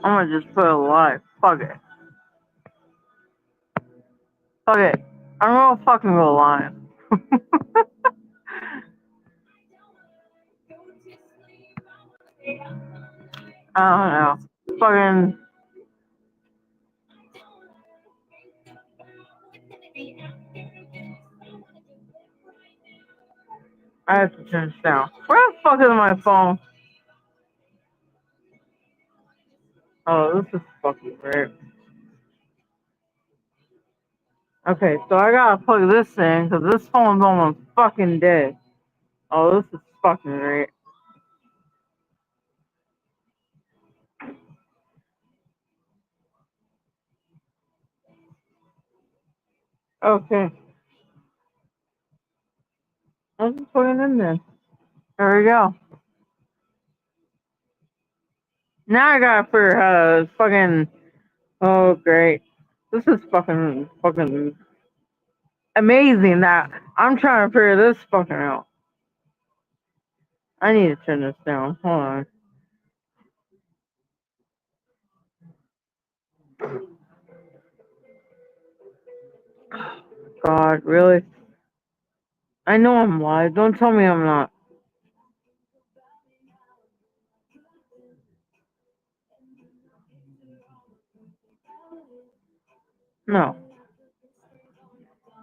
I'm gonna just put it live. Fuck it. Fuck it. I'm gonna fucking go live. I don't know. Fucking. I have to turn this down. Where the fuck is my phone? Oh, this is fucking great. Okay, so I gotta plug this in because this phone's almost fucking dead. Oh, this is fucking great. Okay, I'm just putting it in there. There we go. Now I gotta figure out how to fucking. Oh, great. This is fucking amazing that I'm trying to figure this fucking out. I need to turn this down. Hold on. God, really? I know I'm live. Don't tell me I'm not. No.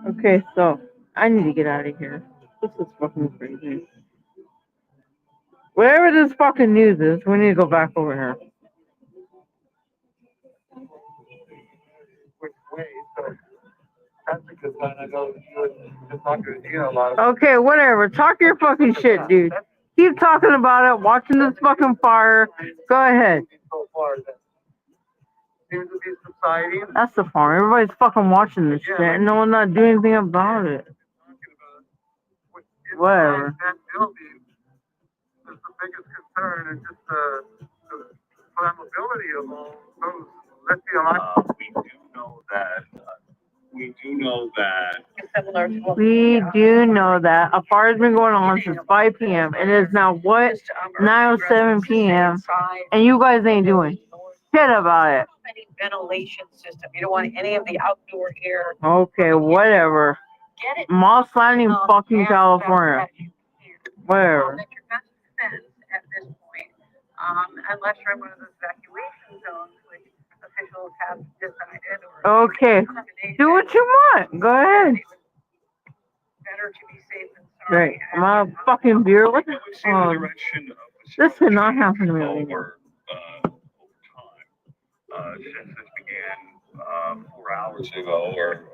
Okay, so I need to get out of here. This is fucking crazy. Whatever this fucking news is, we need to go back over here. Okay, whatever. Talk your fucking shit, dude. Keep talking about it, watching this fucking fire. Go ahead. That's the farm. Everybody's fucking watching this shit and no one's not doing anything about it. Whatever. We do know that. We do know that a fire's been going on since 5 p.m. and it is now what? 9:07 p.m. and you guys ain't doing shit about it. Ventilation system. You don't want any of the outdoor air. Okay, whatever. Moss Landing, fucking California. Whatever. That your best defense at this point, unless you're in one of those evacuation zones, which officials have decided. Okay, do what you want. Go ahead. Better to be safe than sorry. Right, I'm out of fucking beer. What the? Oh, this did not happen to me anymore. Since this began 4 hours ago, or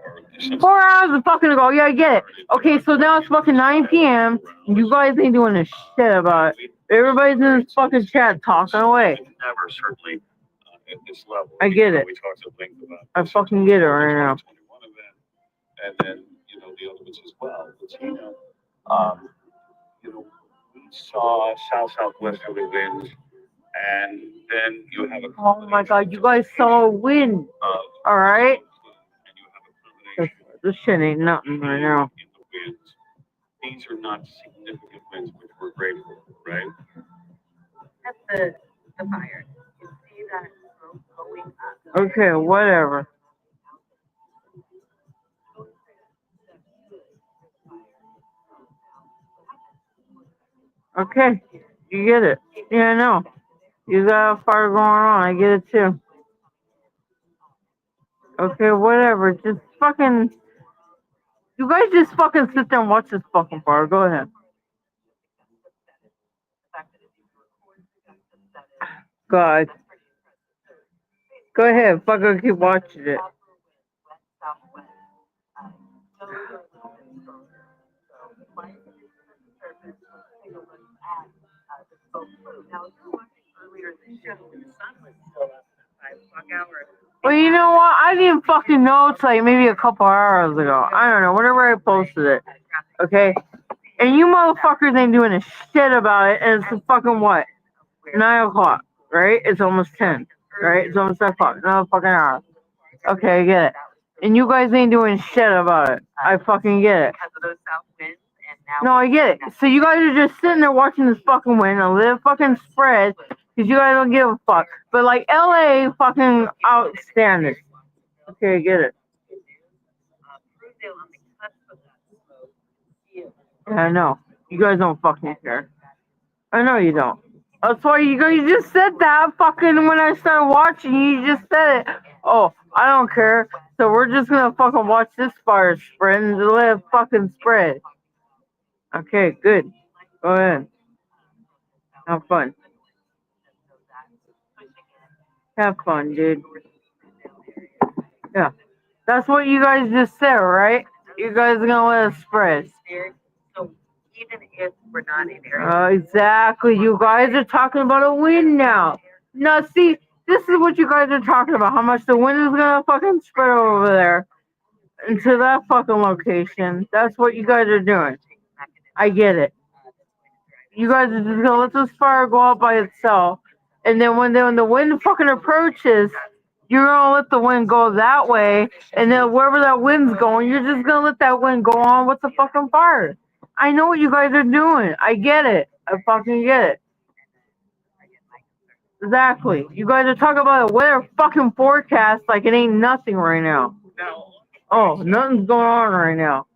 4 hours of fucking ago. Yeah, I get it. Okay, so now it's fucking 9 p.m. And you guys ain't doing a shit about it. Everybody's in this fucking chat talking away. Never, certainly at this level. I get it. We talked at length about I fucking get it right now. And then the other ones as well. But, we saw southwesterly winds. And then you have a. Oh my god, you guys saw a wind. Alright? This shit ain't nothing right now. These are not significant winds, which we're grateful for, right? That's the fire. You see that smoke going up. Okay, whatever. Okay, you get it. Yeah, I know. You got a fire going on. I get it too. Okay, whatever. Just fucking. You guys just fucking sit there and watch this fucking fire. Go ahead. God. Go ahead. Fucking keep watching it. Well, you know what? I didn't fucking know it's like maybe a couple hours ago. I don't know. Whenever I posted it. Okay? And you motherfuckers ain't doing a shit about it. And it's fucking what? 9 o'clock. Right? It's almost 10. Right? It's almost 10 o'clock. Another fucking hour. Okay, I get it. And you guys ain't doing shit about it. I fucking get it. No, I get it. So you guys are just sitting there watching this fucking wind and let it fucking spread. Because you guys don't give a fuck. But like LA, fucking outstanding. Okay, get it. Yeah, I know. You guys don't fucking care. I know you don't. That's why you just said that fucking when I started watching. You just said it. Oh, I don't care. So we're just gonna fucking watch this fire spread and let it fucking spread. Okay, good. Go ahead. Have fun. Have fun, dude. Yeah. That's what you guys just said, right? You guys are gonna let it spread. So even if we're not in area. Exactly. You guys are talking about a wind now. Now, see, this is what you guys are talking about. How much the wind is gonna fucking spread over there into that fucking location. That's what you guys are doing. I get it. You guys are just gonna let this fire go out by itself, and then when the wind fucking approaches, you're gonna let the wind go that way, and then wherever that wind's going, you're just gonna let that wind go on with the fucking fire. I know what you guys are doing. I get it. I fucking get it. Exactly. You guys are talking about a weather fucking forecast like it ain't nothing right now. Oh, nothing's going on right now.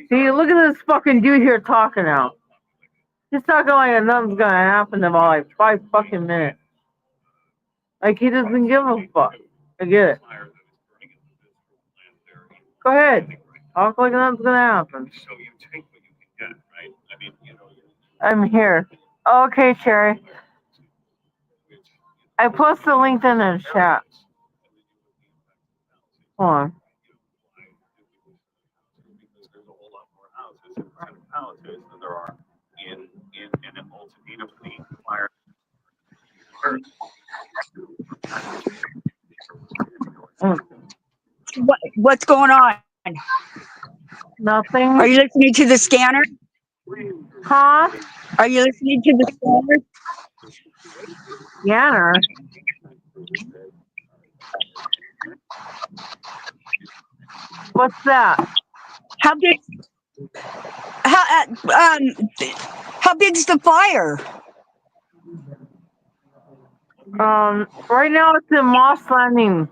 See, look at this fucking dude here talking now. He's talking like nothing's gonna happen in about like 5 fucking minutes. Like he doesn't give a fuck. I get it. Go ahead. Talk like nothing's gonna happen. So you take what you can get, right? I mean, I'm here. Okay, Cherry. I posted the link in the chat. Hold on. because there's a whole lot more houses in palaces than there are in an Altadena fleet fire. What's going on? Nothing. Are you listening to the scanner? Huh? Are you listening to the scanner? Scanner? What's that? How big? How big's the fire? Right now it's in Moss Landing.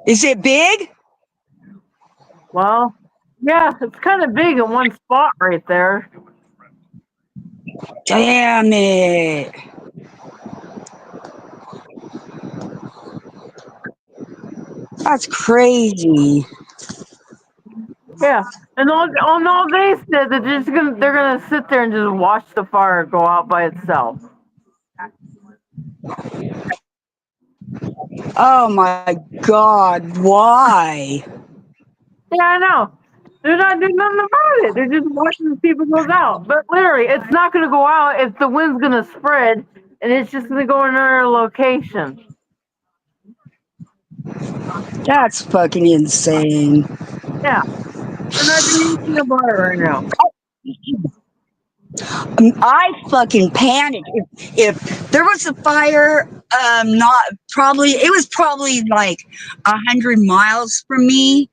Is it big? Well, yeah, it's kind of big in one spot right there. Damn it. That's crazy. Yeah, and all they said that they're gonna sit there and just watch the fire go out by itself. Oh my God, why? Yeah, I know. They're not doing nothing about it. They're just watching to see if it goes out. But literally, it's not gonna go out if the wind's gonna spread, and it's just gonna go in another location. That's fucking insane. Yeah, they're not doing anything about it right now. I fucking panicked. If there was a fire, it was probably like 100 miles from me,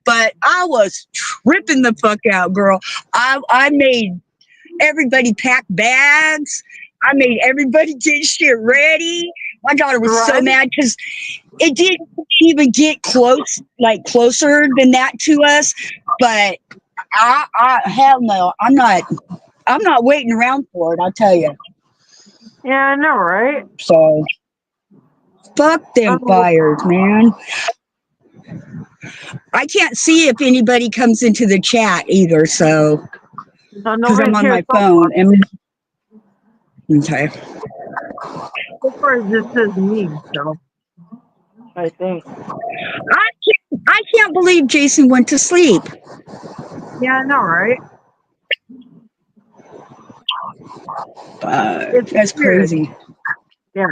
but I was tripping the fuck out, girl. I made everybody pack bags. I made everybody get shit ready. My daughter was so mad because it didn't even get closer than that to us. But hell no, I'm not waiting around for it, I'll tell you. Yeah, I know, right? So, fuck them fires, man. I can't see if anybody comes into the chat either, so. Because I'm on my phone. Okay. So far, this is me, so. I think. I can't believe Jason went to sleep. Yeah, I know, right? That's crazy. Yeah.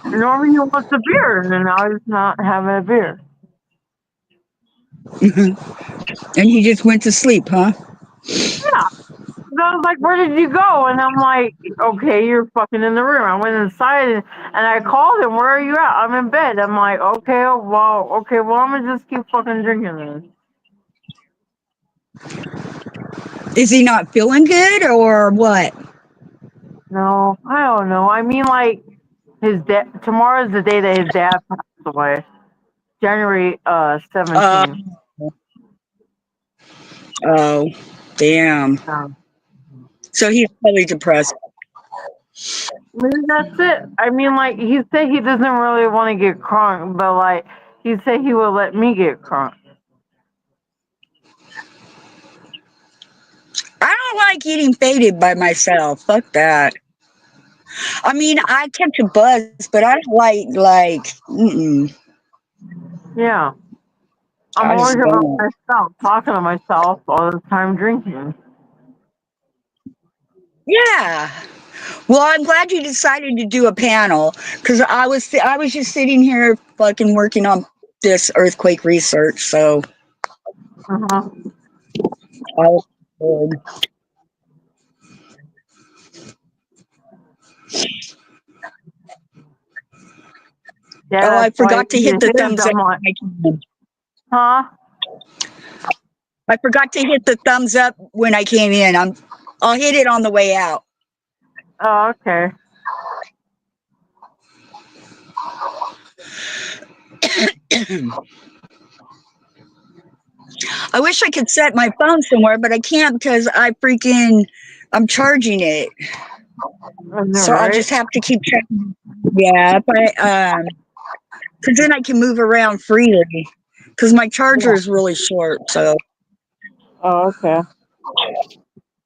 Normally he wants a beer, and now he's not having a beer. And he just went to sleep, huh? Yeah. So I was like, where did you go? And I'm like, okay, you're fucking in the room. I went inside and I called him, where are you at? I'm in bed. I'm like, okay, well, I'm going to just keep fucking drinking then. Is he not feeling good or what? No, I don't know. I mean, like his dad. Tomorrow's the day that his dad passed away. January Uh, 17th. oh, damn. Um, So he's probably depressed. maybe that's it. I mean, like he said, he doesn't really want to get crunk, but like he said he would let me get crunk. I don't like eating faded by myself. Fuck that. I mean, I catch a buzz, but I don't mm-mm. Yeah, I'm I always just about don't. myself, talking to myself all the time, drinking. Yeah. Well, I'm glad you decided to do a panel because I was just sitting here fucking working on this earthquake research. So Uh-huh. I was bored. Yeah, Oh, I that's why forgot to he hit did the his. thumbs up. I'm like, When I came in. huh? I forgot to hit the thumbs up when I came in. I'll hit it on the way out. Oh, okay. I wish I could set my phone somewhere, but I can't because I'm charging it. Isn't it So I'll right? just have to keep checking. Yeah, because then I can move around freely. Because my charger Yeah. is really short. So, Oh, okay.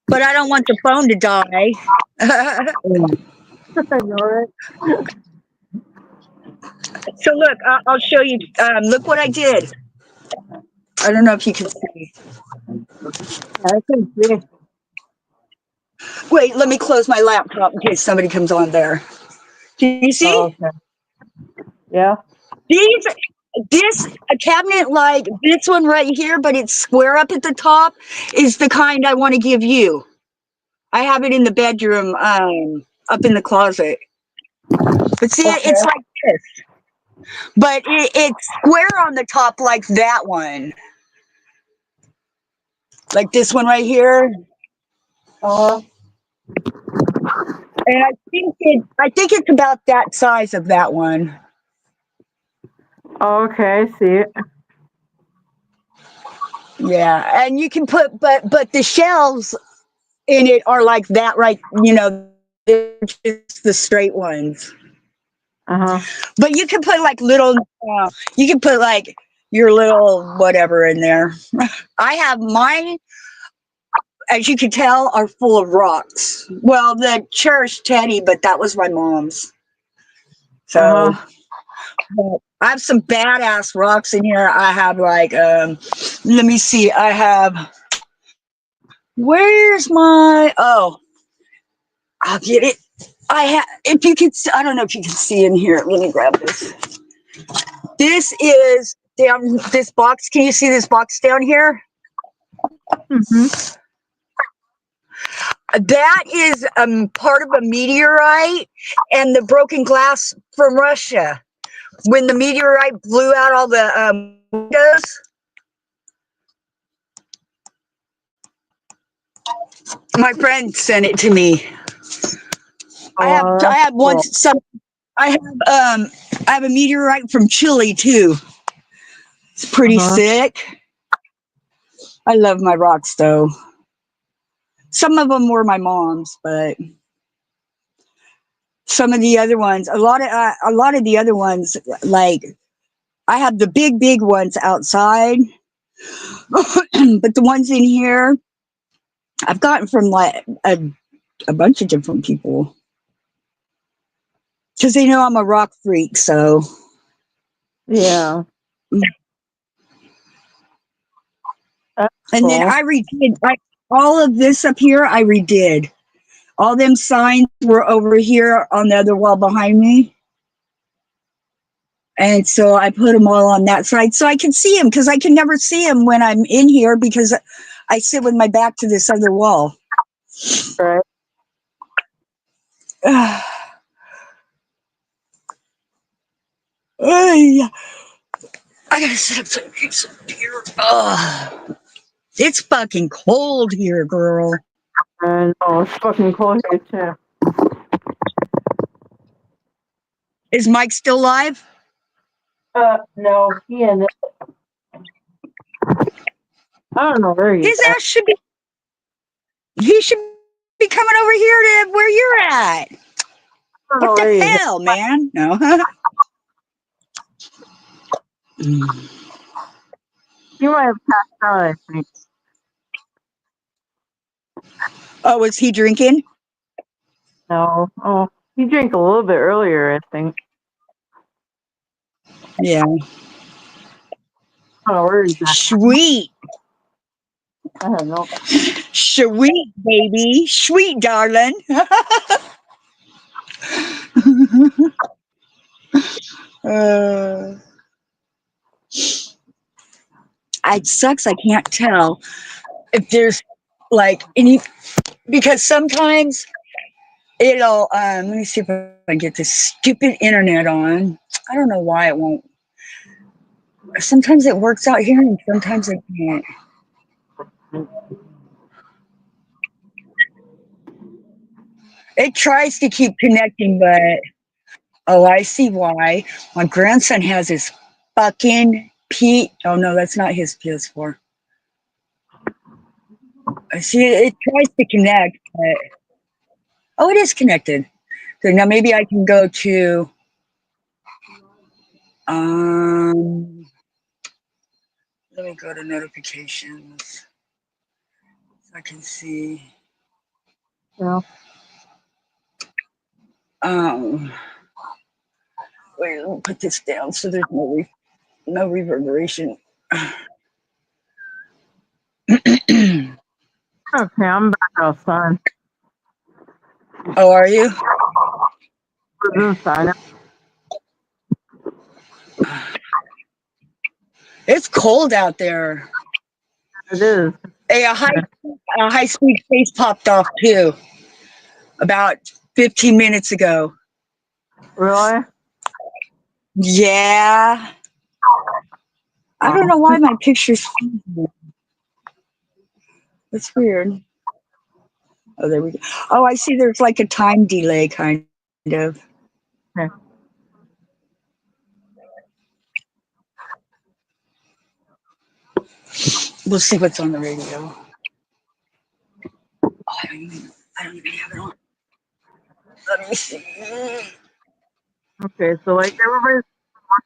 but I don't want the phone to die. I know, right? So look, I'll show you. Look what I did. I don't know if you can see. I can see. Wait, let me close my laptop in case somebody comes on there. Do you Oh, see? okay. Yeah. These this a cabinet like this one right here, but it's square up at the top, is the kind I want to give you. I have it in the bedroom, up in the closet. But see, Okay. it's like this, but it's square on the top like that one, like this one right here. Uh-huh. And I think it's about that size of that one. Okay, I see it. Yeah, and you can put, but the shelves in it are like that, right? They're just the straight ones. Uh-huh. But you can put like you can put like your little whatever in there. I have mine, as you can tell, are full of rocks. Well, the cherished teddy, but that was my mom's. So Uh-huh. but I have some badass rocks in here. I have like, let me see. I have, where's my, oh, I'll get it. I have, if you can, I don't know if you can see in here. Let me grab this. This is down this box. Can you see this box down here? Mm-hmm. That is part of a meteorite and the broken glass from Russia. When the meteorite blew out all the windows, my friend sent it to me. Oh, I that's have cool. I have I have a meteorite from Chile too. It's pretty Uh-huh. sick. I love my rocks though. Some of them were my mom's, but some of the other ones, a lot of the other ones, like I have the big ones outside, but the ones in here I've gotten from like a bunch of different people because they know I'm a rock freak. So, Yeah. That's and then cool. I redid all of this up here. I redid. All them signs were over here on the other wall behind me. And so I put them all on that side so I can see them because I can never see them when I'm in here because I sit with my back to this other wall. Right. Ay, I gotta sit up so I can drink some beer. Ugh. It's fucking cold here, girl. And oh, it's fucking cold here too. Is Mike still alive? No, he ended. I don't know where he's His at. ass should be. He should be coming over here to where you're at. I don't know What where the he's at. hell, man? No. He might have passed out, I think. Oh, was he drinking? No. Oh, he drank a little bit earlier, I think. Yeah. I don't know where he's at. Sweet. I have no. Sweet, baby. Sweet, darling. uh, it sucks. I can't tell if there's like any, because sometimes it'll, let me see if I can get this stupid internet on. I don't know why it won't. Sometimes it works out here and sometimes it can't. It tries to keep connecting, but oh, I see why. My grandson has his fucking Oh no, that's not his PS4. I see it tries to connect, but oh, it is connected. So now maybe I can go to let me go to notifications so I can see. No. Um wait, let me put this down so there's no reverberation. Okay, I'm back outside. Oh, are you? Who's inside? It's cold out there. It is. Hey, a high speed chase popped off too about 15 minutes ago. Really? Yeah. I don't know why my picture's freezing. That's weird. Oh, there we go. Oh, I see there's like a time delay kind of. Okay. We'll see what's on the radio. Oh, I don't even have it on. Let me see. Okay, so like everybody's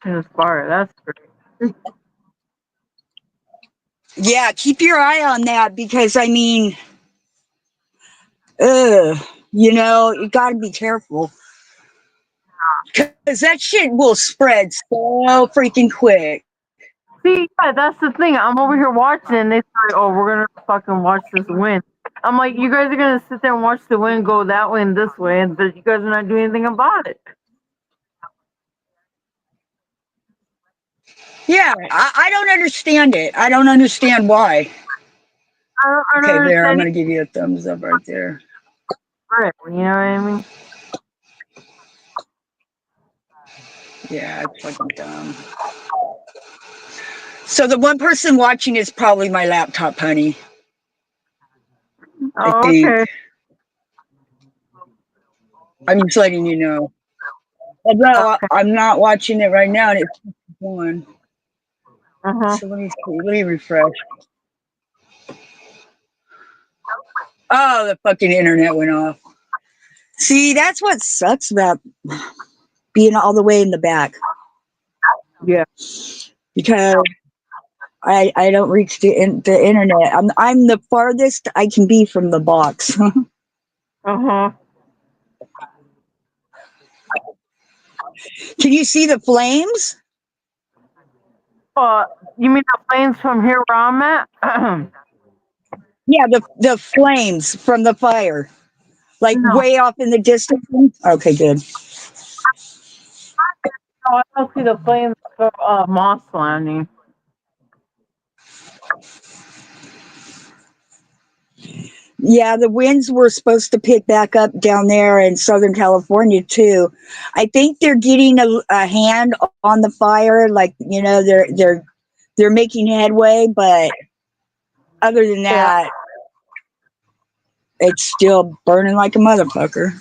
watching this bar. That's great. Yeah, keep your eye on that because I mean, you know, you got to be careful because that shit will spread so freaking quick. See, yeah, that's the thing. I'm over here watching, and they say, "Oh, we're gonna fucking watch this wind." I'm like, you guys are gonna sit there and watch the wind go that way and this way, and but you guys are not doing anything about it. Yeah, I don't understand it. I don't understand why. I don't Okay, there, I'm understand going to give you a thumbs up right there. either. You know what I mean? Yeah, it's fucking dumb. So the one person watching is probably my laptop, honey. I Oh, think. okay. I'm just letting you know. Although Okay. I'm not watching it right now, and it's one. Uh-huh. So let me see. Let me refresh. Oh, the fucking internet went off. See, that's what sucks about being all the way in the back Yeah. because I don't reach the internet. I'm the farthest I can be from the box. Uh-huh. Can you see the flames? You mean the flames from here where I'm at? Yeah, the flames from the fire, like No. way off in the distance. Okay, good. No, I don't see the flames from Moss Landing. Yeah, the winds were supposed to pick back up down there in Southern California too. I think they're getting a hand on the fire, like you know they're making headway, but Other than Yeah. that, it's still burning like a motherfucker.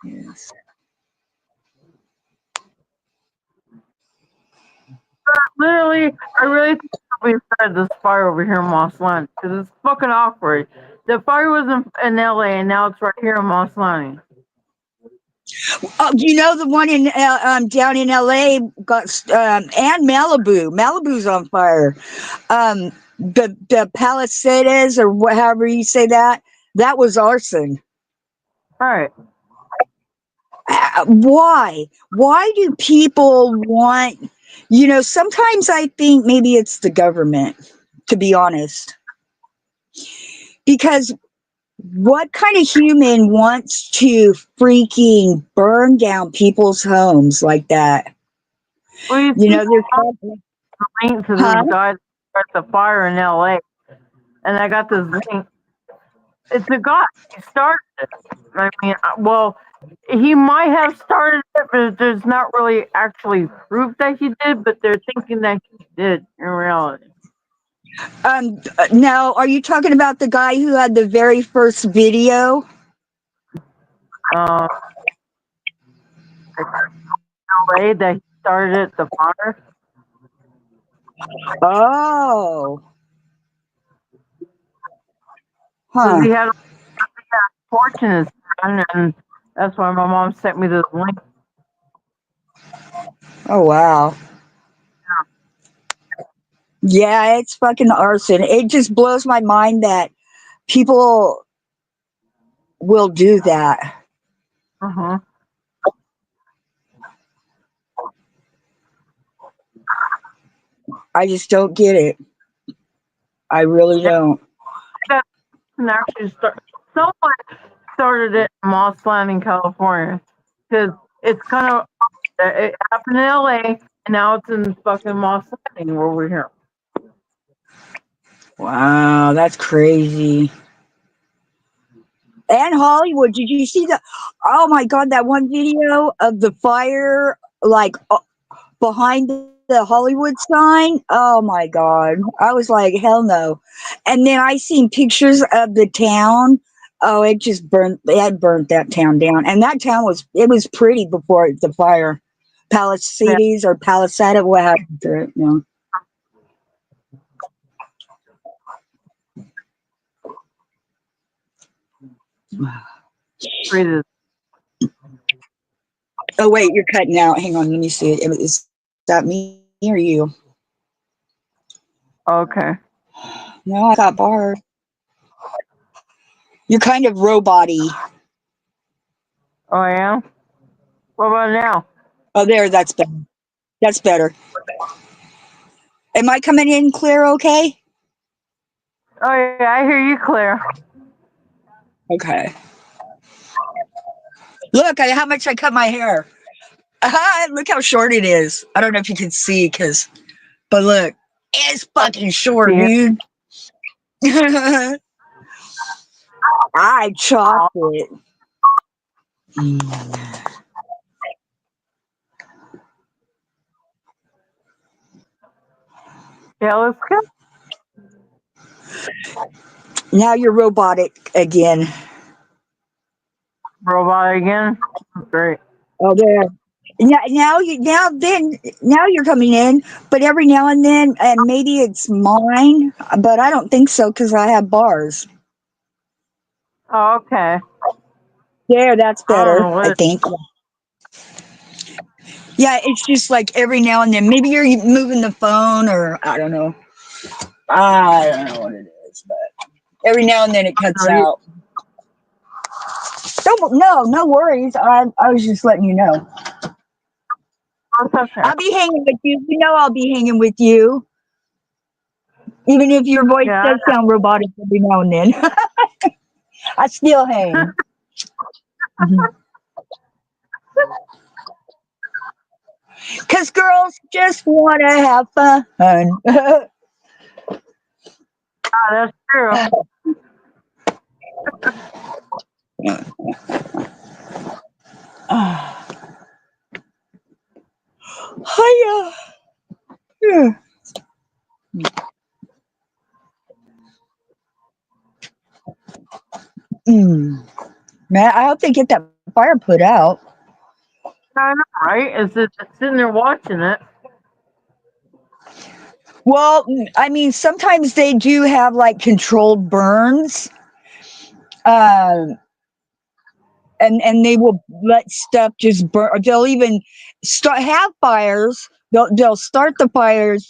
Yes. Literally, I really think we started this fire over here in Moss Landing because it's fucking awkward. The fire was in LA and now it's right here in Moss Landing. Oh, you know the one in down in LA got and Malibu. Malibu's on fire. The Palisades or however you say that. That was arson. Right. Why? Why do people want? Sometimes I think maybe it's the government. To be honest, because what kind of human wants to freaking burn down people's homes like that? Well, you You see, know, there's link to huh? this guy that started the fire in LA, and I got this link. It's a guy. He started it. I mean, well, he might have started it, but there's not really actually proof that he did. But they're thinking that he did in reality. Now, are you talking about the guy who had the very first video? Uh, LA that he started the fire Oh, because huh. he had a porch in his son, and that's why my mom sent me this link. Oh, wow. Yeah, it's fucking arson. It just blows my mind that people will do that. Uh-huh. I just don't get it. I really don't. That person actually someone started it in Moss Landing, California, because it's kind of it happened in LA and now it's in fucking Moss Landing where we're here. Wow, that's crazy. And Hollywood, did you see the? Oh my God, that one video of the fire, like behind the Hollywood sign. Oh my God. I was like, hell no. And then I seen pictures of the town. Oh, it just burnt, it had burnt that town down. And that town it was pretty before the fire. Yeah, Palisades or Palisade, what happened to it? treated. Oh, wait, you're cutting out. Hang on, let me see it. Is that me or you? Okay. No, I got barred. You're kind of robot-y. Oh yeah. What about now? Oh, there, that's better. That's better. Am I coming in clear okay? Oh yeah, I hear you clear. Okay. Look at how much I cut my hair. Look how short it is. I don't know if you can see, but look, it's fucking short, Yeah. dude. I chopped it. Yeah, let's go. Now you're robotic again. Robot again. Great. Oh, there. Now you're coming in, but every now and then, and maybe it's mine, but I don't think so because I have bars. Oh, okay. There, that's I don't better, know I what. think. Yeah, it's just like every now and then. Maybe you're moving the phone, or I don't know. I don't know what it is, but every now and then it cuts No, out. No worries. I was just letting you know. it's okay. I'll be hanging with you. You know I'll be hanging with you, even if your voice Yeah. does sound robotic every now and then. I still hang. Cause girls just want to have fun. That's true. Hiya. Yeah. Mm. Man, I hope they get that fire put out. I know, right? Is it sitting there watching it? Well, I mean, sometimes they do have like controlled burns, um, and they will let stuff just burn. They'll even have fires. They'll start the fires,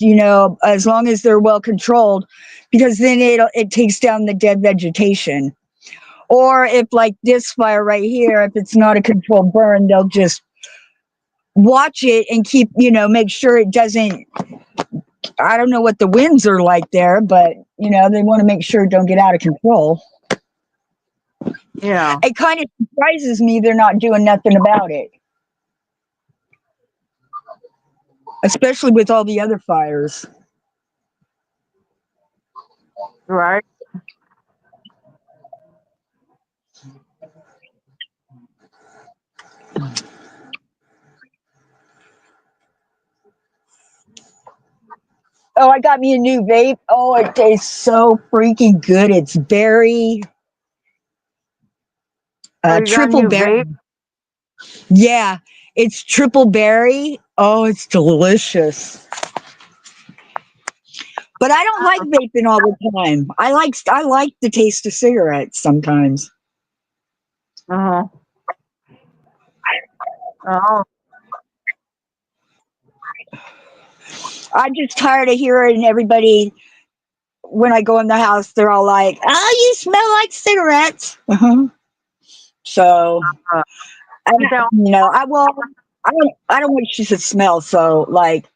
as long as they're well controlled, because then it takes down the dead vegetation. Or if like this fire right here, if it's not a controlled burn, they'll just watch it and keep, make sure it doesn't. I don't know what the winds are like there, but they want to make sure it don't get out of control. Yeah. It kind of surprises me they're not doing nothing about it, especially with all the other fires. Right. Oh, I got me a new vape. Oh, it tastes so freaking good. It's berry, Oh, you got a triple new berry. vape? Yeah, it's triple berry. Oh, it's delicious. But I don't like vaping all the time. I like the taste of cigarettes sometimes. Uh-huh. Oh, I'm just tired of hearing everybody when I go in the house. They're all like, "Oh, you smell like cigarettes." So, uh, and, is that, I don't want you to smell. So, like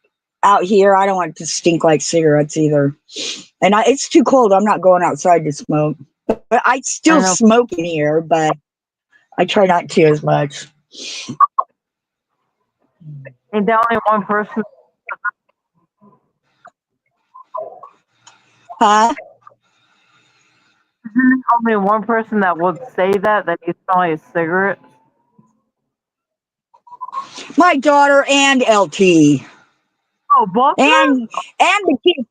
out here, I don't want it to stink like cigarettes either. And it's too cold. I'm not going outside to smoke. But I I still know. smoke in here, but I try not to as much. Ain't that only one person? Huh? Isn't there only one person that would say that you smell like a cigarette? My daughter and LT. Oh, both of them? And the kids.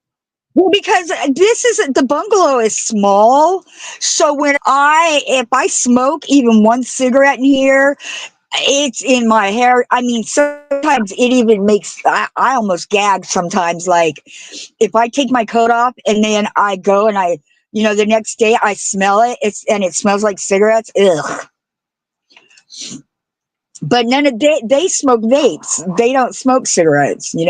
Well, because the bungalow is small, so if I smoke even one cigarette in here, it's in my hair. I mean, sometimes it even makes I almost gag sometimes. Like if I take my coat off and then I go and the next day I smell it, it smells like cigarettes. Ugh. But none of they smoke vapes. They don't smoke cigarettes. And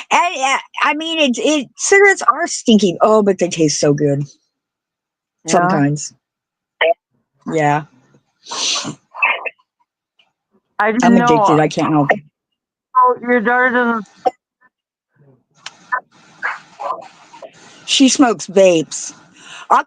I mean, cigarettes are stinky. Oh, but they taste so good Yeah. sometimes. Yeah, I didn't I'm know. addicted. I can't help it. Oh, your daughter doesn't. She smokes vapes. I'll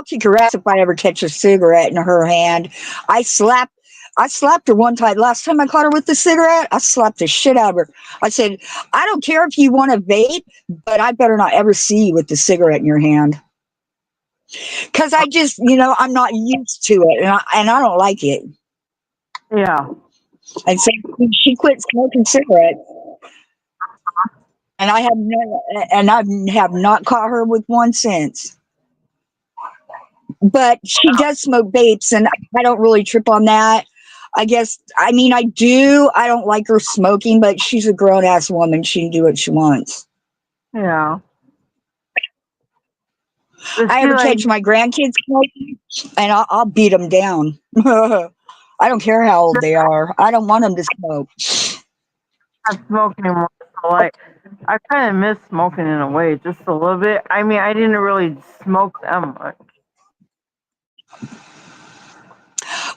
kick her ass if I ever catch a cigarette in her hand. I slapped I slapped her one time. Last time I caught her with the cigarette, I slapped the shit out of her. I said, I don't care if you want to vape, but I better not ever see you with the cigarette in your hand. Because I just, I'm not used to it, and I don't like it. Yeah. And so she quit smoking cigarettes, and I have not caught her with one since. But she does smoke vapes, and I don't really trip on that. I guess, I mean, I do. I don't like her smoking, but she's a grown ass woman. She can do what she wants. Yeah. But I she ever like catch my grandkids smoking, and I'll beat them down. I don't care how old they are. I don't want them to smoke. not smoking anymore. So like I kind of miss smoking in a way, just a little bit. I mean, I didn't really smoke that much.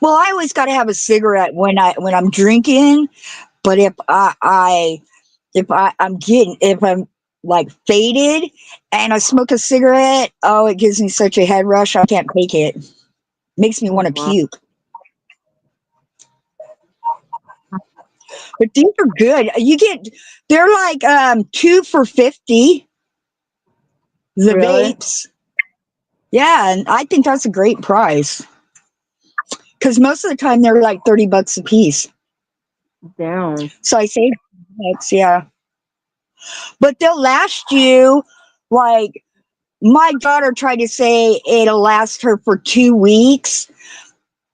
Well, I always got to have a cigarette when I'm drinking. But if I'm like faded and I smoke a cigarette, oh, it gives me such a head rush. I can't take it. Makes me want to Well, puke. But these are good. They're like 2 for $50. The really? vapes. Yeah, and I think that's a great price. Because most of the time they're like $30 a piece. Damn. So I saved bucks, yeah. but they'll last you like my daughter tried to say it'll last her for 2 weeks,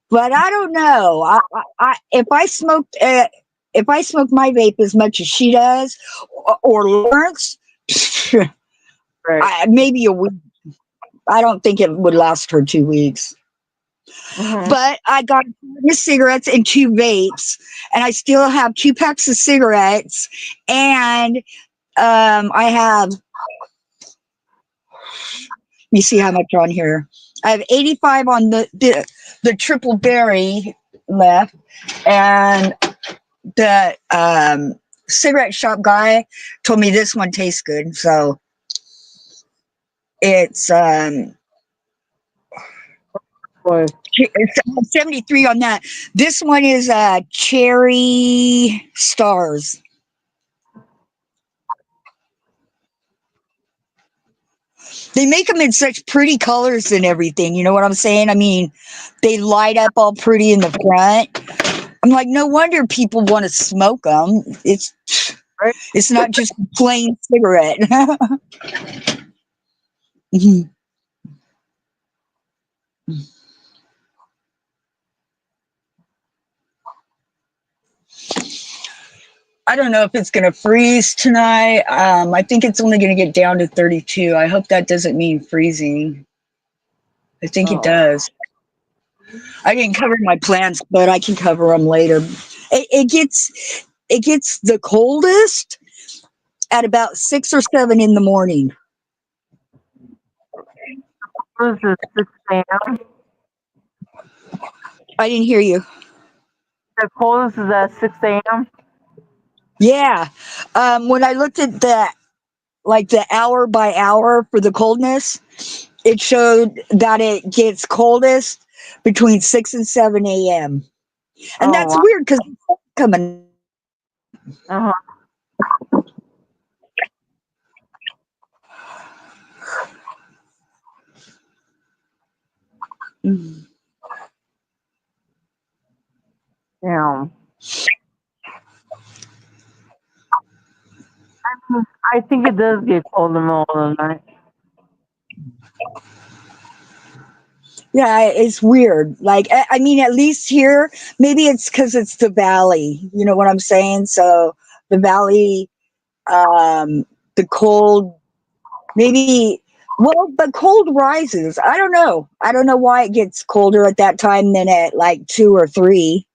but I don't know. If I smoke my vape as much as she does, or Lawrence, Right. maybe a week. I don't think it would last her 2 weeks. Mm-hmm. But I got cigarettes and 2 vapes, and I still have 2 packs of cigarettes, and I have. You see how much on here? I have 85 on the triple berry left, and the cigarette shop guy told me this one tastes good, so it's Boy. it's 73 on that. This one is cherry stars. They make them in such pretty colors and everything. You know what I'm saying? I mean, they light up all pretty in the front. I'm like, no wonder people want to smoke them. Right. It's not just a plain cigarette. I don't know if it's going to freeze tonight. I think it's only going to get down to 32. I hope that doesn't mean freezing. I think it Oh. does. I didn't cover my plants, but I can cover them later. It gets the coldest at about 6 or 7 in the morning. What is this? 6 a.m. I didn't hear you. The coldest is at 6 a.m. Yeah. When I looked at the hour by hour for the coldness, it showed that it gets coldest between 6 and 7 a.m. And Oh that's wow. weird because it's coming. Uh-huh. Damn. I think it does get cold in the middle of the night. Yeah, it's weird. Like, I mean, at least here, maybe it's because it's the valley. You know what I'm saying? So the valley, um, the cold, maybe, well, the cold rises. I don't know. I don't know why it gets colder at that time than at like 2 or 3.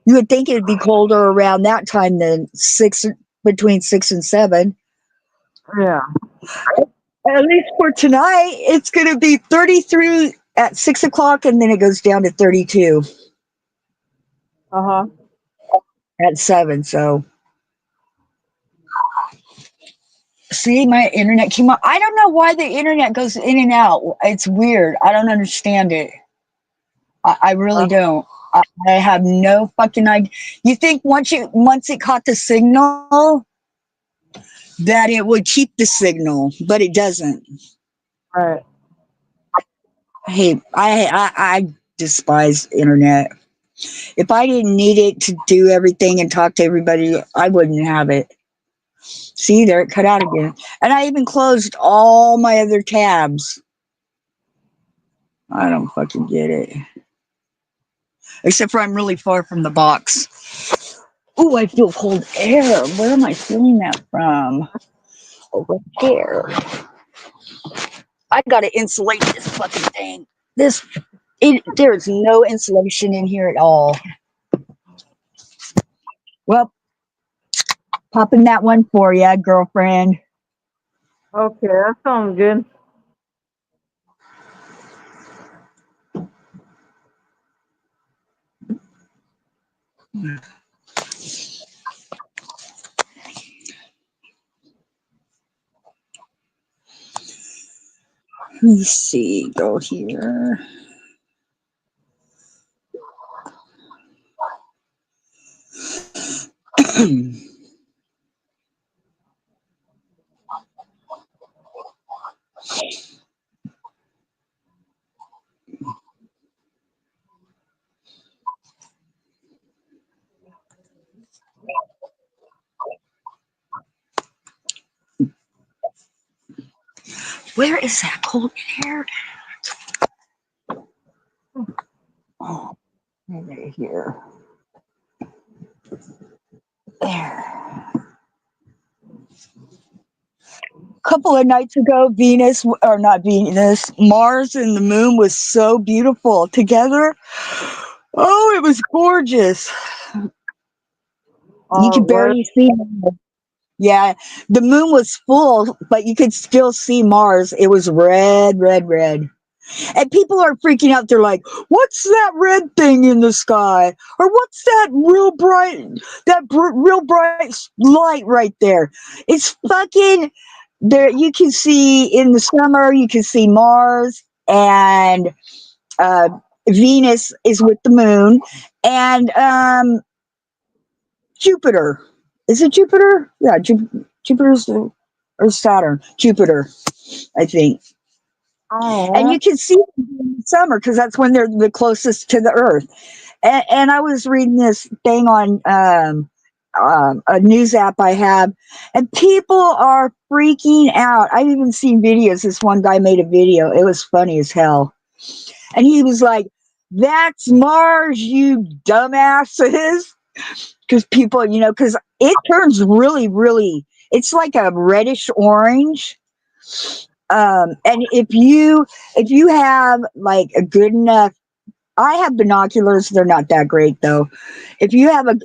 You would think it'd be colder around that time than between 6 and 7. Yeah. At least for tonight, it's going to be 33 at 6 o'clock, and then it goes down to 32 Uh-huh. at 7. So, see, my internet came on. I don't know why the internet goes in and out. It's weird. I don't understand it. I really don't. I have no fucking idea. You think once it caught the signal that it would keep the signal, but it doesn't. Right. Hey, I despise internet. If I didn't need it to do everything and talk to everybody, I wouldn't have it. See, there it cut out again. And I even closed all my other tabs. I don't fucking get it. Except for I'm really far from the box. Ooh, I feel cold air. Where am I feeling that from? Over here. I gotta insulate this fucking thing. There's no insulation in here at all. Well, popping that one for ya, girlfriend. Okay, that sounds good. Let me see. Go here. Where is that cold air? Oh, right here. There. A couple of nights ago, Venus, or not Venus, Mars and the moon was so beautiful together. Oh, it was gorgeous. You Oh, could what? barely see Mars. Yeah, the moon was full, but you could still see Mars. It was red, red, red. And people are freaking out. They're like, "What's that red thing in the sky? Or what's that real bright light right there?" It's fucking there. You can see in the summer, you can see Mars and uh, Venus is with the moon, and Jupiter. Is it Jupiter? Yeah, Jupiter's or Saturn. Jupiter, I think. And Oh, you can see them in the summer because that's when they're the closest to the Earth. And I was reading this thing on a news app I have, and people are freaking out. I've even seen videos. This one guy made a video. It was funny as hell. And he was like, "That's Mars, you dumbasses." Because people, because it turns really, really, it's like a reddish orange. And if you have like a good enough, I have binoculars, they're not that great though. If you have a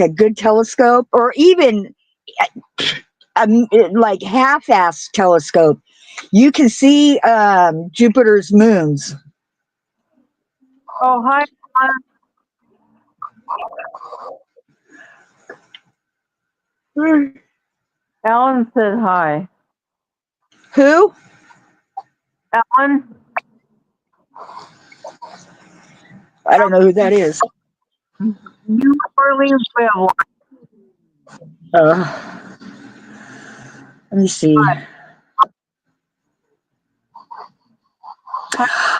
good telescope, or even a, like half-ass telescope, you can see Jupiter's moons. oh, hi. Alan said hi. Who? Alan, I don't know who that is. New Orleans way of life. uh, Let me see.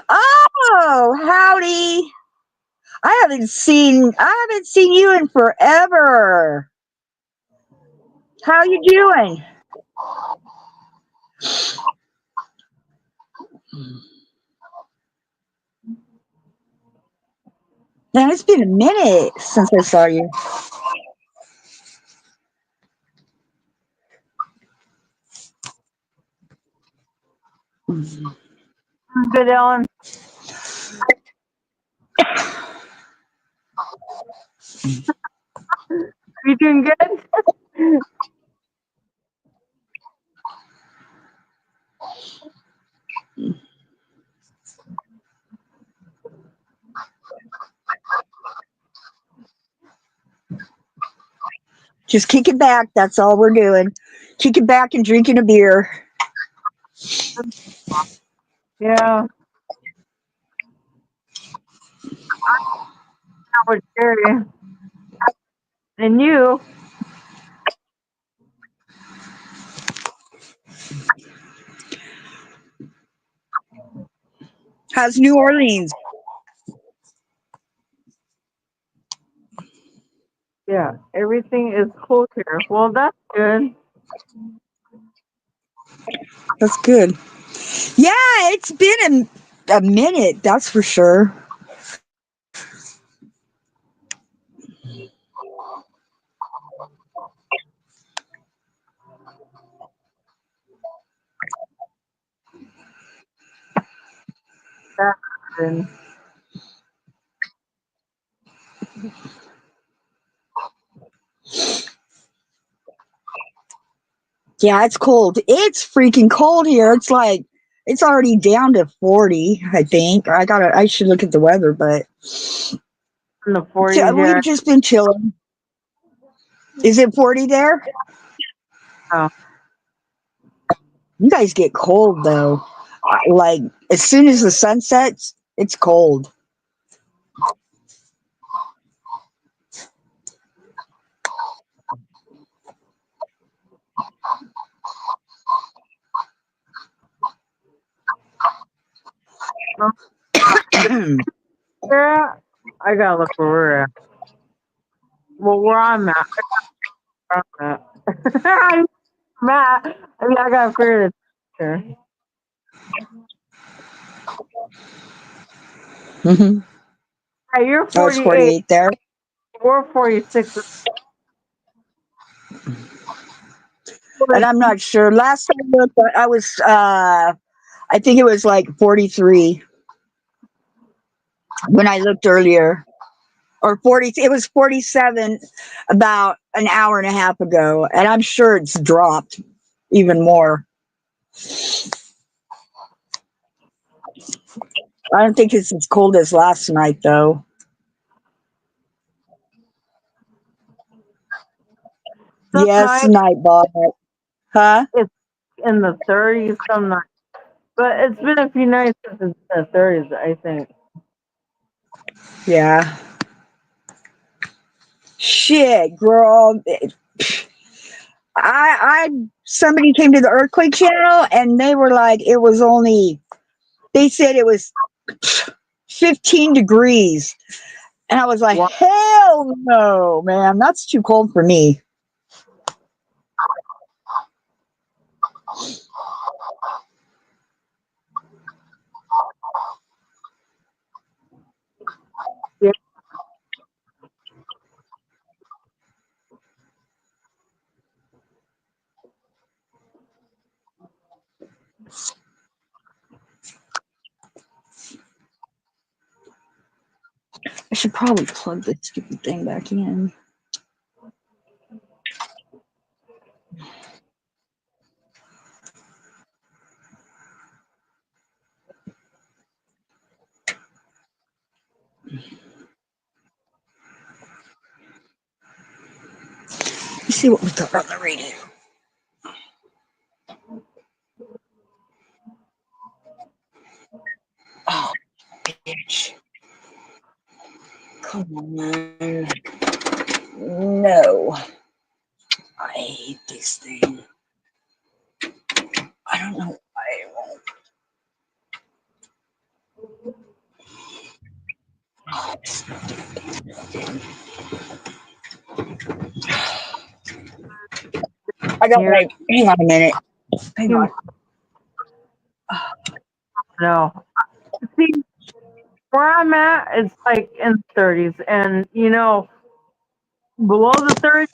Oh, howdy. I haven't seen you in forever. How you doing? Man, it's been a minute since I saw you. Good, Alan. You doing good? Just kick it back. That's all we're doing. Kick it back and drinking a beer. Yeah, that was scary. And you? How's New Orleans? Yeah, everything is cool here. Well, that's good. That's good. Yeah, it's been a minute, that's for sure. That's good. Yeah, it's cold. It's freaking cold here. It's like it's already down to 40, I think. I should look at the weather, but In the 40s we've here. just been chilling. Is it 40 there? Oh, You guys get cold though. Like as soon as the sun sets, it's cold. no. Yeah, I gotta look where we're at. Well, where I'm at. Where I'm at. I'm at. I mean, I gotta figure this. Sure. Hmm. Hey, you're I was 48. 48 there. We're 46. And I'm not sure. Last time I looked, I was, I think it was like 43 when I looked earlier. Or 40, it was 47 about an hour and a half ago. And I'm sure it's dropped even more. I don't think it's as cold as last night, though. Some Yes, nights Nightbot. Huh? it's in the 30s, some nights. But it's been a few nights since it's in the 30s, I think. Yeah. Shit, girl. Somebody came to the earthquake channel and they were like, they said it was 15 degrees. And I was like, Wow. hell no, man, that's too cold for me. Yeah. I should probably plug this stupid thing back in. Let's see what we got on the radio. Oh, bitch. Come on. No. I hate this thing. I don't know why it won't. I got Here. my. Hang on a minute. Hang on. No. See, where I'm at, it's like in the 30s. And, below the 30s,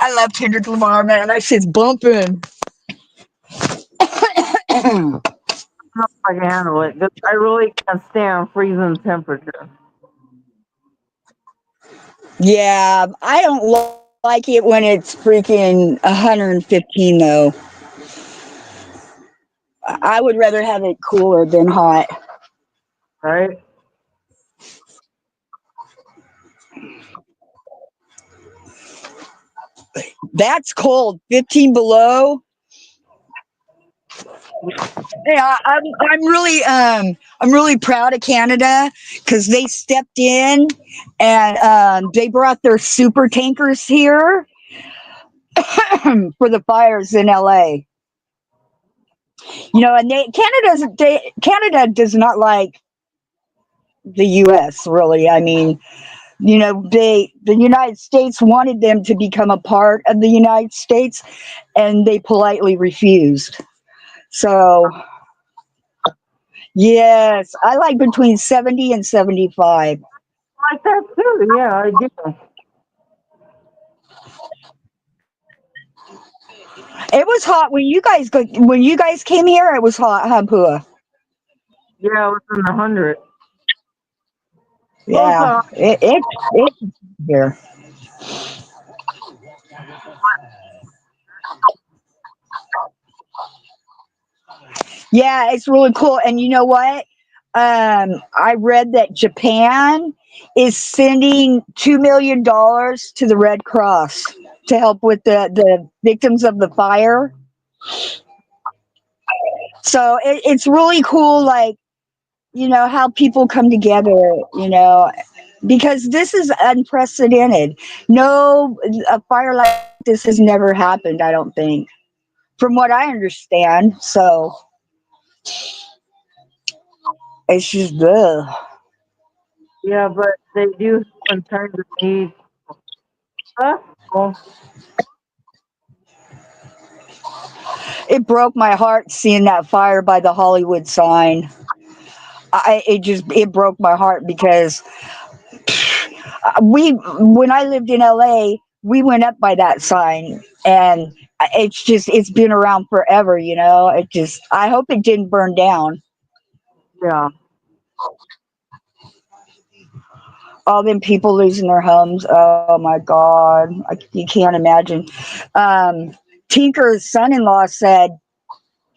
I love Kendrick Lamar, man. That shit's bumping. I can handle it. 'Cause I really can't stand freezing temperature. Yeah, I don't like it when it's freaking 115, though. I would rather have it cooler than hot. Right? That's cold. 15 below. Yeah, I'm really proud of Canada because they stepped in and they brought their super tankers here for the fires in LA. And Canada does not like the U.S. really. I mean, the United States wanted them to become a part of the United States, and they politely refused. So yes, I like between 70 and 75. I like that too. Yeah, I do. It was hot when you guys came here. It was hot, huh, Pua? Yeah, it was in the 100s. Close Yeah, up. it's here. Yeah, it's really cool. And you know what? I read that Japan is sending $2 million to the Red Cross to help with the victims of the fire. So it's really cool, like, how people come together, because this is unprecedented. No, a fire like this has never happened, I don't think, from what I understand. So it's just, ugh. Yeah, but they do when times of need. That's cool. It broke my heart seeing that fire by the Hollywood sign. It broke my heart because when I lived in LA, we went up by that sign, and it's been around forever. I hope it didn't burn down. Yeah. All them people losing their homes. Oh my God, you can't imagine. Um, Tinker's son-in-law said,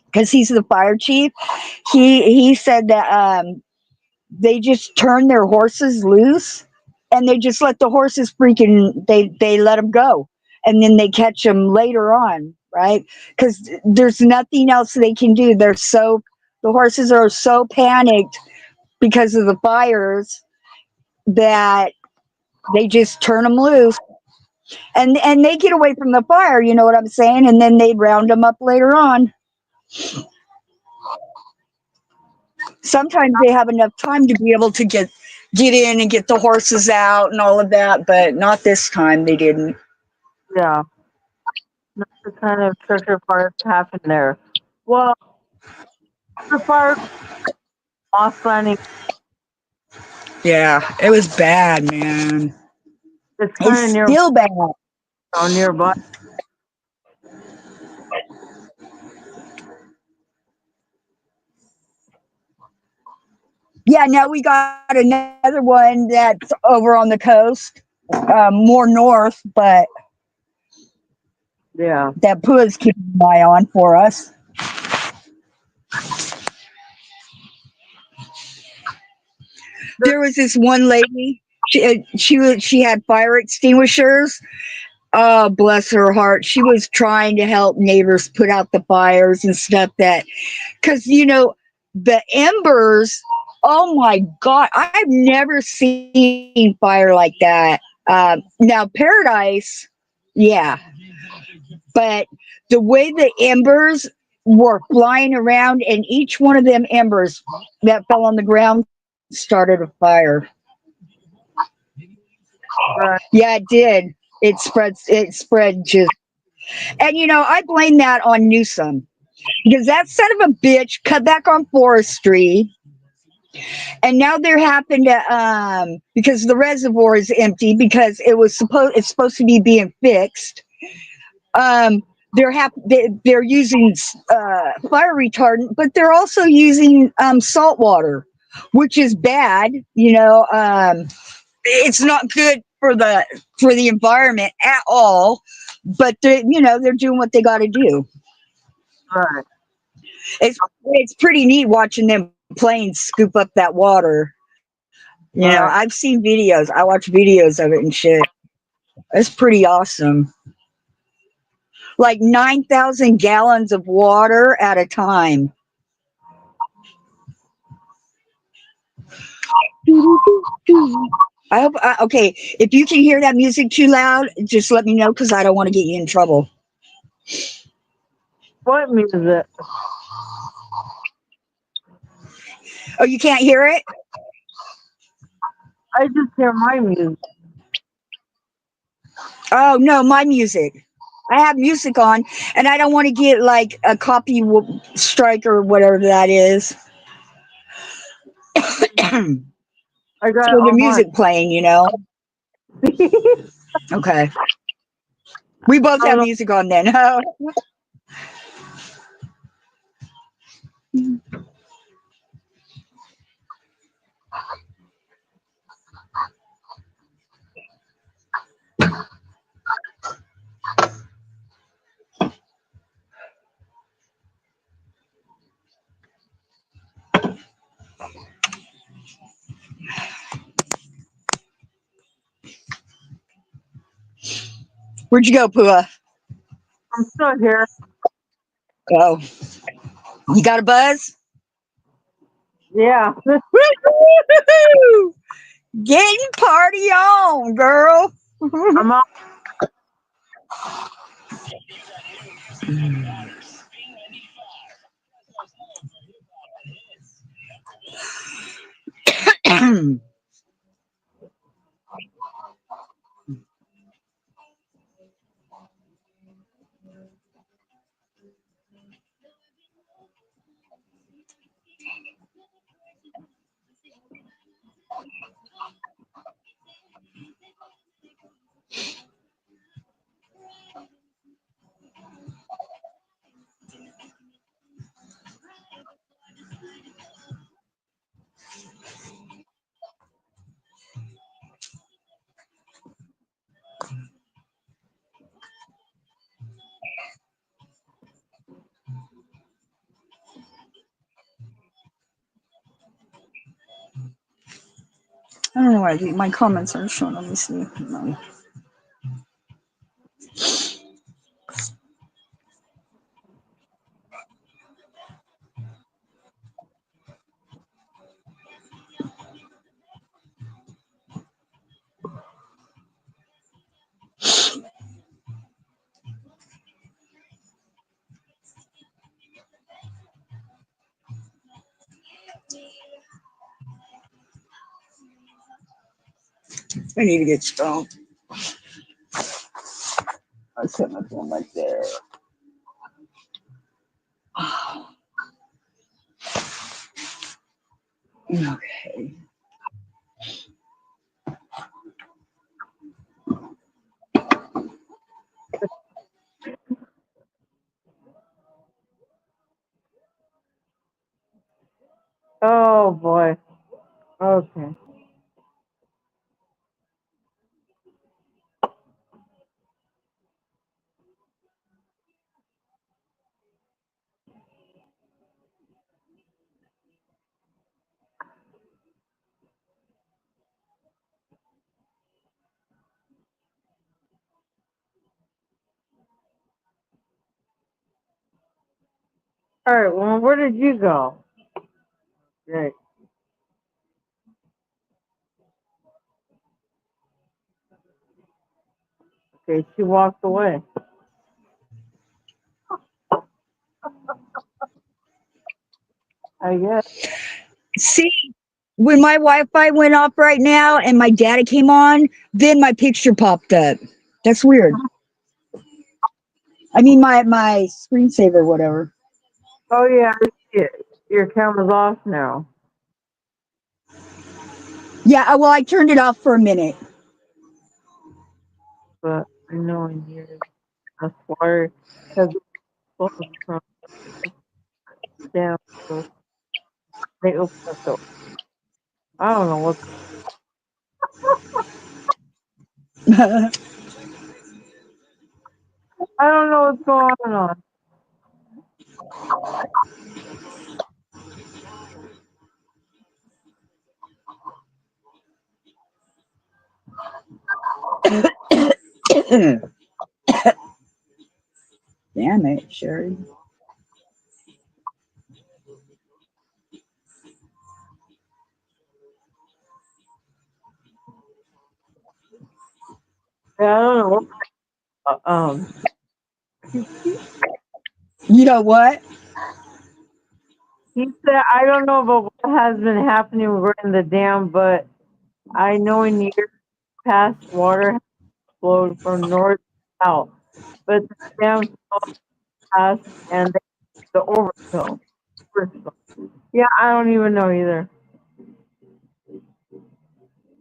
because he's the fire chief, he said that they just turn their horses loose, and they just let the horses they let them go, and then they catch them later on, right? Because there's nothing else they can do. The horses are so panicked because of the fires that they just turn them loose, and they get away from the fire. You know what I'm saying? And then they round them up later on. Sometimes they have enough time to be able to get in and get the horses out and all of that, but not this time. They didn't. Yeah. That's the kind of structure fires happen there. Well, the fire Moss Landing Yeah, it was bad, man. is It's kind of near still bad. nearby. Yeah, now we got another one that's over on the coast, more north, but Yeah. that Pua's keeping an eye on for us. There was this one lady. She had fire extinguishers. Oh, bless her heart. She was trying to help neighbors put out the fires and stuff because, the embers, oh my God, I've never seen fire like that. Now, Paradise, yeah, but the way the embers were flying around, and each one of them embers that fell on the ground started a fire. Right. Yeah, it did. It spread just, and I blame that on Newsom because that son of a bitch cut back on forestry, and now there happened to because the reservoir is empty because it's supposed to be being fixed. Um, they're using fire retardant, but they're also using salt water, which is bad. It's not good for the environment at all. But they're doing what they got to do. Right. It's pretty neat watching them planes scoop up that water. Right. I've seen videos. I watch videos of it and shit. It's pretty awesome. Like 9,000 gallons of water at a time. I hope. Okay, if you can hear that music too loud, just let me know because I don't want to get you in trouble. What music? Oh, you can't hear it? I just hear my music. Oh no, my music. I have music on, and I don't want to get like a copy strike or whatever that is. So I got it the on mine. music playing. Okay. We both I don't have know. music on then. Where'd you go, Pua? I'm still here. Oh, you got a buzz? Yeah. Woo-hoo! Getting party on, girl. I'm on. I don't know why my comments aren't showing. Let me see. No. I need to get strong. I'll set my phone right there. Okay. Oh boy. Okay. All right. Well, where did you go? Great. Okay, she walked away. I guess. See, when my Wi-Fi went off right now and my data came on, then my picture popped up. That's weird. I mean, my screensaver, whatever. Oh yeah, I see it. Your camera's off now. Yeah, well, I turned it off for a minute. But I know in here that's water because it's flowing from down. So they open up the. I don't know what's. I don't know what's going on. Damn it, Sherry. Yeah, I don't know. You know what? He said I don't know about what has been happening regarding the dam, but I know in years past water has flowed from north to south, but the dam passed and the overflow. Yeah, I don't even know either.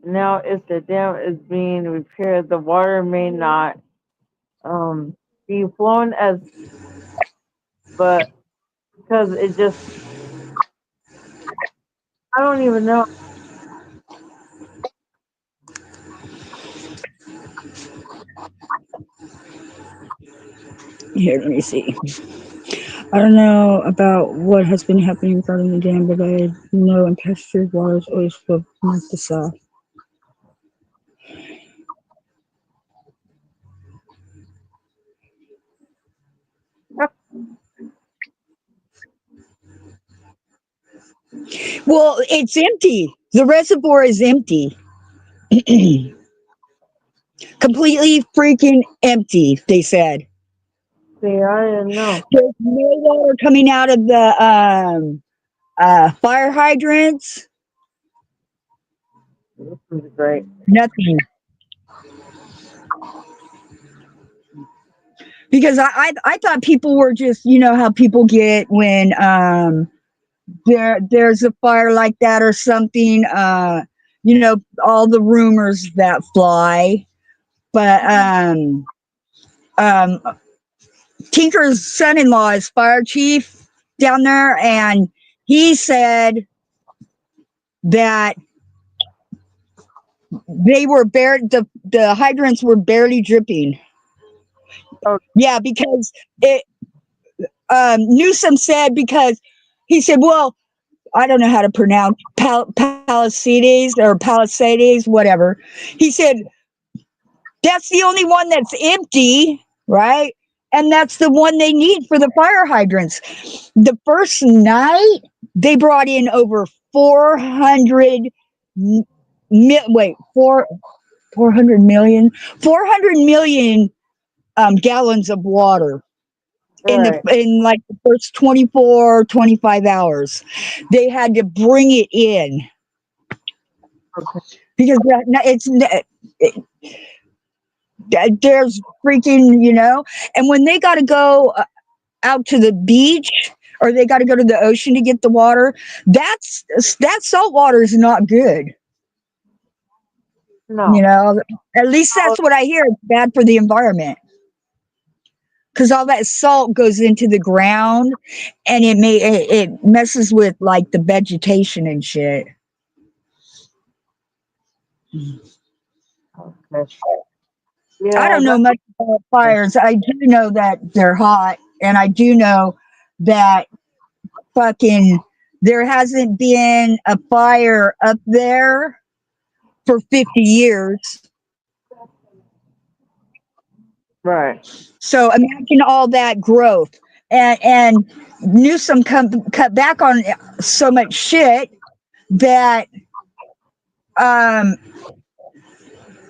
Now, if the dam is being repaired, the water may not be flown as, but because it just, I don't even know. Here, let me see. I don't know about what has been happening regarding the dam, but I know in past years waters always flow north to south. Well, it's empty. The reservoir is empty. Completely freaking empty, they said. See, I didn't know. There's no water coming out of the fire hydrants. This is great. Nothing. Because I thought people were just, you know, how people get when there's a fire like that or something, you know, all the rumors that fly. But um Tinker's son-in-law is fire chief down there, and he said that they were the hydrants were barely dripping. Oh, Yeah, because it Newsom said, because he said, well, I don't know how to pronounce Palisades, whatever. He said, that's the only one that's empty, right? And that's the one they need for the fire hydrants. The first night, they brought in over 400 400 million gallons of water Right. in like the first 24, 25 hours. They had to bring it in Okay. because there's freaking, and when they got to go out to the beach or they got to go to the ocean to get the water, that salt water is not good. No. At least that's what I hear. It's bad for the environment because all that salt goes into the ground and it messes with like the vegetation and shit. Okay. I Yeah. don't know much about fires. I do know that they're hot, and I do know that fucking there hasn't been a fire up there for 50 years. Right. So imagine all that growth. And Newsom cut back on so much shit that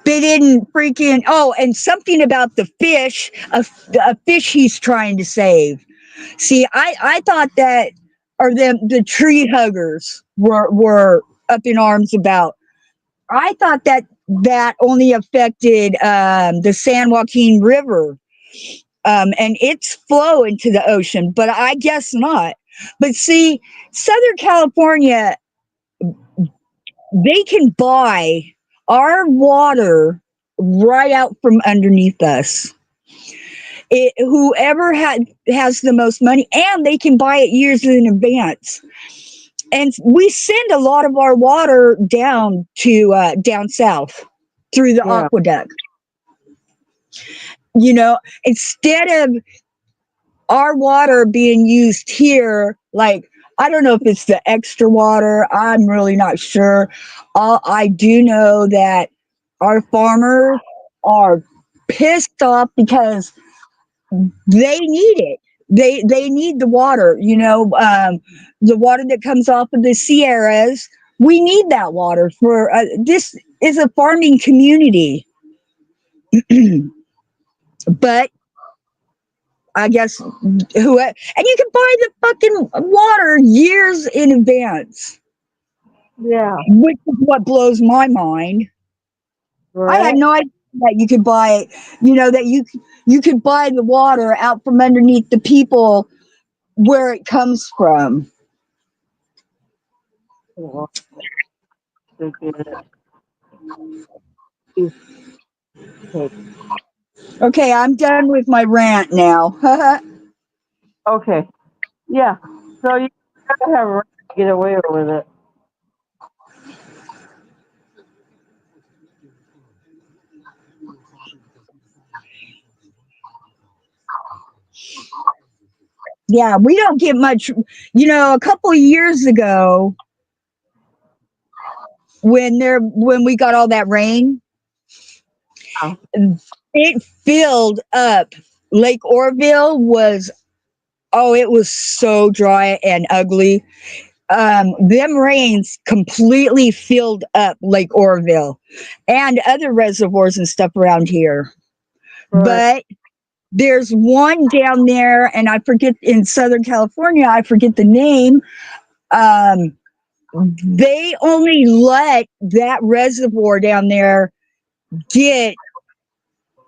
they didn't freaking and something about the fish, a fish he's trying to save. See, I thought that, or the tree huggers were up in arms about. I thought that only affected the San Joaquin River and its flow into the ocean, but I guess not. But see, Southern California, they can buy our water right out from underneath us. Whoever has the most money, and they can buy it years in advance. And we send a lot of our water down to down south through the Yeah. aqueduct. Instead of our water being used here, like, I don't know if it's the extra water. I'm really not sure. I do know that our farmers are pissed off because they need it. They need the water. The water that comes off of the Sierras. We need that water for this is a farming community. But I guess and you can buy the fucking water years in advance, Yeah. which is what blows my mind. I had Right. no idea that you could buy it. That you could buy the water out from underneath the people where it comes from. Well, okay. Okay, I'm done with my rant now. Okay. Yeah. So you gotta have a right to get away with it. Yeah, we don't get much. A couple of years ago, when we got all that rain, Oh, it filled up. Lake Orville was it was so dry and ugly. Them rains completely filled up Lake Orville and other reservoirs and stuff around here. right. But there's one down there, and I forget, in Southern California, I forget the name. They only let that reservoir down there get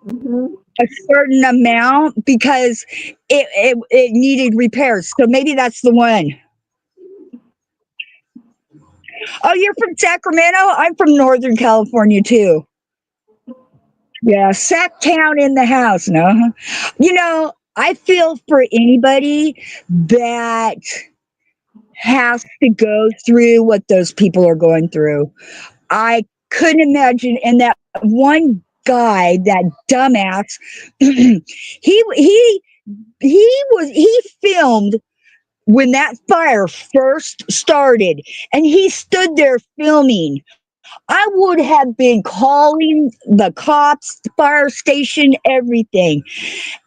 Mm-hmm. a certain amount because it needed repairs. So maybe that's the one. Oh, you're from Sacramento? I'm from Northern California too. Yeah, Sac Town in the house. No, I feel for anybody that has to go through what those people are going through. I couldn't imagine. And that one guy, that dumbass, he filmed when that fire first started and he stood there filming, I would have been calling the cops, the fire station, everything.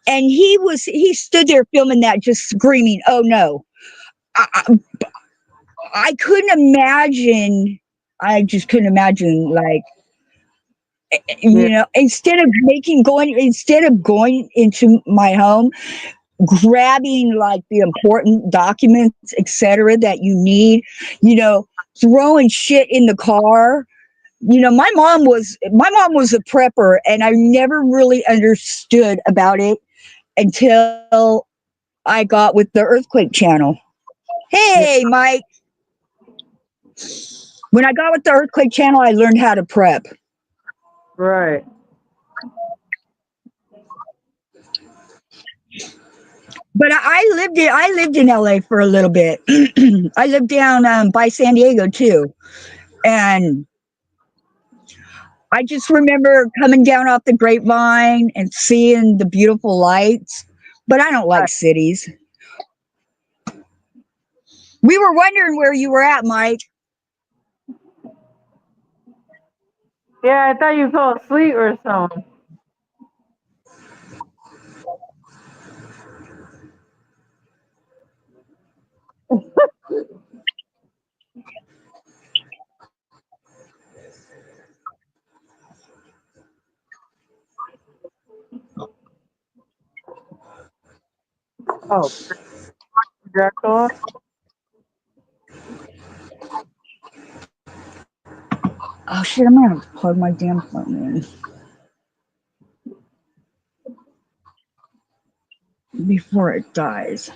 And he stood there filming that, just screaming, "Oh no." I, I couldn't imagine. I just couldn't imagine, like, Yeah. instead of going into my home, grabbing like the important documents, etc., that you need, throwing shit in the car. My mom was a prepper, and I never really understood about it until I got with the Earthquake Channel. Yeah. Hey, Mike. When I got with the Earthquake Channel, I learned how to prep. Right. But I lived in LA for a little bit. I lived down by San Diego too, and I just remember coming down off the Grapevine and seeing the beautiful lights. But I don't like Right. cities. We were wondering where you were at, Mike. Yeah, I thought you fell asleep or something. Oh, Dracula. Oh shit! I'm gonna plug my damn phone in before it dies.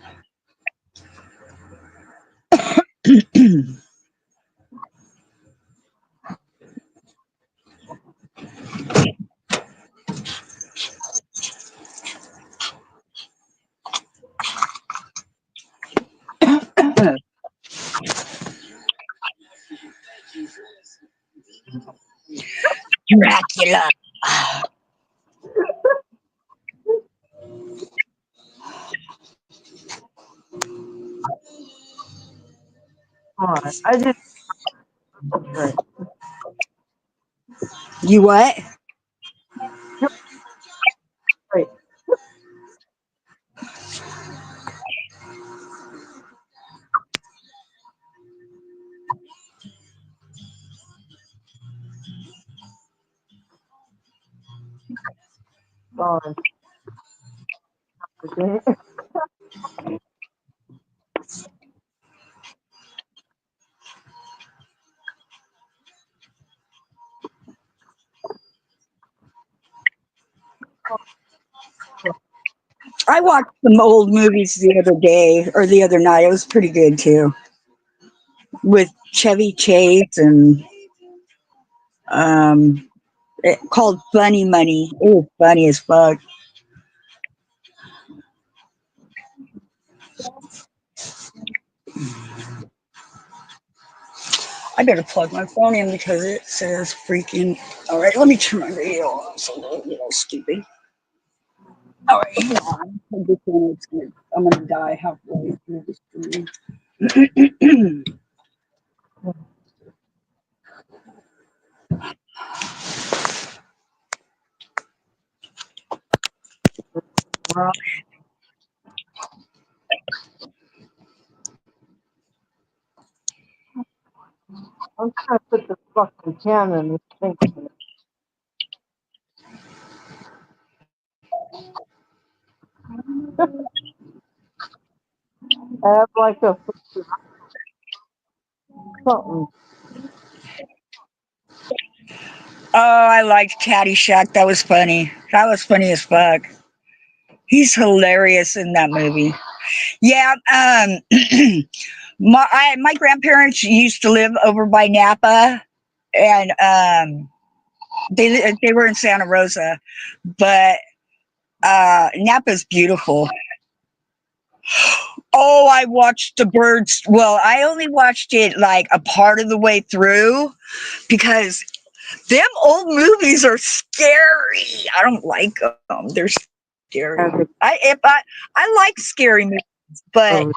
Dracula. Come on. I just right. You what? Right. Gone. Okay. I watched some old movies the other day or the other night. It was pretty good too, with Chevy Chase and um, called Funny Money. It was funny as fuck. I better plug my phone in because it says freaking. All right, let me turn my radio off so I don't get all stupid. All right, hang on. I'm gonna die halfway through the stream. Well, I'm trying to put the fucking can in this thing. I have like a something. Oh, I liked Caddyshack. That was funny. That was funny as fuck. He's hilarious in that movie. Yeah. My grandparents used to live over by Napa, and they were in Santa Rosa, but Napa's beautiful. Oh, I watched the birds. Well, I only watched it like a part of the way through because them old movies are scary. I don't like them. They're scary. As I like scary movies, but a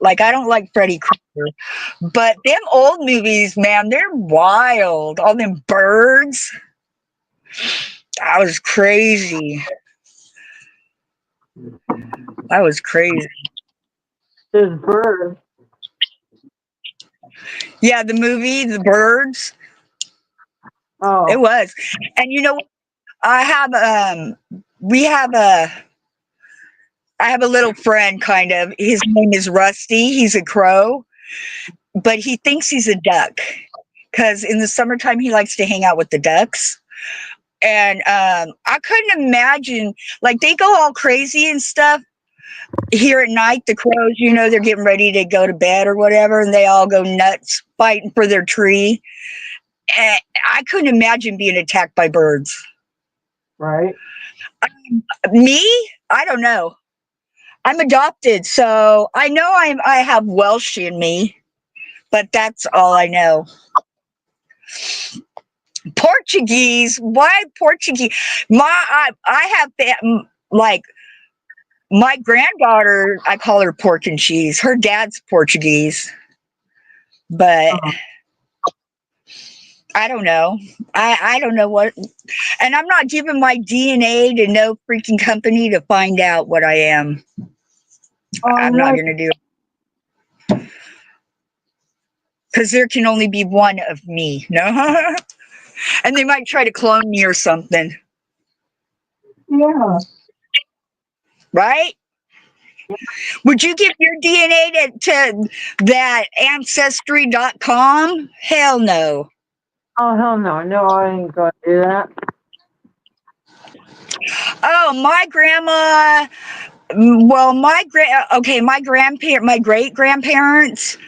Like, I don't like Freddy Krueger. But them old movies, man, they're wild. All them birds. That was crazy. That was crazy. There's birds. Yeah, the movie, The Birds. Oh. It was. And you know, I have we have a I have a little friend kind of. His name is Rusty. He's a crow, but he thinks he's a duck because in the summertime he likes to hang out with the ducks. And I couldn't imagine, like, they go all crazy and stuff here at night. The crows, you know, they're getting ready to go to bed or whatever, and they all go nuts fighting for their tree. And I couldn't imagine being attacked by birds. Right. Me? I don't know. I'm adopted, so I know I have Welsh in me, but that's all I know. Portuguese? Why Portuguese? I have like my granddaughter. I call her pork and cheese. Her dad's Portuguese, but I don't know. I don't know what, and I'm not giving my DNA to no freaking company to find out what I am. I'm not going to do it. Because there can only be one of me, no? And they might try to clone me or something. Yeah. Right? Would you give your DNA to that ancestry.com? Hell no. Oh, hell no. No, I ain't going to do that. Oh, my grandma. Well, my great grandparents,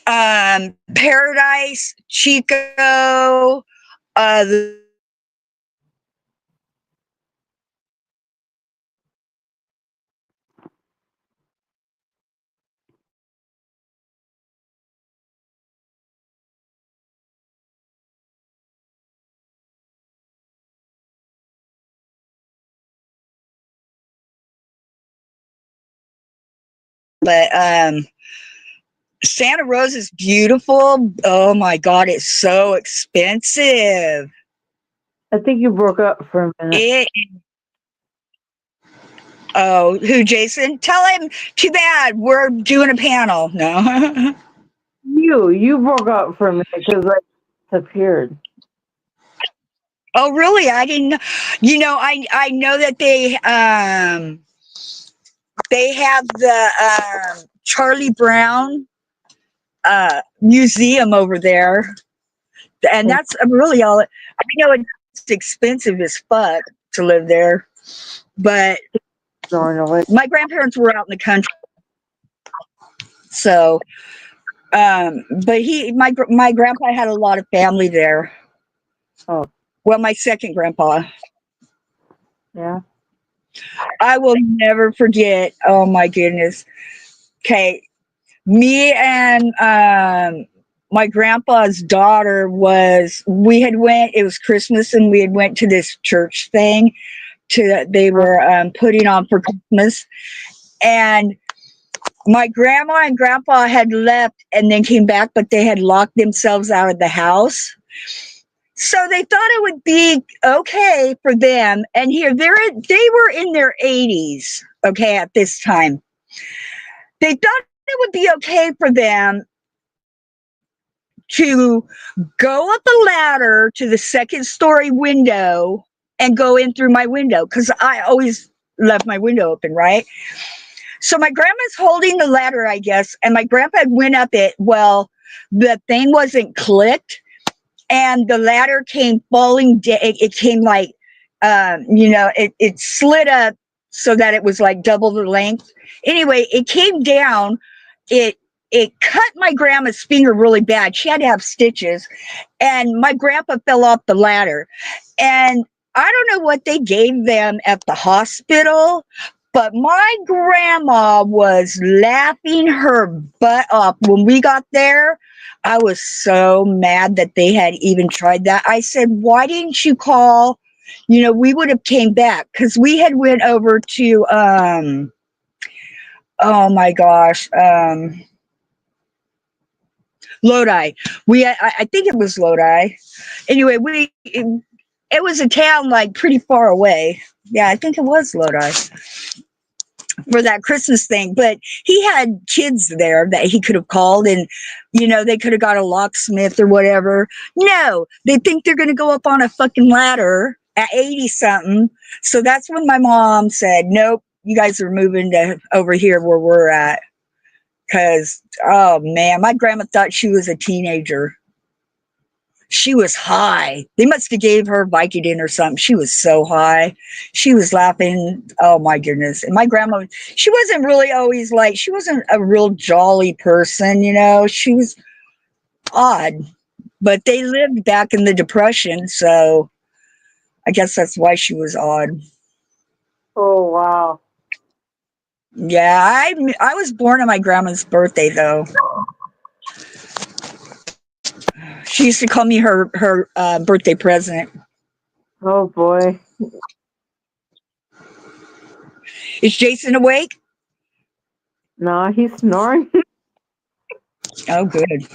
Paradise, Chico, the but Santa Rosa is beautiful. Oh my God, it's so expensive. I think you broke up for a minute. Oh, who, Jason? Tell him, too bad, we're doing a panel. No. You broke up for a minute because I disappeared. Oh, really? I didn't. You know, I know that they have the Charlie Brown museum over there, and that's really all. I know it's expensive as fuck to live there, but my grandparents were out in the country, so. But my grandpa had a lot of family there. Oh. Well, my second grandpa. Yeah. I will never forget. Oh my goodness. Okay. Me and my grandpa's daughter it was Christmas, and we had went to this church thing they were putting on for Christmas. And my grandma and grandpa had left and then came back, but they had locked themselves out of the house. So they thought it would be okay for them. And here they were in their 80s, okay, at this time. They thought it would be okay for them to go up a ladder to the second story window and go in through my window, because I always left my window open, right? So my grandma's holding the ladder, I guess, and my grandpa went up it. Well, the thing wasn't clicked, and the ladder came falling down. It came like, it slid up so that it was like double the length. Anyway, it came down. It cut my grandma's finger really bad. She had to have stitches, and my grandpa fell off the ladder. And I don't know what they gave them at the hospital, but my grandma was laughing her butt off when we got there. I was so mad that they had even tried that. I said, why didn't you call? We would have came back, because we had went over to Oh my gosh. Lodi. I think it was Lodi. Anyway, it was a town like pretty far away. Yeah, I think it was Lodi for that Christmas thing. But he had kids there that he could have called, and they could have got a locksmith or whatever. No, they think they're going to go up on a fucking ladder at 80 something. So that's when my mom said, "Nope, you guys are moving to over here where we're at." Because, oh man, my grandma thought she was a teenager. She was high. They must have gave her Vicodin or something. She was so high. She was laughing. Oh my goodness. And my grandma, she wasn't really always like, she wasn't a real jolly person, She was odd. But they lived back in the Depression, so I guess that's why she was odd. Oh wow. Yeah, I was born on my grandma's birthday though. She used to call me her birthday present. Oh boy. Is Jason awake? Nah, he's snoring. Oh, good.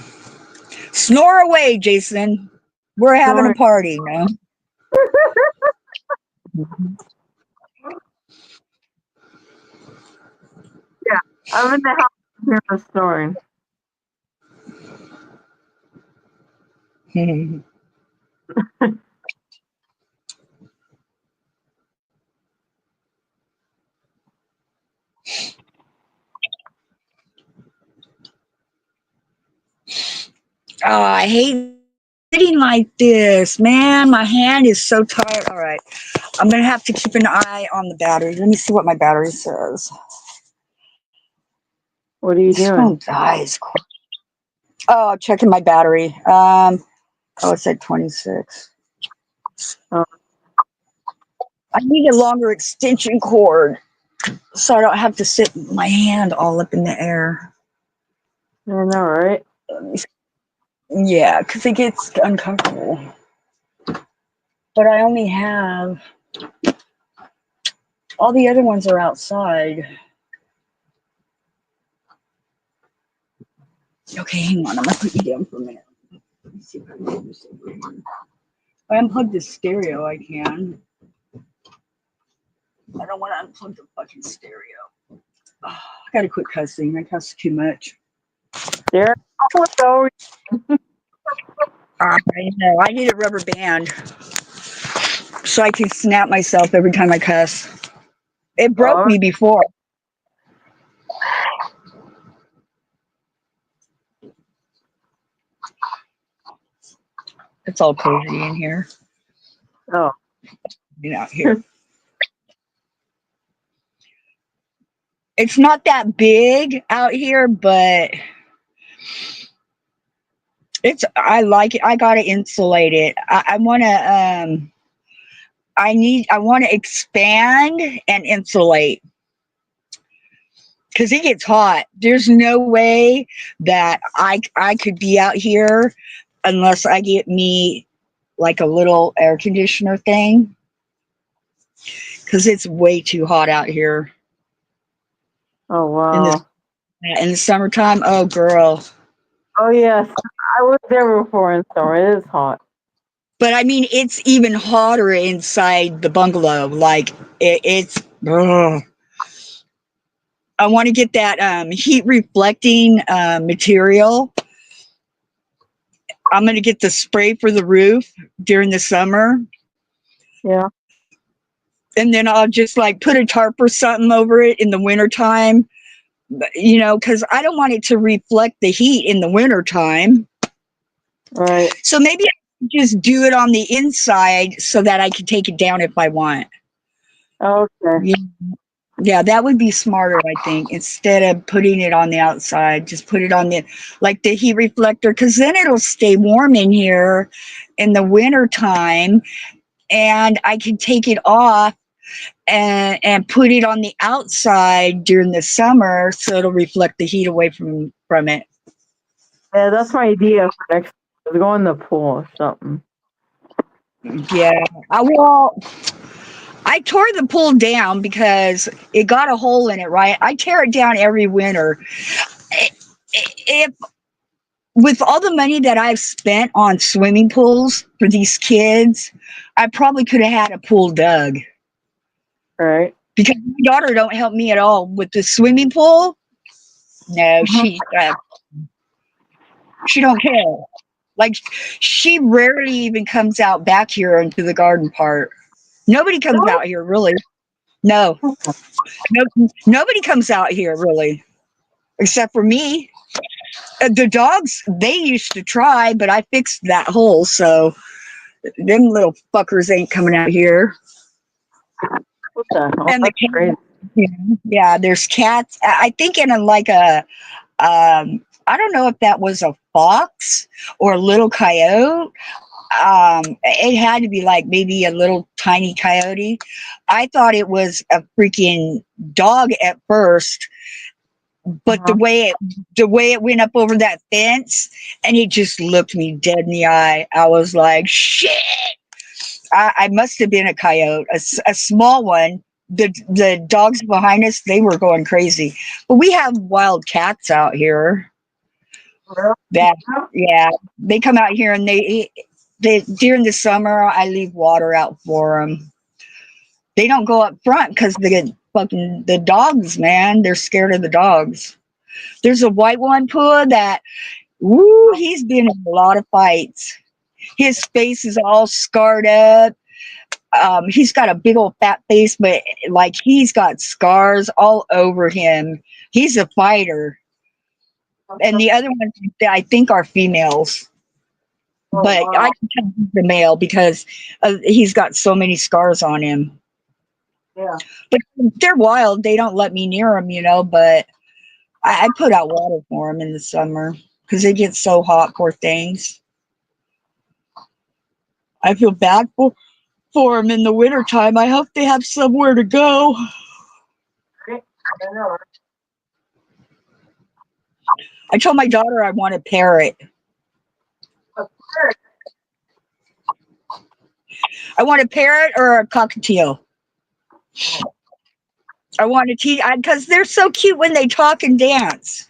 Snore away, Jason. We're having a Snoring. party, no? Yeah, I'm in the house here for snoring. Oh, I hate sitting like this, man. My hand is so tired. All right, I'm gonna have to keep an eye on the battery. Let me see what my battery says. What are you This phone doing? dies. Oh, checking my battery. Oh, it's at 26. Oh, I need a longer extension cord so I don't have to sit my hand all up in the air. I know, right? Yeah, because it gets uncomfortable. But I only have all the other ones are outside. Okay, hang on. I'm gonna put you down for a minute. Let's see if I can do this over here. If I unplug the stereo, I can. I don't want to unplug the fucking stereo. Oh, I gotta quit cussing. I cuss too much. There. Oh, no. I know. I need a rubber band so I can snap myself every time I cuss. It broke Oh, me before. It's all cozy in here. oh. Here. It's not that big out here, but I like it. I gotta insulate it. I wanna I want to expand and insulate because it gets hot. There's no way that I could be out here unless I get me like a little air conditioner thing because it's way too hot out here Oh, in this wow. in the summertime. Oh, girl. Oh, yes. I was there before in summer. It is hot. But I mean, it's even hotter inside the bungalow. Like it's. Ugh. I want to get that heat reflecting material. I'm going to get the spray for the roof during the summer. Yeah. And then I'll just like put a tarp or something over it in the wintertime, because I don't want it to reflect the heat in the wintertime. Right. So maybe I can just do it on the inside so that I can take it down if I want. Okay. Yeah, that would be smarter, I think, instead of putting it on the outside. Just put it on the heat reflector, because then it'll stay warm in here in the wintertime, and I can take it off and put it on the outside during the summer so it'll reflect the heat away from it. Yeah, that's my idea for next. Go in the pool or something. Yeah. I tore the pool down because it got a hole in it, right? I tear it down every winter. If with all the money that I've spent on swimming pools for these kids, I probably could have had a pool dug. Right. Because my daughter don't help me at all with the swimming pool. No, she don't care. Like she rarely even comes out back here into the garden part. Nobody comes out here really. No, nobody comes out here really, except for me. The dogs, they used to try, but I fixed that hole, so them little fuckers ain't coming out here. What the hell? And the That's crazy. yeah, there's cats. I think in I don't know if that was a fox or a little coyote. It had to be like maybe a little tiny coyote. I thought it was a freaking dog at first, but the way it went up over that fence and it just looked me dead in the eye. I was like, shit. I must have been a coyote, a small one. The dogs behind us, they were going crazy. But we have wild cats out here. That yeah, they come out here and they during the summer I leave water out for them. They don't go up front because the dogs, man, they're scared of the dogs. There's a white one, Pua, that woo, he's been in a lot of fights. His face is all scarred up. He's got a big old fat face, but like he's got scars all over him. He's a fighter. And the other ones I think are females. But I can tell he's the male because he's got so many scars on him. Yeah. But they're wild. They don't let me near them, but I put out water for them in the summer because they get so hot, poor things. I feel bad for them in the wintertime. I hope they have somewhere to go. I told my daughter I want a parrot. I want a parrot or a cockatiel. I want to teach because they're so cute when they talk and dance.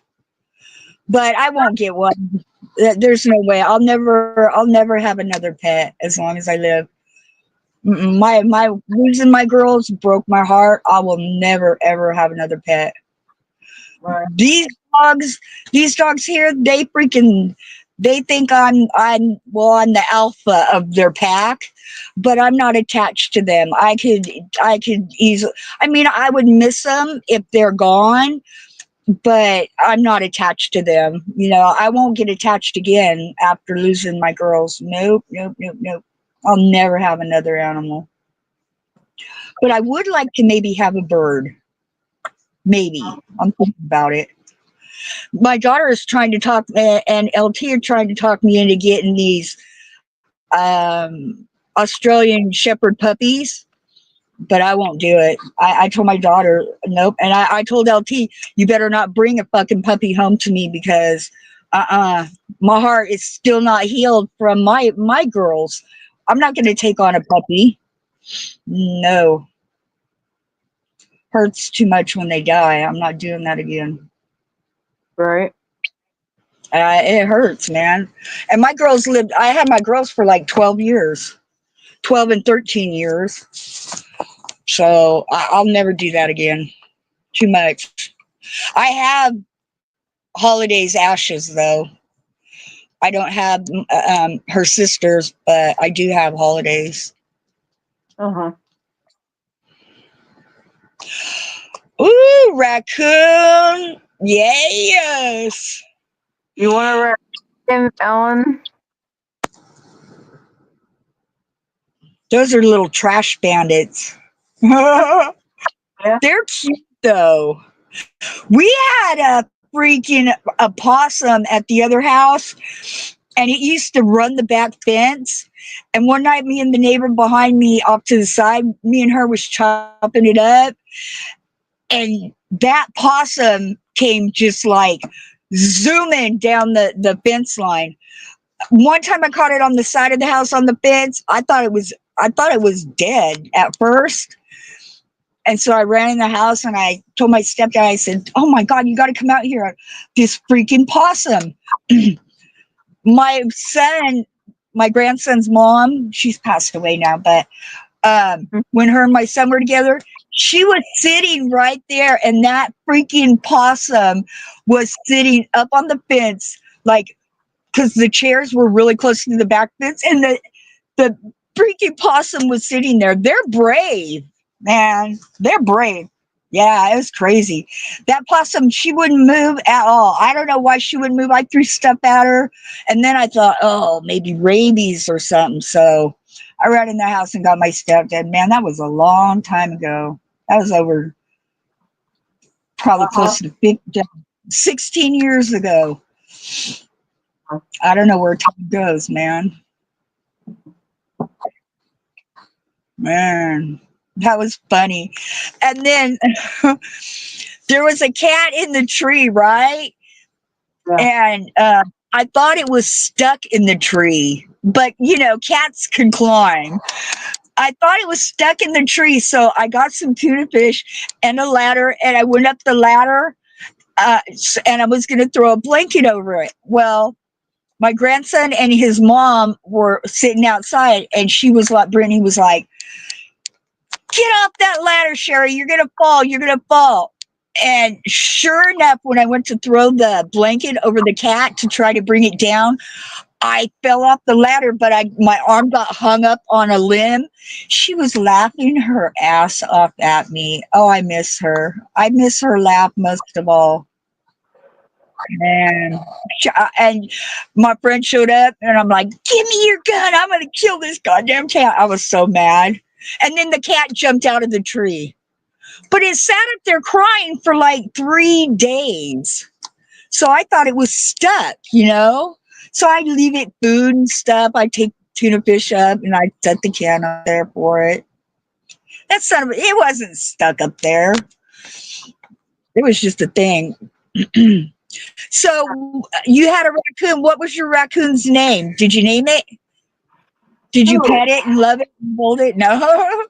But I won't get one. There's no way. I'll never have another pet as long as I live. My losing my girls broke my heart. I will never ever have another pet. Right. These dogs here, they think I'm the alpha of their pack, but I'm not attached to them. I could easily. I mean, I would miss them if they're gone, but I'm not attached to them. I won't get attached again after losing my girls. Nope. I'll never have another animal. But I would like to maybe have a bird. Maybe. I'm thinking about it. My daughter is trying to talk, and LT are trying to talk me into getting these Australian Shepherd puppies, but I won't do it. I told my daughter, nope. And I told LT, you better not bring a fucking puppy home to me because my heart is still not healed from my girls. I'm not going to take on a puppy. No. Hurts too much when they die. I'm not doing that again. Right. It hurts, man. And my girls I had my girls for like 12 years, 12 and 13 years. So I'll never do that again. Too much. I have Holiday's ashes, though. I don't have her sister's, but I do have Holiday's. Uh-huh. Ooh, raccoon. Yes. You want to raccoon, Ellen? Those are little trash bandits. Yeah. They're cute, though. We had a possum at the other house, and it used to run the back fence. And one night, me and the neighbor behind me off to the side, me and her was chopping it up. And that possum came just like zooming down the fence line. One time I caught it on the side of the house on the fence. I thought it was dead at first. And so I ran in the house and I told my stepdad, I said, oh my God, you got to come out here. This freaking possum. My son, my grandson's mom, she's passed away now, but when her and my son were together, she was sitting right there, and that freaking possum was sitting up on the fence, like, because the chairs were really close to the back fence, and the freaking possum was sitting there. They're brave, man. They're brave. Yeah, it was crazy. That possum, she wouldn't move at all. I don't know why she wouldn't move. I threw stuff at her, and then I thought, oh, maybe rabies or something. So I ran in the house and got my stepdad. Man, that was a long time ago. That was over probably close to 15, 16 years ago. I don't know where time goes, man. Man, that was funny. And then there was a cat in the tree, right? Yeah. And I thought it was stuck in the tree, but you know, cats can climb. I thought it was stuck in the tree, so I got some tuna fish and a ladder, and I went up the ladder, and I was going to throw a blanket over it. Well, my grandson and his mom were sitting outside, and she was like, Brittany was like, get off that ladder, Sherry. You're going to fall. You're going to fall. And sure enough, when I went to throw the blanket over the cat to try to bring it down, I fell off the ladder, but my arm got hung up on a limb. She was laughing her ass off at me. Oh, I miss her. I miss her laugh most of all. And my friend showed up, and I'm like, give me your gun. I'm going to kill this goddamn cat. I was so mad. And then the cat jumped out of the tree. But it sat up there crying for like 3 days. So I thought it was stuck, you know? So I leave it food and stuff. I take tuna fish up and I set the can up there for it. That son of it wasn't stuck up there. It was just a thing. So you had a raccoon. What was your raccoon's name? Did you name it? Did you pet it and love it and hold it? No.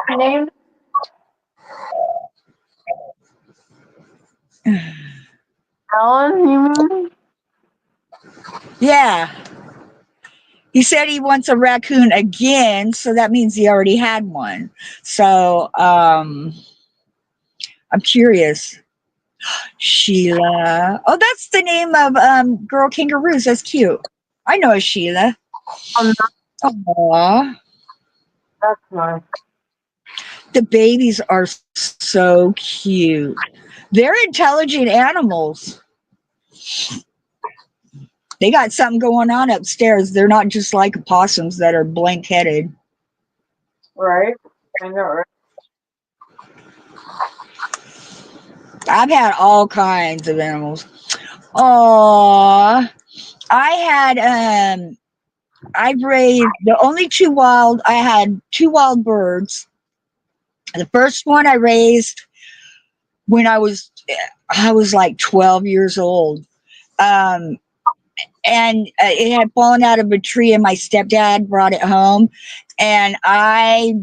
Name? Alan, you mean? Yeah. He said he wants a raccoon again, so that means he already had one. So I'm curious. Sheila. Oh, that's the name of girl kangaroos. That's cute. I know a Sheila. Aww. That's nice. The babies are so cute. They're intelligent animals. They got something going on upstairs. They're not just like opossums that are blank-headed. Right. I know, right? I've had all kinds of animals. Aww. I've raised I had two wild birds. The first one I raised when I was like 12 years old. And it had fallen out of a tree, and my stepdad brought it home, and I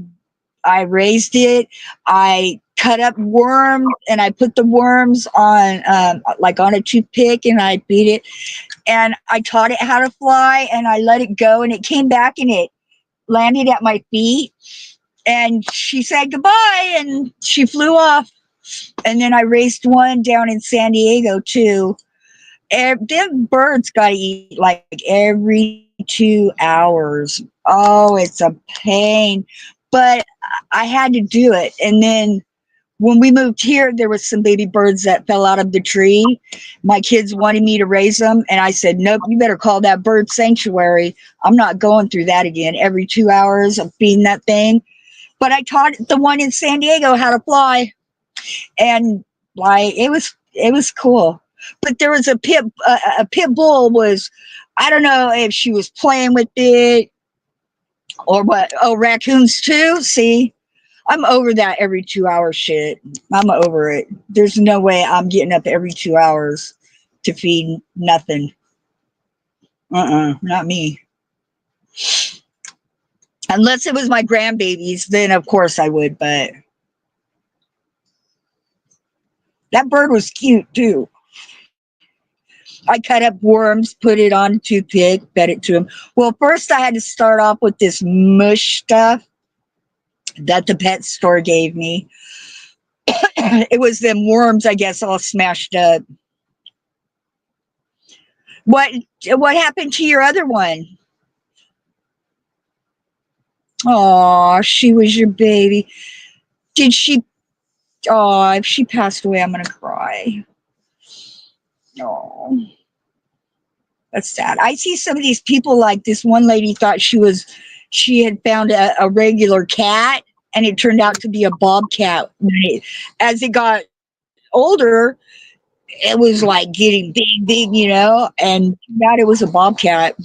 raised it. I cut up worms, and I put the worms on like on a toothpick, and I beat it, and I taught it how to fly, and I let it go, and it came back, and it landed at my feet, and she said goodbye, and she flew off. And then I raised one down in San Diego too. Them birds got to eat like every 2 hours. Oh, it's a pain. But I had to do it. And then when we moved here, there was some baby birds that fell out of the tree. My kids wanted me to raise them. And I said, nope, you better call that bird sanctuary. I'm not going through that again. Every 2 hours of feeding that thing. But I taught the one in San Diego how to fly. And like, it was cool. But there was a pit bull was, I don't know if she was playing with it or what. Oh, raccoons too? See, I'm over that every 2 hour shit. I'm over it. There's no way I'm getting up every 2 hours to feed nothing. Not me. Unless it was my grandbabies, then of course I would. But that bird was cute too. I cut up worms, put it on a toothpick, fed it to him. Well, first I had to start off with this mush stuff that the pet store gave me. It was them worms, I guess, all smashed up. What what happened to your other one? Oh, she was your baby. Did she? Oh, if she passed away, I'm gonna cry. Oh, that's sad. I see some of these people, like this one lady thought she had found a regular cat, and it turned out to be a bobcat. As it got older, it was like getting big, and that it was a bobcat.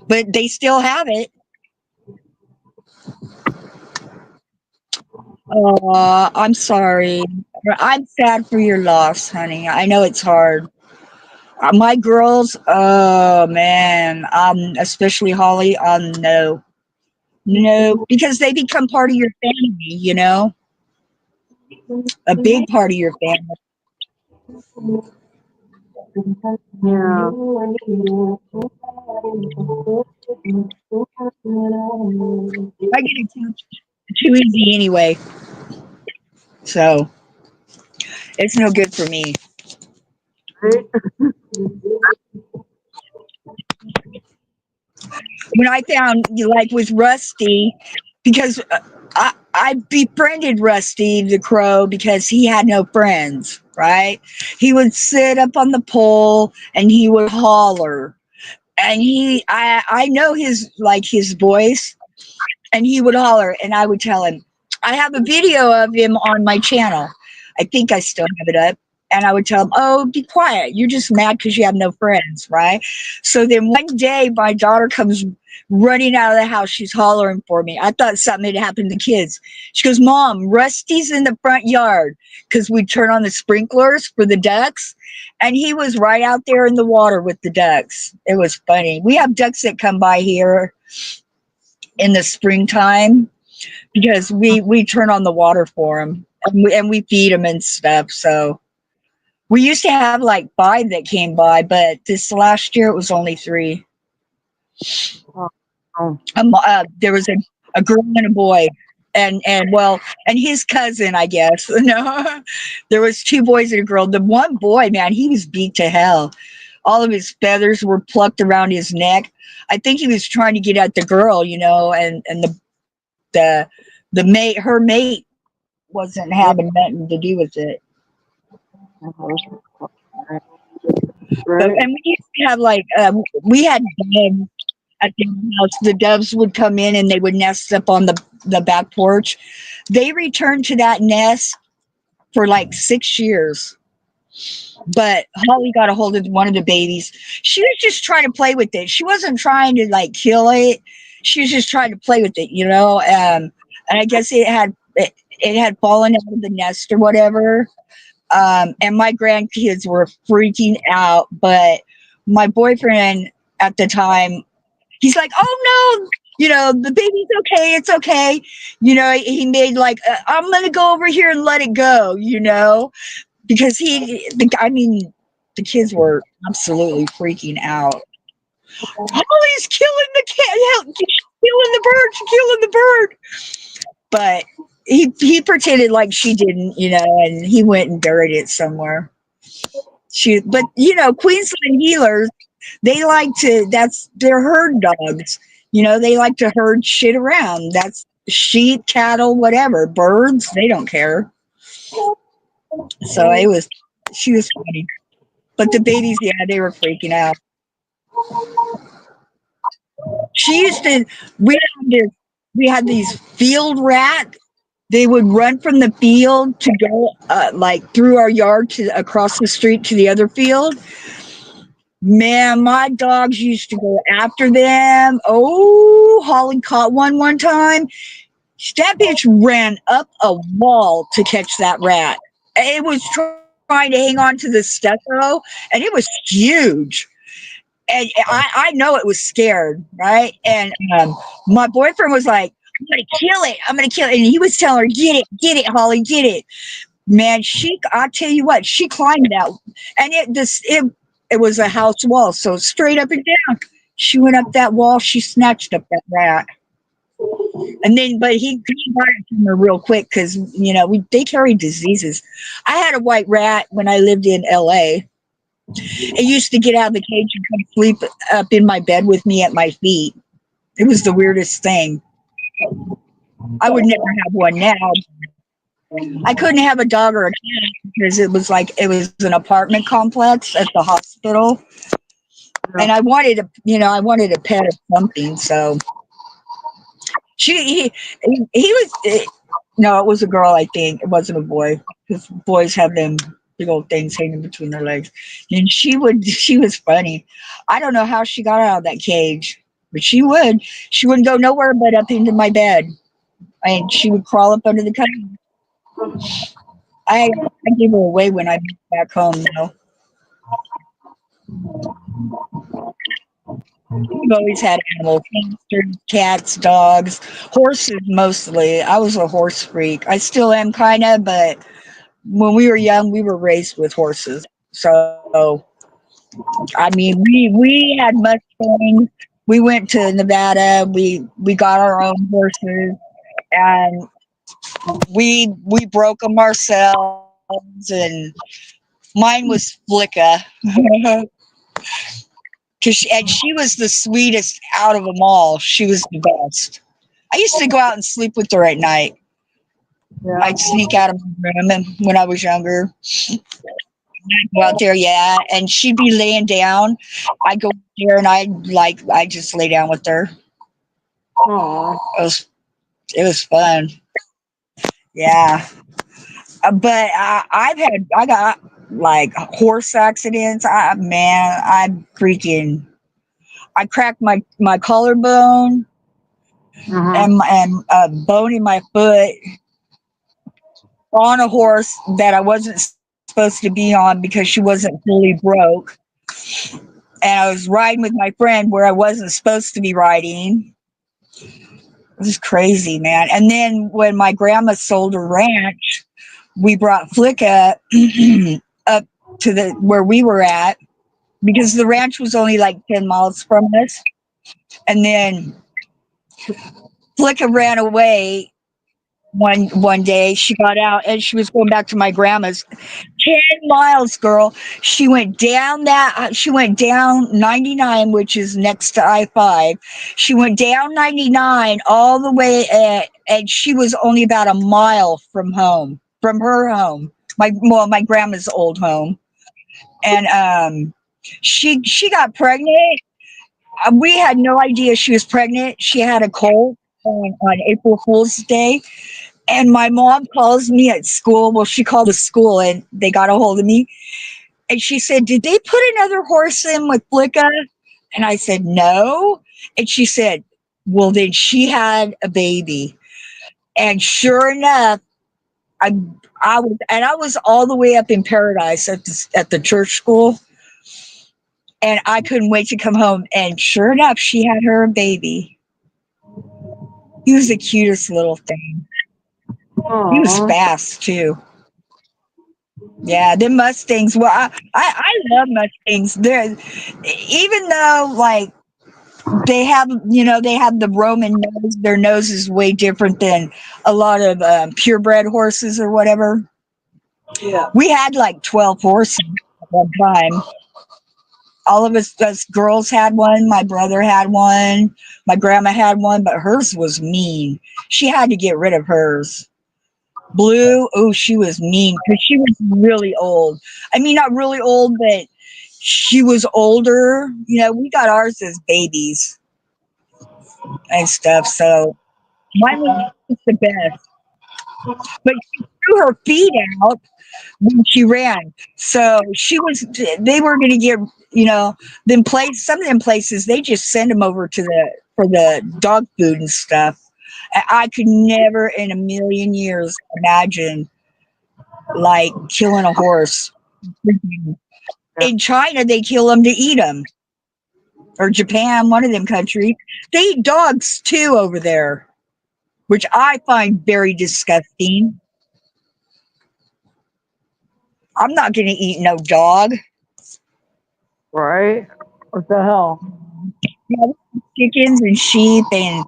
But they still have it. I'm sorry. I'm sad for your loss, honey. I know it's hard. My girls, oh man, especially Holly, no, no, because they become part of your family, a big part of your family. Yeah. I get it too easy anyway, so it's no good for me. Right? When I found, like with Rusty, because I befriended Rusty the crow because he had no friends, right? He would sit up on the pole and he would holler. And I know his voice, and he would holler, and I would tell him, I have a video of him on my channel. I think I still have it up. And I would tell him, oh, be quiet. You're just mad because you have no friends, right? So then one day, my daughter comes running out of the house. She's hollering for me. I thought something had happened to the kids. She goes, Mom, Rusty's in the front yard, because we turn on the sprinklers for the ducks. And he was right out there in the water with the ducks. It was funny. We have ducks that come by here in the springtime because we turn on the water for them, and we feed them and stuff. So we used to have like 5 that came by, but this last year it was only 3. Oh, There was a girl and a boy, and his cousin, I guess. No, there was 2 boys and a girl. The one boy, man, he was beat to hell. All of his feathers were plucked around his neck. I think he was trying to get at the girl, and the mate, her mate, wasn't yeah. having nothing to do with it. But, Right? and we used to have like we had doves at the house. The doves would come in and they would nest up on the back porch. They returned to that nest for like 6 years. But Holly got a hold of one of the babies. She was just trying to play with it. She wasn't trying to like kill it. She was just trying to play with it, and I guess it had fallen out of the nest or whatever. And my grandkids were freaking out. But my boyfriend at the time, he's like, "Oh no, the baby's okay. It's okay." He made like, "I'm gonna go over here and let it go," because the kids were absolutely freaking out. Holly's killing the cat, killing the bird, she's killing the bird. But he pretended like she didn't, and he went and buried it somewhere. But Queensland healers, they like to. That's their herd dogs. They like to herd shit around. That's sheep, cattle, whatever, birds. They don't care. So she was funny. But the babies, yeah, they were freaking out. She used to. We had these field rats. They would run from the field to go like through our yard to across the street to the other field. Man, my dogs used to go after them. Oh, Holly caught one time. That bitch ran up a wall to catch that rat. It was trying to hang on to the stucco, and it was huge. And I know it was scared, right? And my boyfriend was like, I'm gonna kill it. I'm gonna kill it. And he was telling her, get it, Holly, get it. Man, I'll tell you what, she climbed out, and it was a house wall, so straight up and down. She went up that wall. She snatched up that rat, and then, but he got it from her real quick because they carry diseases. I had a white rat when I lived in L.A. It used to get out of the cage and come sleep up in my bed with me at my feet. It was the weirdest thing. I would never have one now. I couldn't have a dog or a cat because it was an apartment complex at the hospital, and I wanted a pet or something. So he was no, it was a girl. I think it wasn't a boy because boys have them big old things hanging between their legs. And she was funny. I don't know how she got out of that cage, but she wouldn't go nowhere but up into my bed, and she would crawl up under the covers. I gave her away when I moved back home though. We've always had animals, hamsters, cats, dogs, horses mostly. I was a horse freak. I still am kinda, but when we were young we were raised with horses. So I mean we had Mustangs. We went to Nevada, we got our own horses, and we broke them ourselves, and mine was Flicka. And she was the sweetest out of them all. She was the best. I used to go out and sleep with her at night. Yeah. I'd sneak out of my room when I was younger. I'd go out there, yeah, and she'd be laying down. I'd go there and I'd just lay down with her. Aww. It was fun. Yeah. But I got like horse accidents. I cracked my collarbone and a bone in my foot on a horse that I wasn't supposed to be on because she wasn't fully broke. And I was riding with my friend where I wasn't supposed to be riding. It was crazy, man. And then when my grandma sold her ranch, we brought Flicka up to where we were at because the ranch was only like 10 miles from us. And then Flicka ran away one day. She got out and she was going back to my grandma's. 10 miles, girl. She went down 99, which is next to I-5. She went down 99 all the way and she was only about a mile from her home. My grandma's old home. And she got pregnant. We had no idea she was pregnant. She had a colt on April Fool's Day. And my mom calls me at school. Well, she called the school and they got a hold of me. And she said, did they put another horse in with Flicka? And I said, no. And she said, well, then she had a baby. And sure enough, I was all the way up in Paradise at the church school. And I couldn't wait to come home. And sure enough, she had her a baby. He was the cutest little thing. Aww. He was fast too. Yeah, the Mustangs. Well, I love Mustangs. Even though like they have the Roman nose. Their nose is way different than a lot of purebred horses or whatever. Yeah. We had like 12 horses at one time. All of us girls had one. My brother had one. My grandma had one, but hers was mean. She had to get rid of hers. Blue, oh, she was mean because she was really old. I mean, not really old, but she was older. We got ours as babies and stuff. So mine was the best. But she threw her feet out when she ran. So they were going to get, some of them places, they just send them over for the dog food and stuff. I could never in a million years imagine like killing a horse. In China, they kill them to eat them. or Japan, one of them countries. They eat dogs too over there, which I find very disgusting. I'm not going to eat no dog. Right? What the hell? Yeah, chickens and sheep, and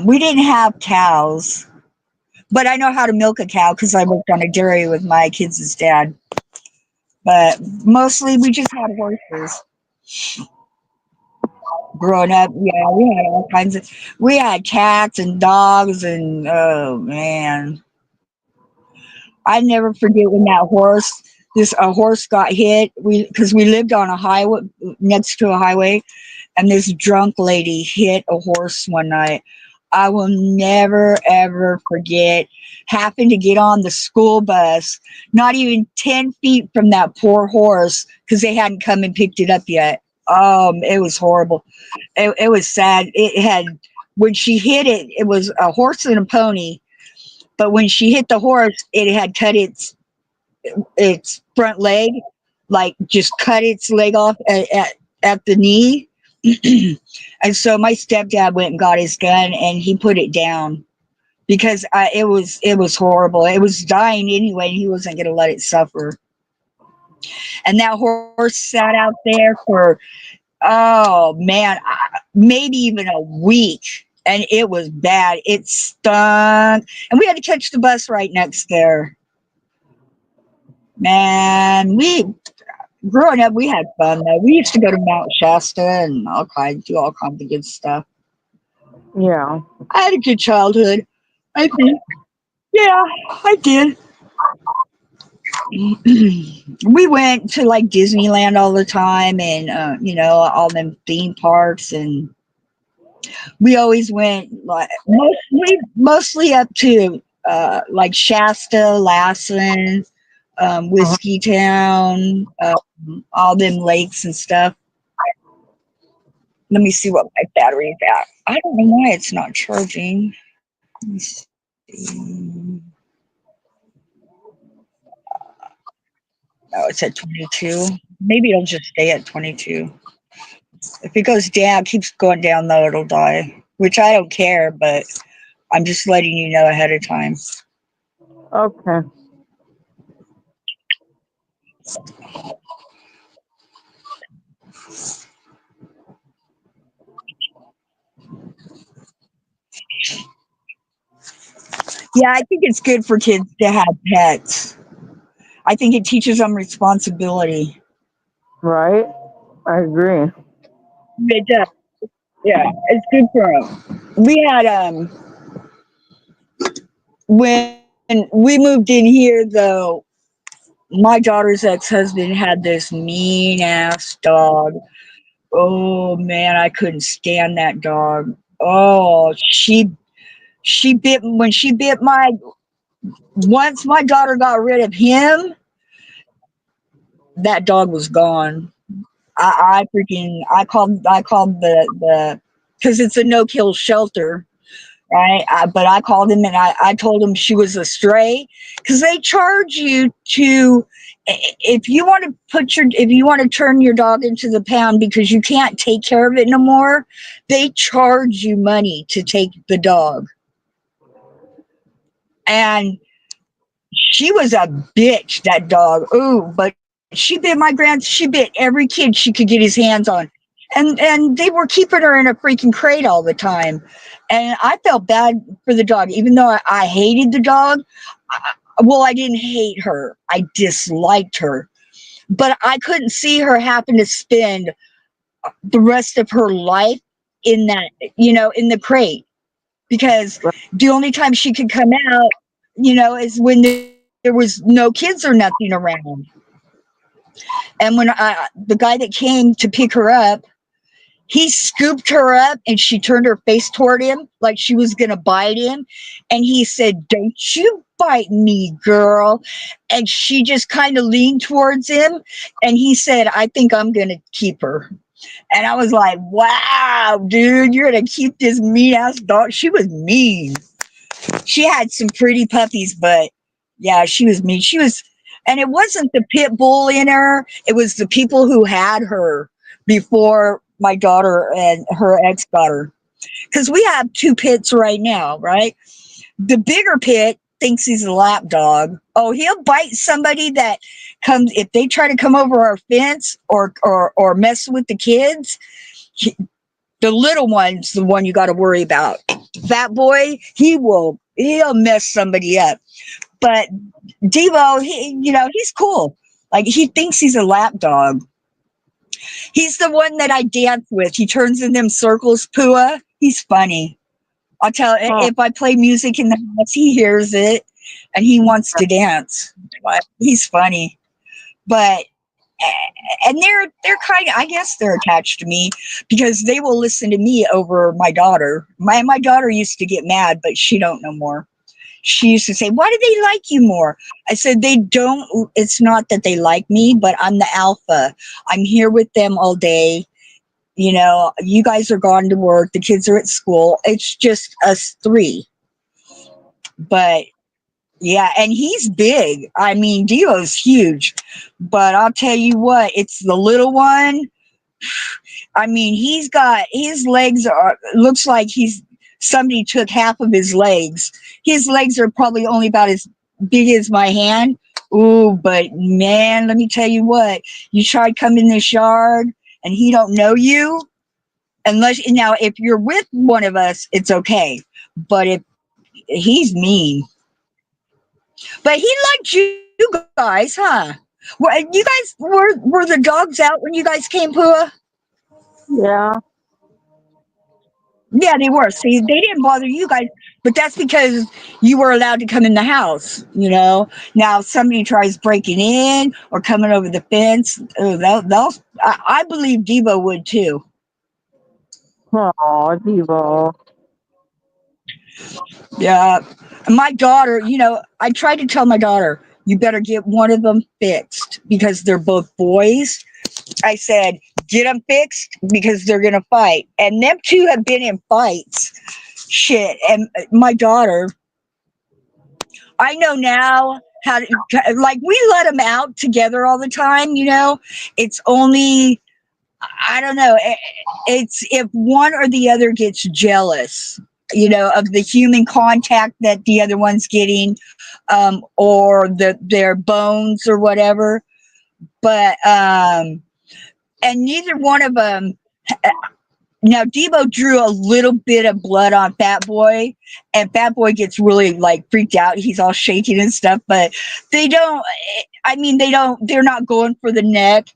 we didn't have cows, but I know how to milk a cow because I worked on a dairy with my kids' dad. But mostly we just had horses. Growing up, yeah, we had all kinds of. We had cats and dogs, and oh man, I never forget when that horse, this a horse got hit. We lived on a highway next to a highway, and this drunk lady hit a horse one night. I will never ever forget. Happened to get on the school bus, not even 10 feet from that poor horse, because they hadn't come and picked it up yet. It was horrible. It was sad. It had when she hit it, it was a horse and a pony. But when she hit the horse, it had cut its front leg, like just cut its leg off at the knee. And so my stepdad went and got his gun and he put it down because it was horrible. It was dying anyway. And he wasn't going to let it suffer. And that horse sat out there for oh man, maybe even a week, and it was bad. It stunk, and we had to catch the bus right next there. Man, we growing up, we had fun though. We used to go to Mount Shasta and do all kinds of good stuff. Yeah. I had a good childhood. I think, yeah, I did. We went to like Disneyland all the time, and all them theme parks, and we always went like mostly up to like Shasta, Lassen, Uh-huh. Whiskey Town, all them lakes and stuff. Let me see what my battery is at. I don't know why it's not charging. Let me see. Oh, it's at 22. Maybe it'll just stay at 22. If it goes down, keeps going down though, it'll die. Which I don't care, but I'm just letting you know ahead of time. Okay. Yeah, I think it's good for kids to have pets. I think it teaches them responsibility. Right? I agree. It does. Yeah, it's good for them. We had when we moved in here though, my daughter's ex-husband had this mean ass dog. Oh man, I couldn't stand that dog. Oh, she bit when she bit my once my daughter got rid of him, that dog was gone. I called the because it's a no kill shelter, right? But I called him and I told him she was a stray because they charge you to if you want to if you want to turn your dog into the pound because you can't take care of it no more, they charge you money to take the dog. And she was a bitch, that dog. Ooh, but she bit every kid she could get his hands on. And they were keeping her in a freaking crate all the time. And I felt bad for the dog, even though I hated the dog. I didn't hate her. I disliked her. But I couldn't see her having to spend the rest of her life in that, in the crate. Because the only time she could come out, is when there was no kids or nothing around. And when the guy that came to pick her up, he scooped her up and she turned her face toward him like she was going to bite him. And he said, "Don't you bite me, girl." And she just kind of leaned towards him. And he said, "I think I'm going to keep her." And I was like, wow, dude, you're going to keep this mean ass dog. She was mean. She had some pretty puppies, but yeah, she was mean. And it wasn't the pit bull in her. It was the people who had her before, my daughter and her ex-daughter. Because we have 2 pits right now, right? The bigger pit thinks he's a lap dog. Oh, he'll bite somebody that comes if they try to come over our fence or mess with the kids. The little one's the one you got to worry about. Fat boy, he'll mess somebody up. But Devo, he's cool. Like, he thinks he's a lap dog. He's the one that I dance with. He turns in them circles, Pua. He's funny. I'll tell if I play music in the house, he hears it and he wants to dance. But he's funny. But and they're kind of, I guess they're attached to me because they will listen to me over my daughter. My daughter used to get mad, but she don't no more. She used to say, why do they like you more? I said, they don't. It's not that they like me, but I'm the alpha. I'm here with them all day. You guys are gone to work. The kids are at school. It's just us 3. But yeah, and he's big. I mean, Dio's huge. But I'll tell you what, it's the little one. I mean, he's got his legs looks like somebody took half of his legs. His legs are probably only about as big as my hand. Ooh, but man, let me tell you what, you try to come in this yard and he don't know you, if you're with one of us, it's okay. But if he's mean, but he liked you guys, huh? You guys were the dogs out when you guys came, Pua? Yeah. Yeah, they were. See, they didn't bother you guys, but that's because you were allowed to come in the house. Now, if somebody tries breaking in or coming over the fence, I believe Devo would too. Oh, Devo. Yeah. My daughter, I tried to tell my daughter, you better get one of them fixed because they're both boys. I said, get them fixed because they're going to fight. And them 2 have been in fights. Shit. And my daughter, I know now how to, like, we let them out together all the time, It's only, I don't know, it's if one or the other gets jealous, of the human contact that the other one's getting, or their bones or whatever. But, and neither one of them, now Devo drew a little bit of blood on Fat Boy, and Fat Boy gets really like freaked out. He's all shaking and stuff, but they're not going for the neck.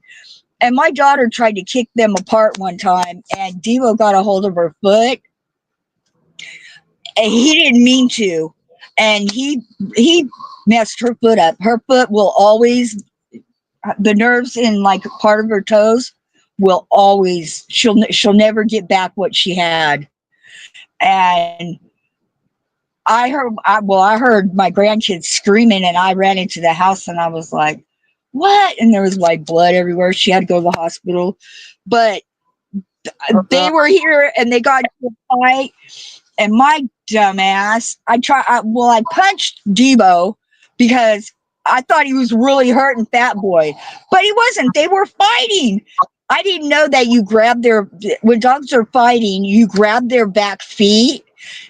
And my daughter tried to kick them apart one time, and Devo got a hold of her foot. And he didn't mean to, and he messed her foot up. Her foot will always, the nerves in like part of her toes will always, she'll never get back what she had. And I heard my grandkids screaming, and I ran into the house, and I was like, what? And there was like blood everywhere. She had to go to the hospital, but they were here and they got into a fight. And my dumbass, I punched Devo because I thought he was really hurting Fat Boy, but he wasn't. They were fighting. I didn't know that when dogs are fighting, you grab their back feet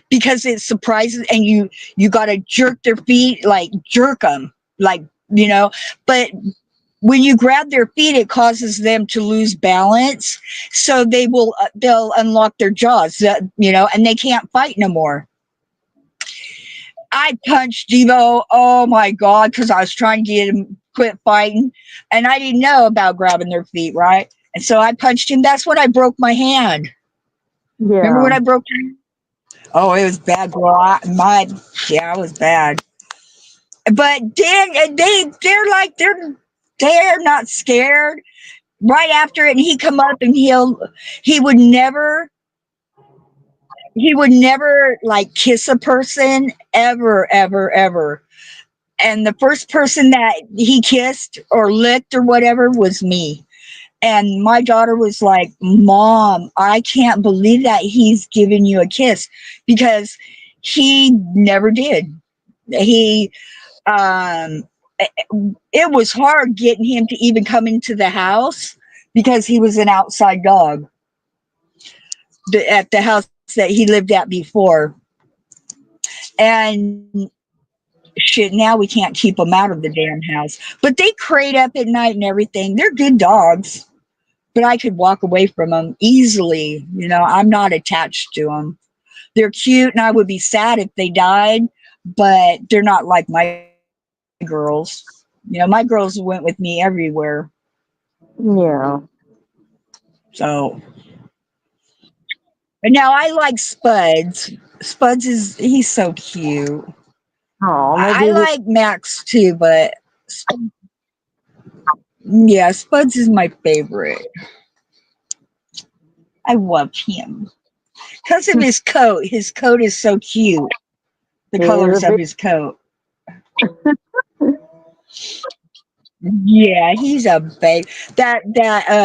because it surprises, and you got to jerk their feet, like jerk them, like, but when you grab their feet, it causes them to lose balance. So they'll unlock their jaws, and they can't fight no more. I punched Devo, oh my God, because I was trying to get him quit fighting. And I didn't know about grabbing their feet, right? And so I punched him. That's when I broke my hand. Yeah. Remember when I broke my hand? Oh, it was bad, girl. It was bad. But then they're not scared. Right after it, and he come up and he would never like kiss a person ever, ever, ever. And the first person that he kissed or licked or whatever was me. And my daughter was like, Mom, I can't believe that he's giving you a kiss, because he never did. He it was hard getting him to even come into the house because he was an outside dog. at the house that he lived at before. And shit, now we can't keep them out of the damn house. But they crate up at night and everything. They're good dogs, but I could walk away from them easily. You know, I'm not attached to them. They're cute, and I would be sad if they died, but they're not like my girls. You know, my girls went with me everywhere. Yeah. So, and now I like Spuds. Spuds he's so cute. Oh, my I baby. like Max too, but yeah, Spuds is my favorite. I love him because of his coat. His coat is so cute. The He is a colors of big. his coat. Yeah, he's a babe. That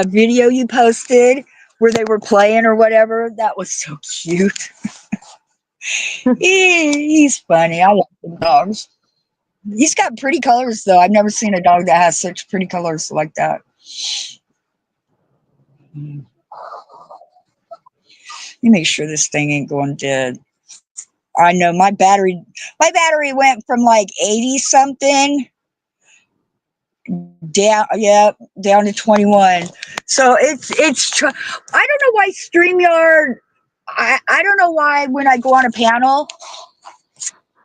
video you posted where they were playing or whatever, that was so cute. He's funny. I love the dogs. He's got pretty colors though. I've never seen a dog that has such pretty colors like that. Let me make sure this thing ain't going dead. I know my battery went from like 80 something down, yeah, down to 21. So I don't know why StreamYard, I don't know why when I go on a panel,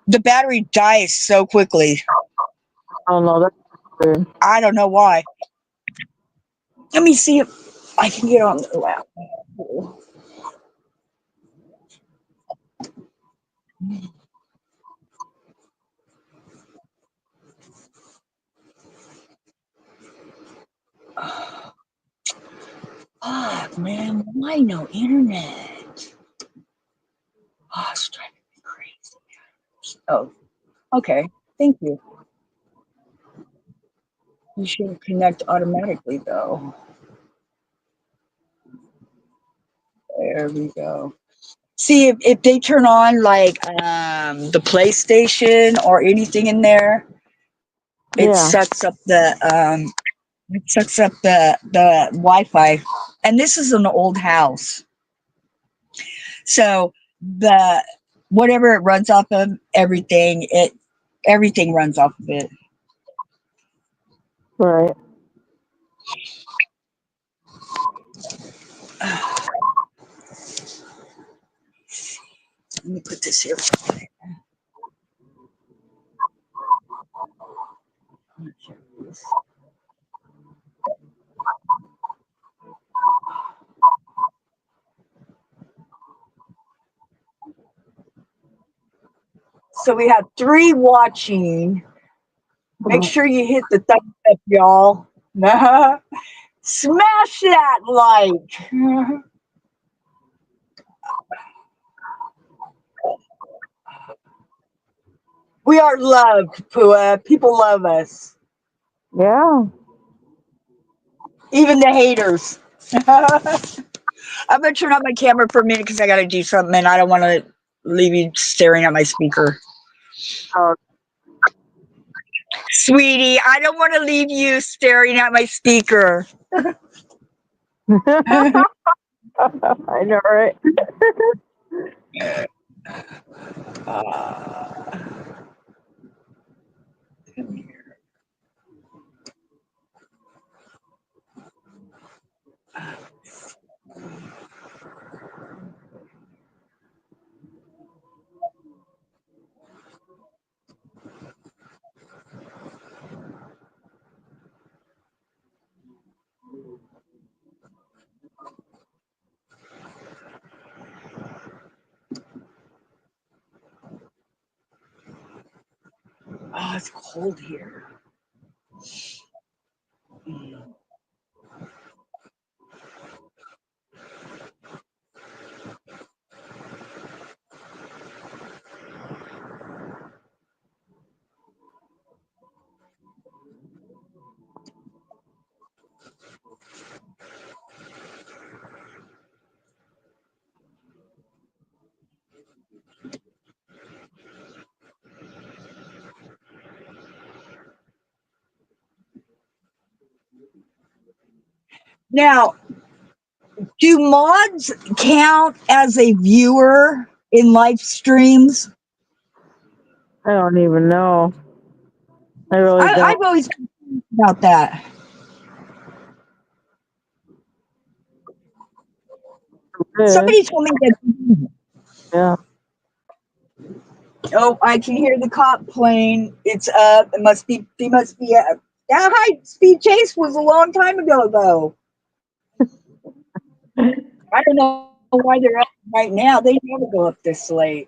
the battery dies so quickly. Oh no, that's weird. I don't know why. Let me see if I can get on the lap. Fuck, man, why no internet? Oh, it's driving me crazy. Oh, okay. Thank you. You should connect automatically though. There we go. See if they turn on like the PlayStation or anything in there, it Yeah. sucks up the Wi-Fi. And this is an old house. So the whatever it runs off of, everything runs off of it. Right. Let me put this here. So we have 3 watching. Make sure you hit the thumbs up, y'all. Smash that like. We are loved, Pua. People love us. Yeah. Even the haters. I'm gonna turn on my camera for a minute because I gotta do something and I don't wanna leave you staring at my speaker. Oh. Sweetie, I don't wanna leave you staring at my speaker. I know, right? Oh, it's cold here. Now, Do mods count as a viewer in live streams? I don't even know. I really don't. I've always been confused about that. Yeah. Somebody told me that. Yeah. Oh, I can hear the cop plane. It's up. It must be. They must be up. That high speed chase was a long time ago, though. I don't know why they're up right now. They never go up this late.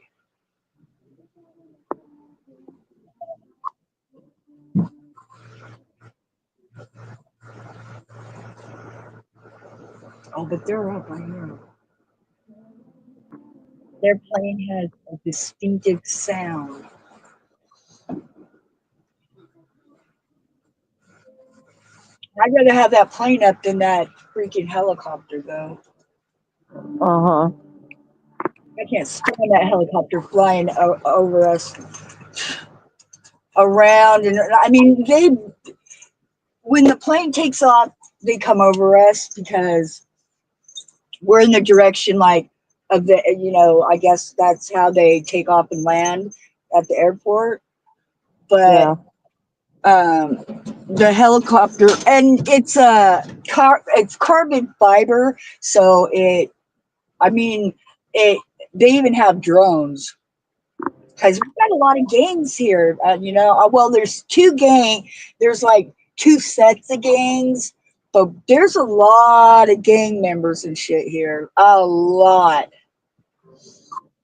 Oh, but they're up. I hear. Their plane has a distinctive sound. I'd rather have that plane up than that freaking helicopter, though. Uh-huh. I can't stand that helicopter flying over us, around, and I mean, they when the plane takes off, they come over us because we're in the direction like of the, I guess that's how they take off and land at the airport. But Yeah. um, the helicopter, and it's carbon fiber, so I mean, it. They even have drones because we've got a lot of gangs here. Well, there's there's like two sets of gangs, but there's a lot of gang members and shit here. A lot.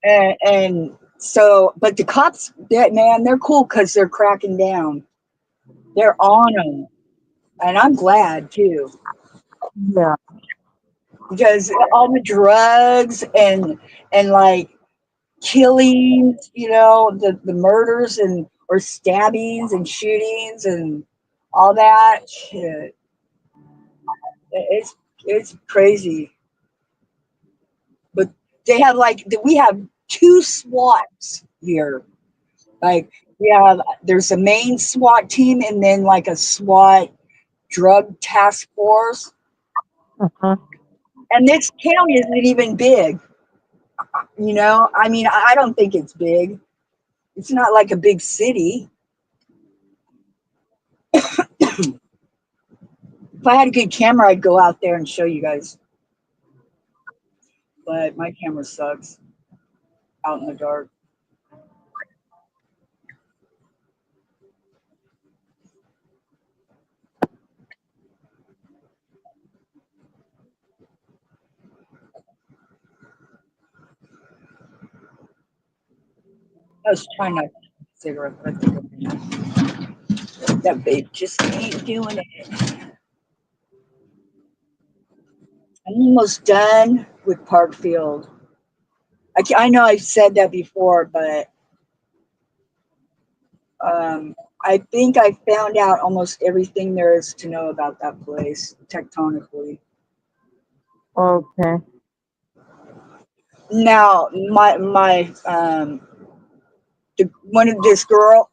And so, but the cops, they're cool because they're cracking down. They're on them, and I'm glad too, Yeah. because all the drugs and like killings, the murders and or stabbings and shootings and all that shit. It's crazy. But we have two SWATs here. Like there's a main SWAT team and then like a SWAT drug task force. Uh-huh. And this county isn't even big. I mean, I don't think it's big. It's not like a big city. If I had a good camera, I'd go out there and show you guys. But my camera sucks out in the dark. I was trying not to smoke a cigarette, but I think that babe just ain't doing it. I'm almost done with Parkfield. I know I've said that before, but I think I found out almost everything there is to know about that place tectonically. Okay. Now, one of this girl,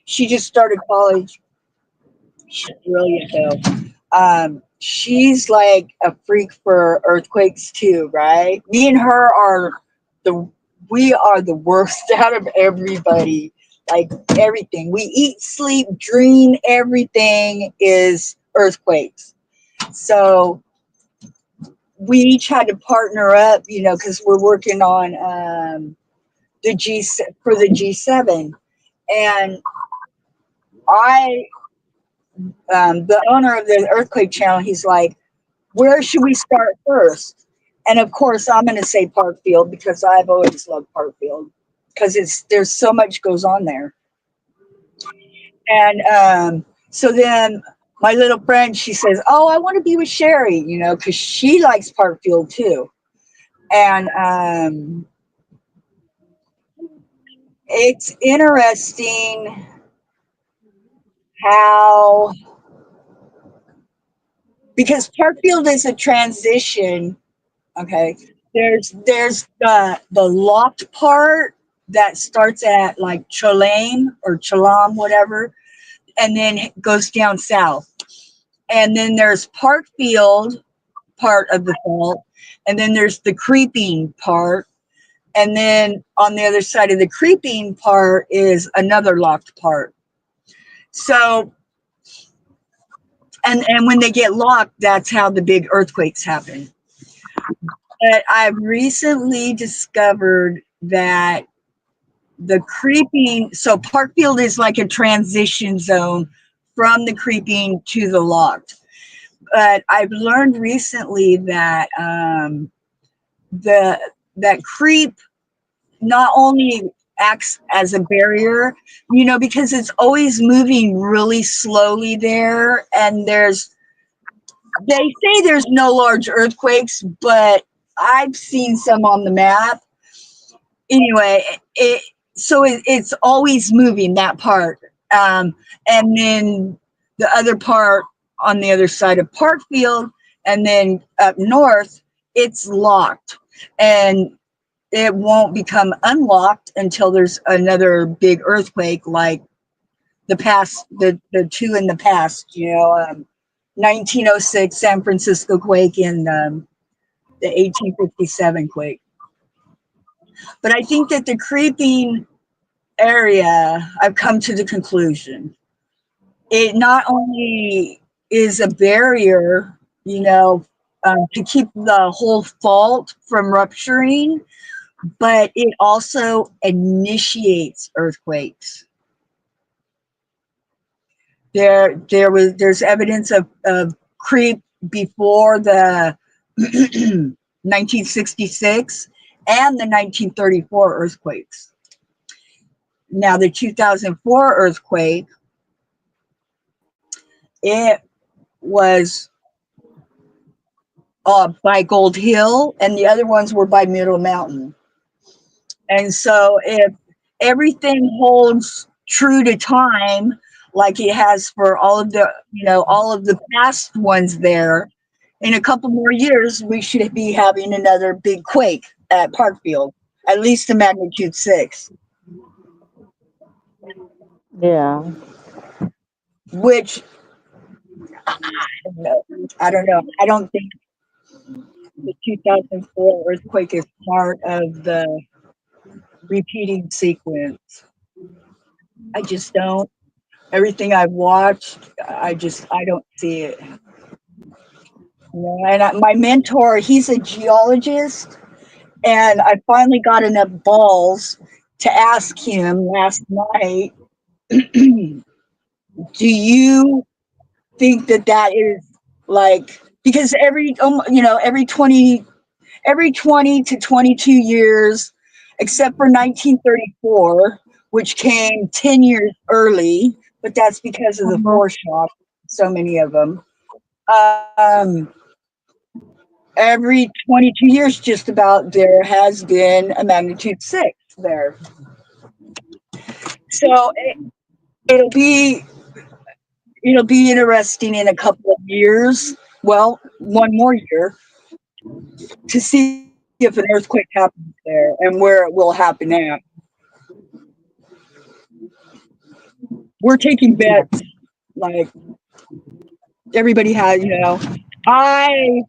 she just started college. She's brilliant though. She's like a freak for earthquakes too, right? Me and her are the we are the worst out of everybody. Like everything. We eat, sleep, dream, everything is earthquakes. So we each had to partner up, because we're working on the G7. And I the owner of the earthquake channel, he's like, where should we start first? And of course, I'm going to say Parkfield because I've always loved Parkfield because there's so much goes on there. And so then my little friend, she says, "Oh, I want to be with Sherry," because she likes Parkfield too. And it's interesting how, because Parkfield is a transition. Okay. There's the locked part that starts at like Cholame or Cholam, whatever, and then it goes down south. And then there's Parkfield. part of the fault, and then there's the creeping part, and then on the other side of the creeping part is another locked part. So, and when they get locked, that's how the big earthquakes happen. But I've recently discovered that the creeping, so Parkfield is like a transition zone from the creeping to the locked. But I've learned recently that the that creep not only acts as a barrier, you know, because it's always moving really slowly there, and they say there's no large earthquakes, but I've seen some on the map. Anyway, it's always moving, that part, and then the other part on the other side of Parkfield, and then up north, it's locked, and it won't become unlocked until there's another big earthquake, like the two in the past, 1906 San Francisco quake and the 1857 quake. But I think that the creeping area, I've come to the conclusion, it not only is a barrier, to keep the whole fault from rupturing, but it also initiates earthquakes. There's evidence of creep before the 1966 and the 1934 earthquakes. Now, the 2004 earthquake, it was by Gold Hill, and the other ones were by Middle Mountain. And so if everything holds true to time, like it has for all of the past ones there, in a couple more years, we should be having another big quake at Parkfield, at least a magnitude 6. Yeah. Which, I don't know. I don't think the 2004 earthquake is part of the repeating sequence. I just don't. Everything I've watched, I don't see it. And my mentor, he's a geologist, and I finally got enough balls to ask him last night, do you think that is like, because every 20 to 22 years, except for 1934, which came 10 years early, but that's because of the foreshock, so many of them. Every 22 years, just about, there has been a magnitude 6 there. So it'll be interesting in a couple of years. Well, one more year, to see if an earthquake happens there and where it will happen at. We're taking bets, like everybody has, I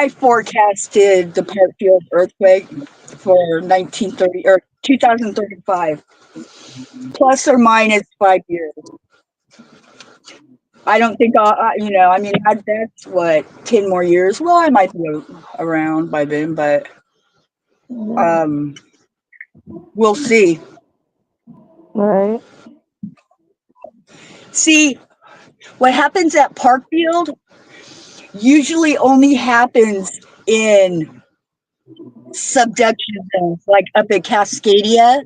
forecasted the Parkfield earthquake for 1930 or 2035, plus or minus 5 years. I don't think that's what, 10 more years. Well, I might be around by then, but we'll see. Right. See, what happens at Parkfield usually only happens in subduction zones, like up at Cascadia,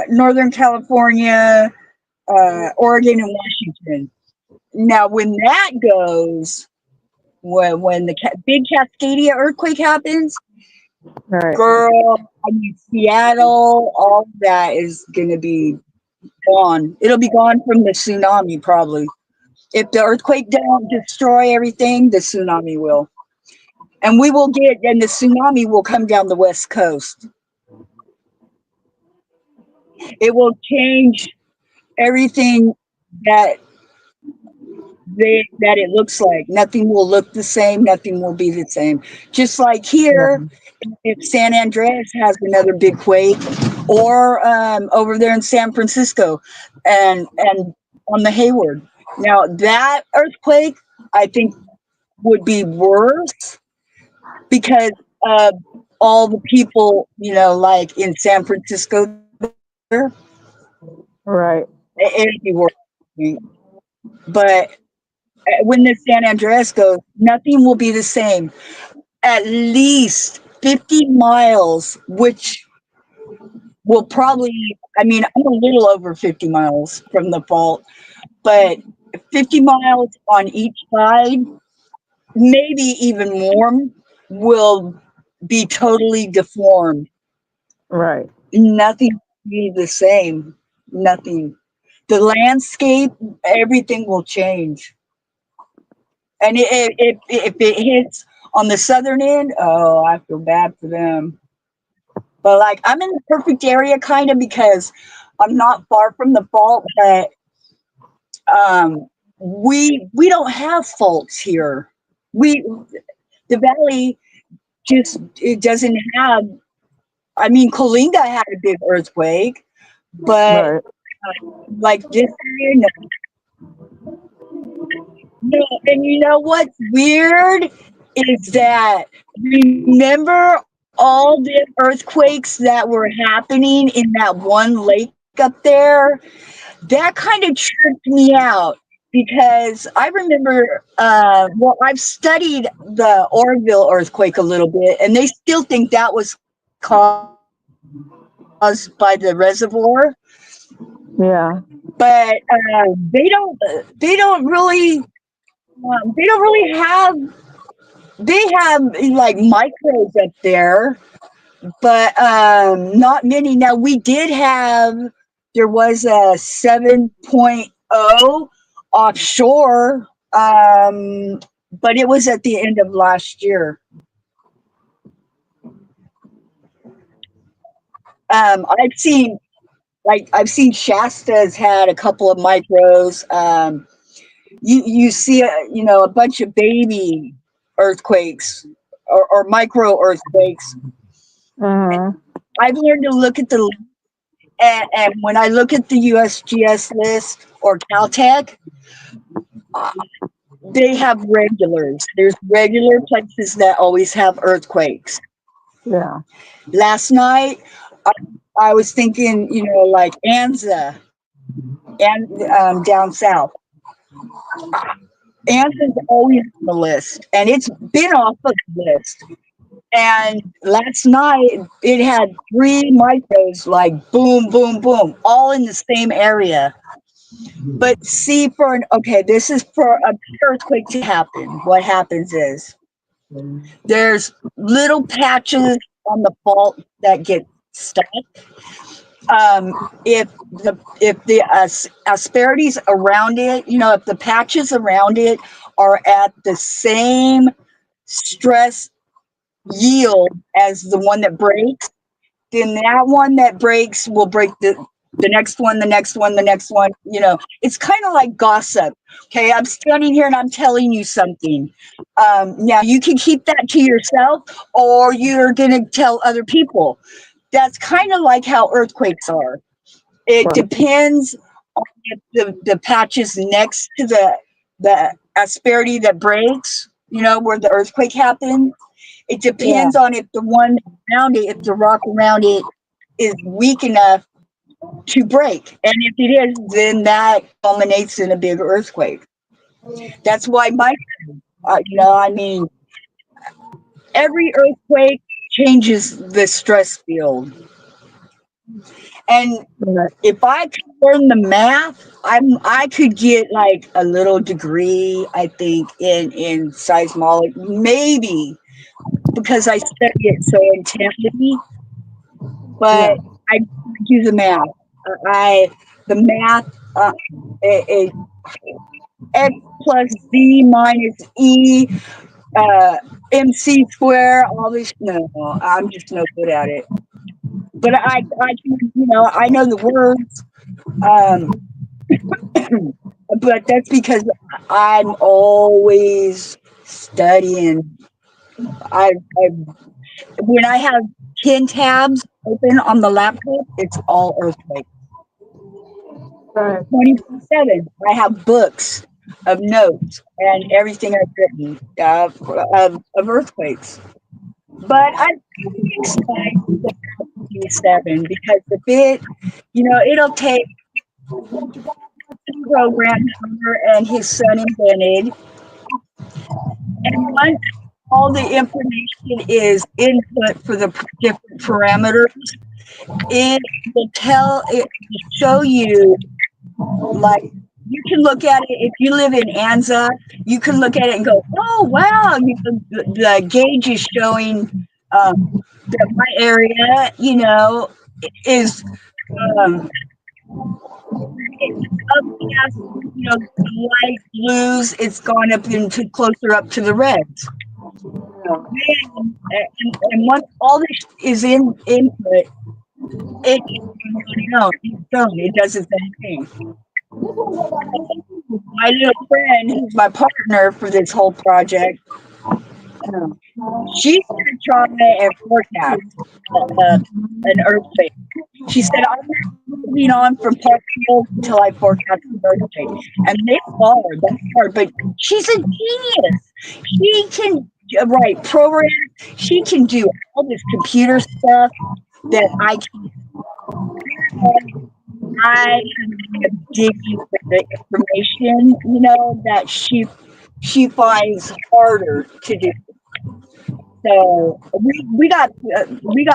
Northern California, Oregon, and Washington. Now, when that goes, when the big Cascadia earthquake happens, Right. girl, Seattle, all that is going to be gone. It'll be gone from the tsunami, probably. If the earthquake don't destroy everything, the tsunami will. And the tsunami will come down the West Coast. It will change everything that that it looks like. Nothing will look the same. Nothing will be the same. Just like Yeah. here, if San Andreas has another big quake, or over there in San Francisco, and on the Hayward. Now that earthquake, I think, would be worse because of all the people, like in San Francisco there. Right. It'd be worse. But when the San Andreas goes, nothing will be the same. At least 50 miles, which will probably, I mean, I'm a little over 50 miles from the fault, but 50 miles on each side, maybe even more, will be totally deformed. Right. Nothing will be the same. Nothing. The landscape, everything will change. And if it hits on the southern end, oh, I feel bad for them. But like, I'm in the perfect area kind of because I'm not far from the fault, but we don't have faults here. We the valley just it doesn't have. I mean, Colinga had a big earthquake, but Right. like this area, no. No, and you know what's weird is that remember all the earthquakes that were happening in that one lake up there? That kind of tripped me out because I remember, well, I've studied the Oroville earthquake a little bit, and they still think that was caused by the reservoir, Yeah. but they don't really have they have like micros up there, but not many. Now we did have there was a 7.0 offshore, but it was at the end of last year. I've seen I've seen Shasta's had a couple of micros. You see a bunch of baby earthquakes or micro earthquakes. Mm-hmm. I've learned to look at and when I look at the USGS list or Caltech, uh, they have regulars. There's regular places that always have earthquakes. Yeah. Last night, I, I was thinking, like Anza and down south. Anza's always on the list, and it's been off of the list. And last night, it had three micros, like boom, boom, boom, all in the same area. But see, okay, this is for a big earthquake to happen. What happens is there's little patches on the fault that get stuck. If the asperities around it, if the patches around it are at the same stress yield as the one that breaks, then that one that breaks will break the next one, the next one, the next one. It's kind of like gossip. Okay, I'm standing here and I'm telling you something. Now you can keep that to yourself, or you're gonna tell other people. That's kind of like how earthquakes are. It Right. depends on if the patches next to the asperity that breaks, where the earthquake happened. It Yeah. depends on if the one around it, if the rock around it is weak enough to break. And if it is, then that culminates in a big earthquake. That's why I mean, every earthquake changes the stress field. And Right. if I could learn the math, I could get like a little degree, I think, in seismology, maybe because I study it so intently. Yeah. But I do the math. I the math is x plus z minus e mc square. All this. No, I'm just no good at it. But I can I know the words. Um, but that's because I'm always studying. I when I have 10 tabs open on the laptop, it's all earthquake. Right. 24/7. I have books of notes and everything I've written of earthquakes. But I'm pretty excited about 7 because it'll take the program Homer and his son invented, and once all the information is input for the different parameters, it will show you, like, you can look at it if you live in Anza. You can look at it and go, "Oh wow!" The gauge is showing that my area, is um, up past, the light blues. It's gone up into closer up to the reds. And once all this is in input, it does its own thing. My little friend, who's my partner for this whole project, she's going to try and forecast an earthquake. She said, "I'm not moving on from Parkfield until I forecast an earthquake." And that's hard, but she's a genius. She can write programs. She can do all this computer stuff that I can. I am digging for the information, that she finds harder to do. So we got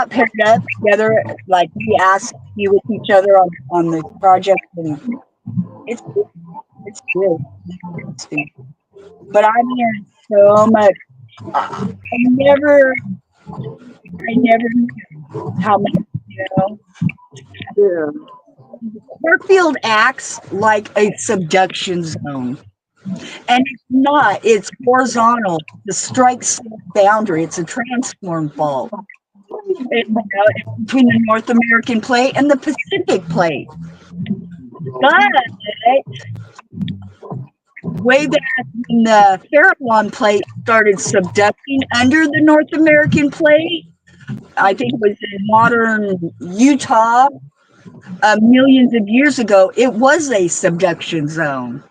paired up together, like we asked to be with each other on the project, and it's really interesting. But I learned so much. I never knew how much, Yeah. Fairfield acts like a subduction zone. And it's not, it's horizontal. The strike slip boundary, it's a transform fault. It's between the North American plate and the Pacific plate. But way back when the Farallon plate started subducting under the North American plate, I think it was in modern Utah, millions of years ago, it was a subduction zone.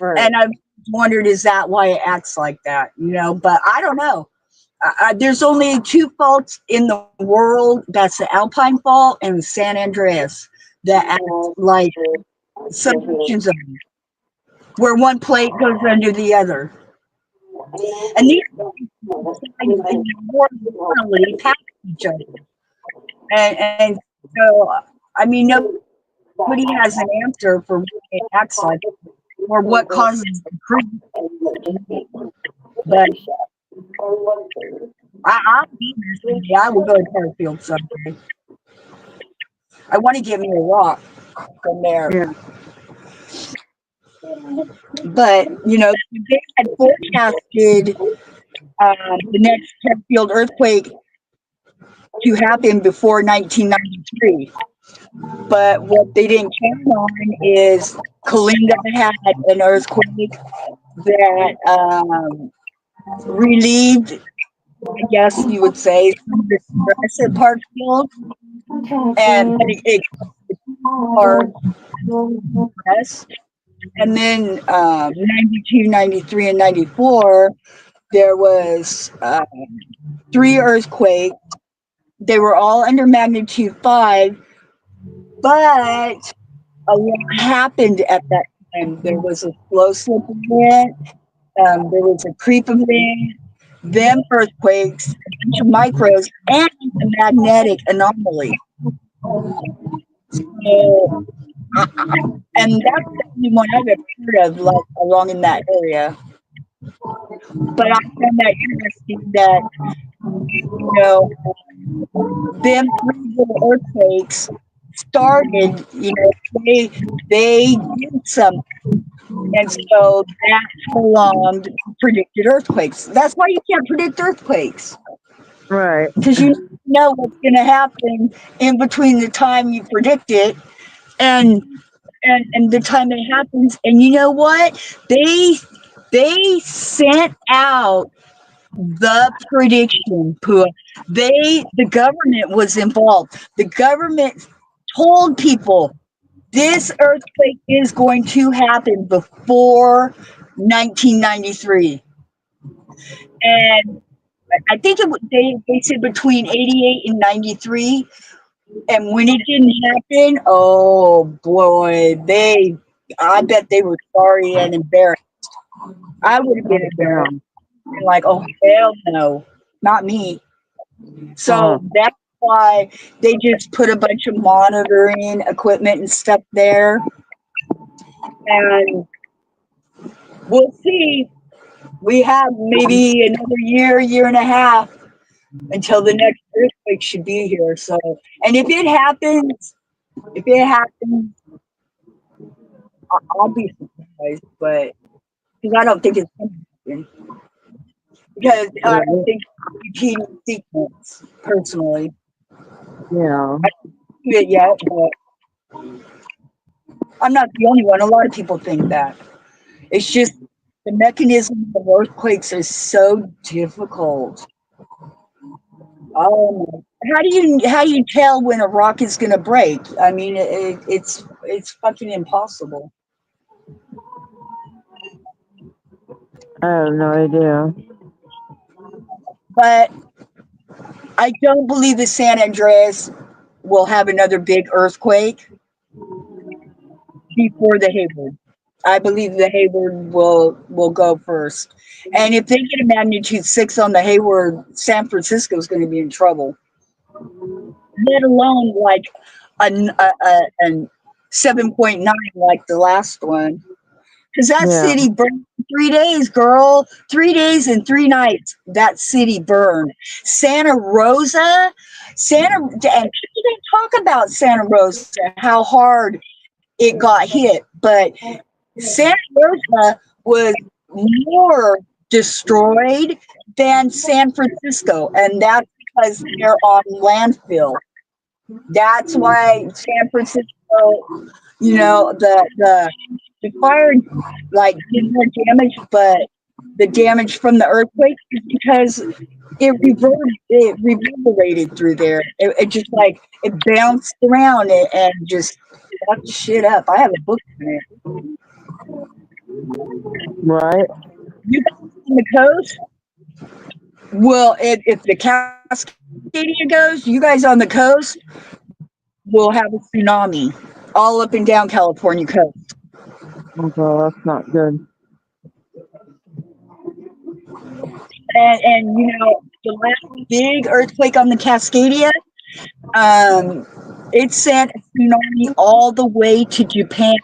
Right. And I've wondered, is that why it acts like that? But I don't know. There's only 2 faults in the world. That's the Alpine Fault and San Andreas that act like subduction zones, where one plate goes under the other. And these horizontally pass each other. And so, I mean, nobody has an answer for what it acts like or what causes the creep. But I'll be honest, I will go to Fairfield someday. I want to get me a rock from there. Yeah. But, they had forecasted the next Fairfield earthquake to happen before 1993. But what they didn't count on is Kalinga had an earthquake that relieved, I guess you would say, some of the stress at Parkfield, and it hard stress. And then 92, 93, and 94, there was 3 earthquakes. They were all under magnitude 5, but a lot happened at that time. There was a slow slip event. There was a creep event, them earthquakes, a bunch of micros, and a magnetic anomaly. So, and that's the only one I've ever heard of, like, along in that area. But I found that interesting that, them 3 little earthquakes started, they did something. And so that prolonged predicted earthquakes. That's why you can't predict earthquakes, Right. because you know what's going to happen in between the time you predict it and and the time it happens. And you know what? They sent out the prediction, Pua. The government was involved. The government told people this earthquake is going to happen before 1993. And I think they said between 88 and 93. And when it didn't happen, oh boy, I bet they were sorry and embarrassed. I would have been embarrassed. And like, oh, hell no, not me. So that's why they just put a bunch of monitoring equipment and stuff there. And we'll see. We have maybe another year and a half until the next earthquake should be here. So, and if it happens, I'll be surprised, but because I don't think it's going to happen. Because I don't think it's repeating sequence, personally. Yeah. I haven't seen it yet, but I'm not the only one. A lot of people think that. It's just the mechanism of earthquakes is so difficult. Oh, how do you tell when a rock is going to break? I mean, it's fucking impossible. I have no idea. But I don't believe the San Andreas will have another big earthquake before the Hayward. I believe the Hayward will go first. And if they get a magnitude 6 on the Hayward, San Francisco is going to be in trouble. Let alone like a 7.9 like the last one. Because that city burned in 3 days, girl. 3 days and 3 nights. That city burned. Santa Rosa, and people don't talk about Santa Rosa, how hard it got hit. But Santa Rosa was more destroyed than San Francisco, and that's because they're on landfill. That's why San Francisco, the fire like did more damage, but the damage from the earthquake is because it reverberated through there. It just like it bounced around and just fucked shit up. I have a book on it. Right. You guys on the coast? Well, if the Cascadia goes, you guys on the coast will have a tsunami all up and down California coast. Okay, that's not good. And the last big earthquake on the Cascadia, it sent a tsunami all the way to Japan,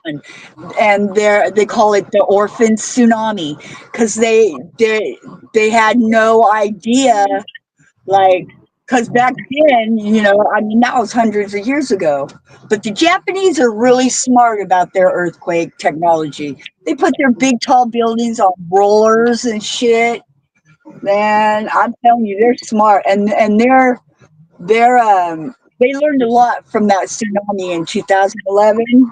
and they call it the orphan tsunami because they had no idea, like, because back then, I mean, that was hundreds of years ago. But the Japanese are really smart about their earthquake technology. They put their big tall buildings on rollers and shit. Man, I'm telling you, they're smart, and they learned a lot from that tsunami in 2011.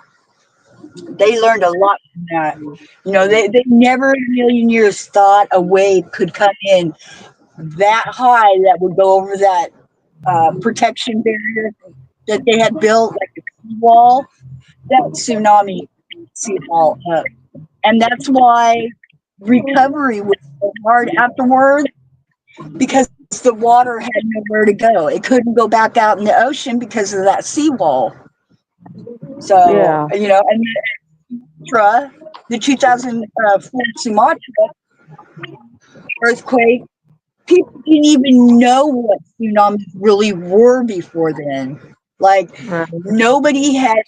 They learned a lot from that. They never in a million years thought a wave could come in that high that would go over that protection barrier that they had built, like a seawall. That tsunami seawall up, and that's why recovery was so hard afterwards, because the water had nowhere to go. It couldn't go back out in the ocean because of that seawall. So, Yeah. and the 2004 Sumatra earthquake, people didn't even know what tsunamis really were before then. Like, nobody had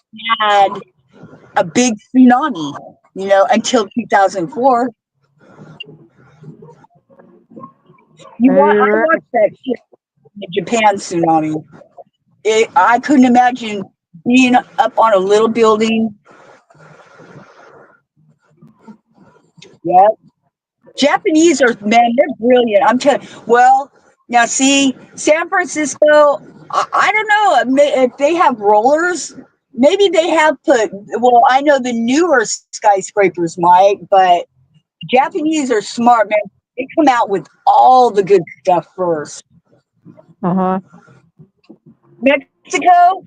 a big tsunami, until 2004. I watched that shit, the Japan tsunami. I couldn't imagine being up on a little building. Yeah. Japanese are, man, they're brilliant. I'm telling you. Well, now see, San Francisco, I don't know if they have rollers. maybe they have put. Well, I know the newer skyscrapers might, but Japanese are smart, man. They come out with all the good stuff first. Uh-huh. Mexico,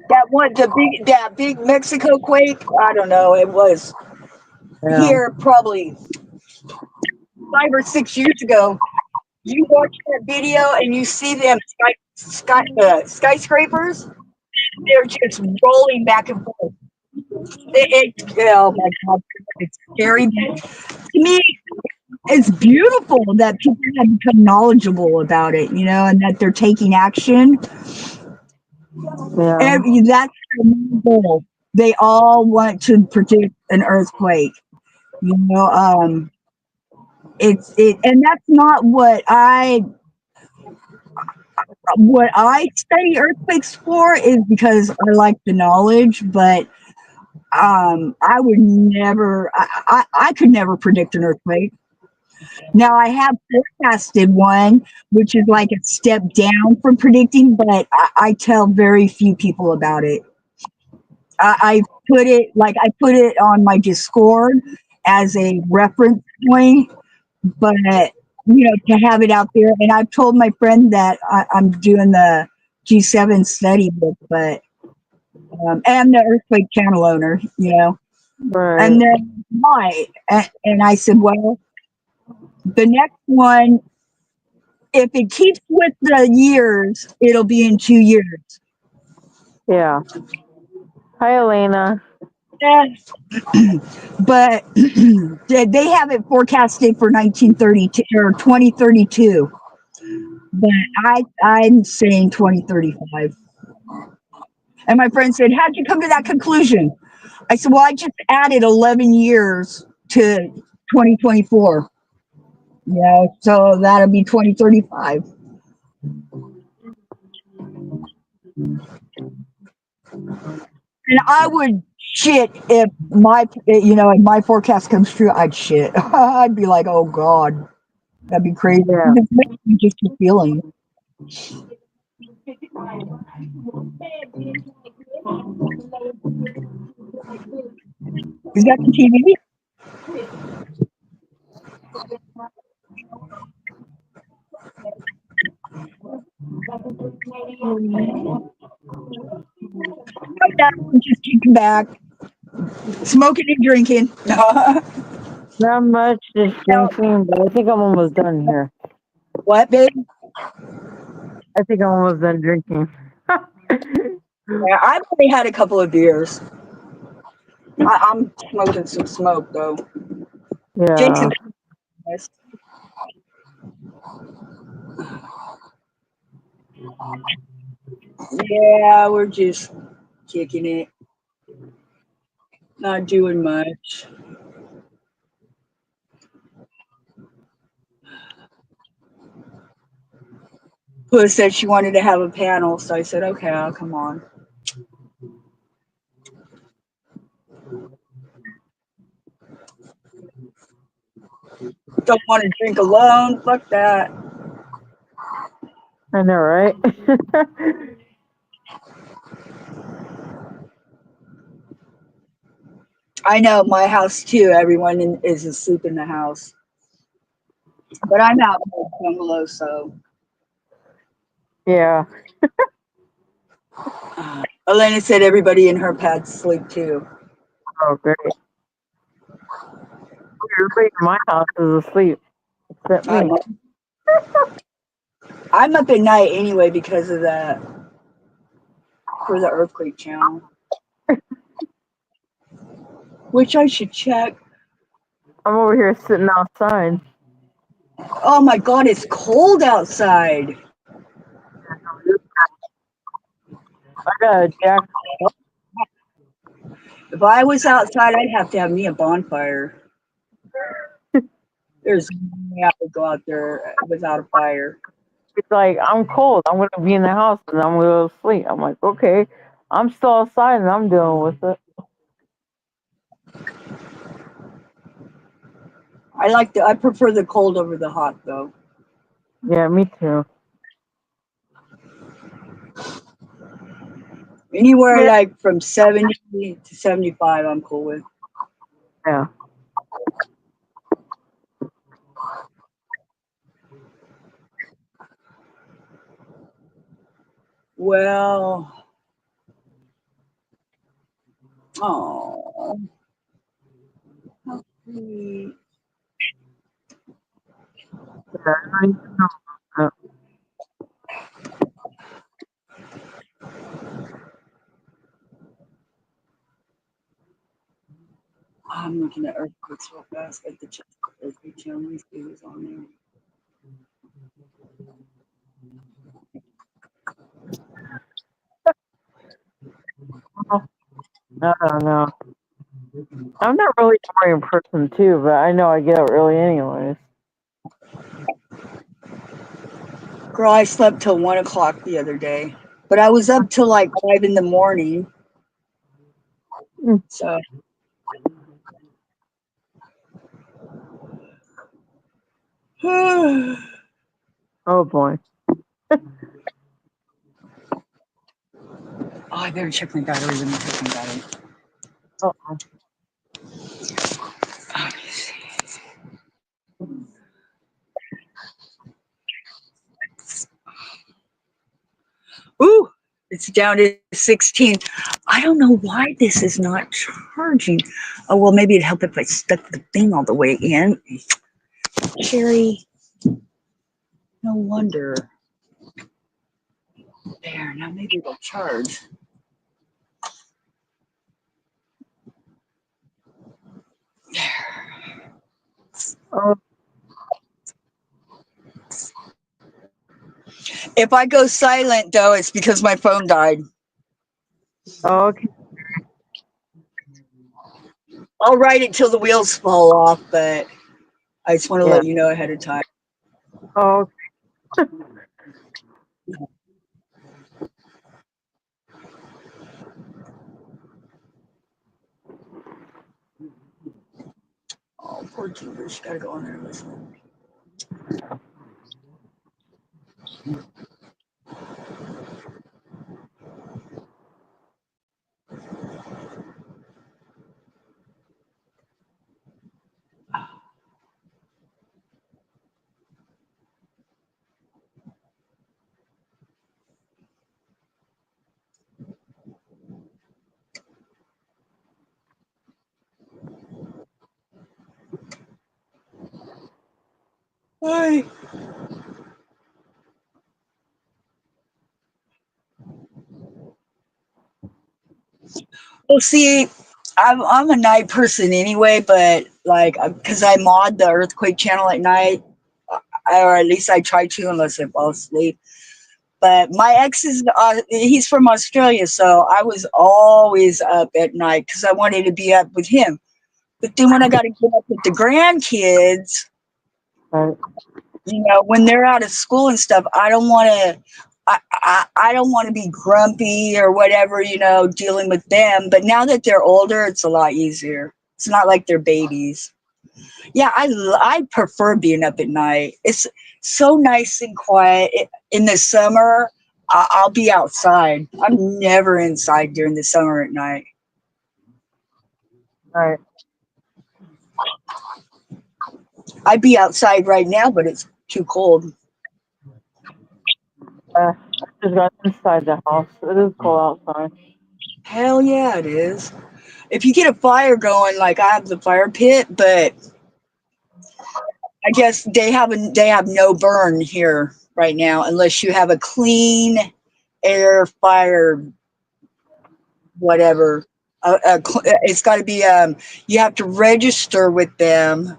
that big Mexico quake. I don't know. It was Yeah. here probably 5 or 6 years ago. You watch that video and you see them skyscrapers. They're just rolling back and forth. Oh my god, it's scary. But to me, it's beautiful that people have become knowledgeable about it, and that they're taking action. Yeah. That's their main goal. They all want to predict an earthquake. You know, and that's not what I study earthquakes for is because I like the knowledge, but I would never, I could never predict an earthquake. Now I have forecasted one, which is like a step down from predicting, but I tell very few people about it. I put it on my Discord as a reference point, but to have it out there. And I've told my friend that I'm doing the G7 study book, but and the earthquake channel owner, Right. and then why? And I said, well, the next one, if it keeps with the years, it'll be in 2 years. Yeah. Hi, Elena. Eh, but they have it forecasted for 1932 or 2032. But I'm saying 2035. And my friend said, how'd you come to that conclusion? I said, well, I just added 11 years to 2024. So that'll be 2035. And I would shit if my forecast comes true. I'd shit. I'd be like, oh God, that'd be crazy. Yeah. It's just a feeling. Is that the TV? Right now, I'm just kicking back, smoking and drinking. Not much, just Now, drinking, but I think I'm almost done here. what, babe? I think I'm almost done drinking. Yeah, I've only had a couple of beers. I'm smoking some smoke though. Yeah. Jason, yeah, we're just kicking it, not doing much. Puss said she wanted to have a panel, so I said, okay, I'll come on. Don't want to drink alone. Fuck that. I know, right? I know my house too. Everyone is asleep in the house, but I'm out in the bungalow, so Yeah. Elena said everybody in her pad's asleep too. Oh, great. Everybody in my house is asleep except I'm me. up, I'm up at night anyway because of that for the earthquake channel, which I should check. I'm over here sitting outside. Oh my god, it's cold outside. I got a jacket. If I was outside, I'd have to have me a bonfire. There's no way I would go out there without a fire. It's like, I'm cold. I'm going to be in the house and I'm going to go to sleep. I'm like, okay. I'm still outside and I'm dealing with it. I prefer the cold over the hot though. Yeah, me too. Anywhere Yeah. like from 70 to 75, I'm cool with. Yeah. Well, oh, how sweet. Yeah, I need to know that. I'm looking at earthquakes real fast at the earthquake channel. Let me see who's on there. Well, I don't know. I'm not really a morning person too, but I know I get up early anyways. Girl, I slept till 1 o'clock the other day, but I was up till like 5 in the morning. Mm. So, oh, Oh boy. I better check my battery. Let me check my battery. Oh. Oh, ooh, it's down to 16. I don't know why this is not charging. Oh, well, maybe it'd help if I stuck the thing all the way in. Sherry, no wonder. There, now maybe it'll charge. There. Oh. If I go silent, though, it's because my phone died. Okay. I'll ride it till the wheels fall off, but I just want to Yeah. let you know ahead of time. Oh. Oh, poor Judah. She got to go on there and listen. Hi. Well, see, I'm a night person anyway, but like, because I mod the earthquake channel at night, or at least I try to, unless I fall asleep. But my ex is, he's from Australia, so I was always up at night because I wanted to be up with him. But then when I got to get up with the grandkids, Right. you know, when they're out of school and stuff, I don't want to. I don't want to be grumpy or whatever, you know, dealing with them. But now that they're older, it's a lot easier. It's not like they're babies. Yeah, I prefer being up at night. It's so nice and quiet. In the summer, I'll be outside. I'm never inside during the summer at night. Right. I'd be outside right now, but it's too cold. I just got inside the house. It is cold outside. Hell yeah, it is. If you get a fire going, like I have the fire pit, but I guess they have no burn here right now unless you have a clean air fire whatever. It's got to be you have to register with them,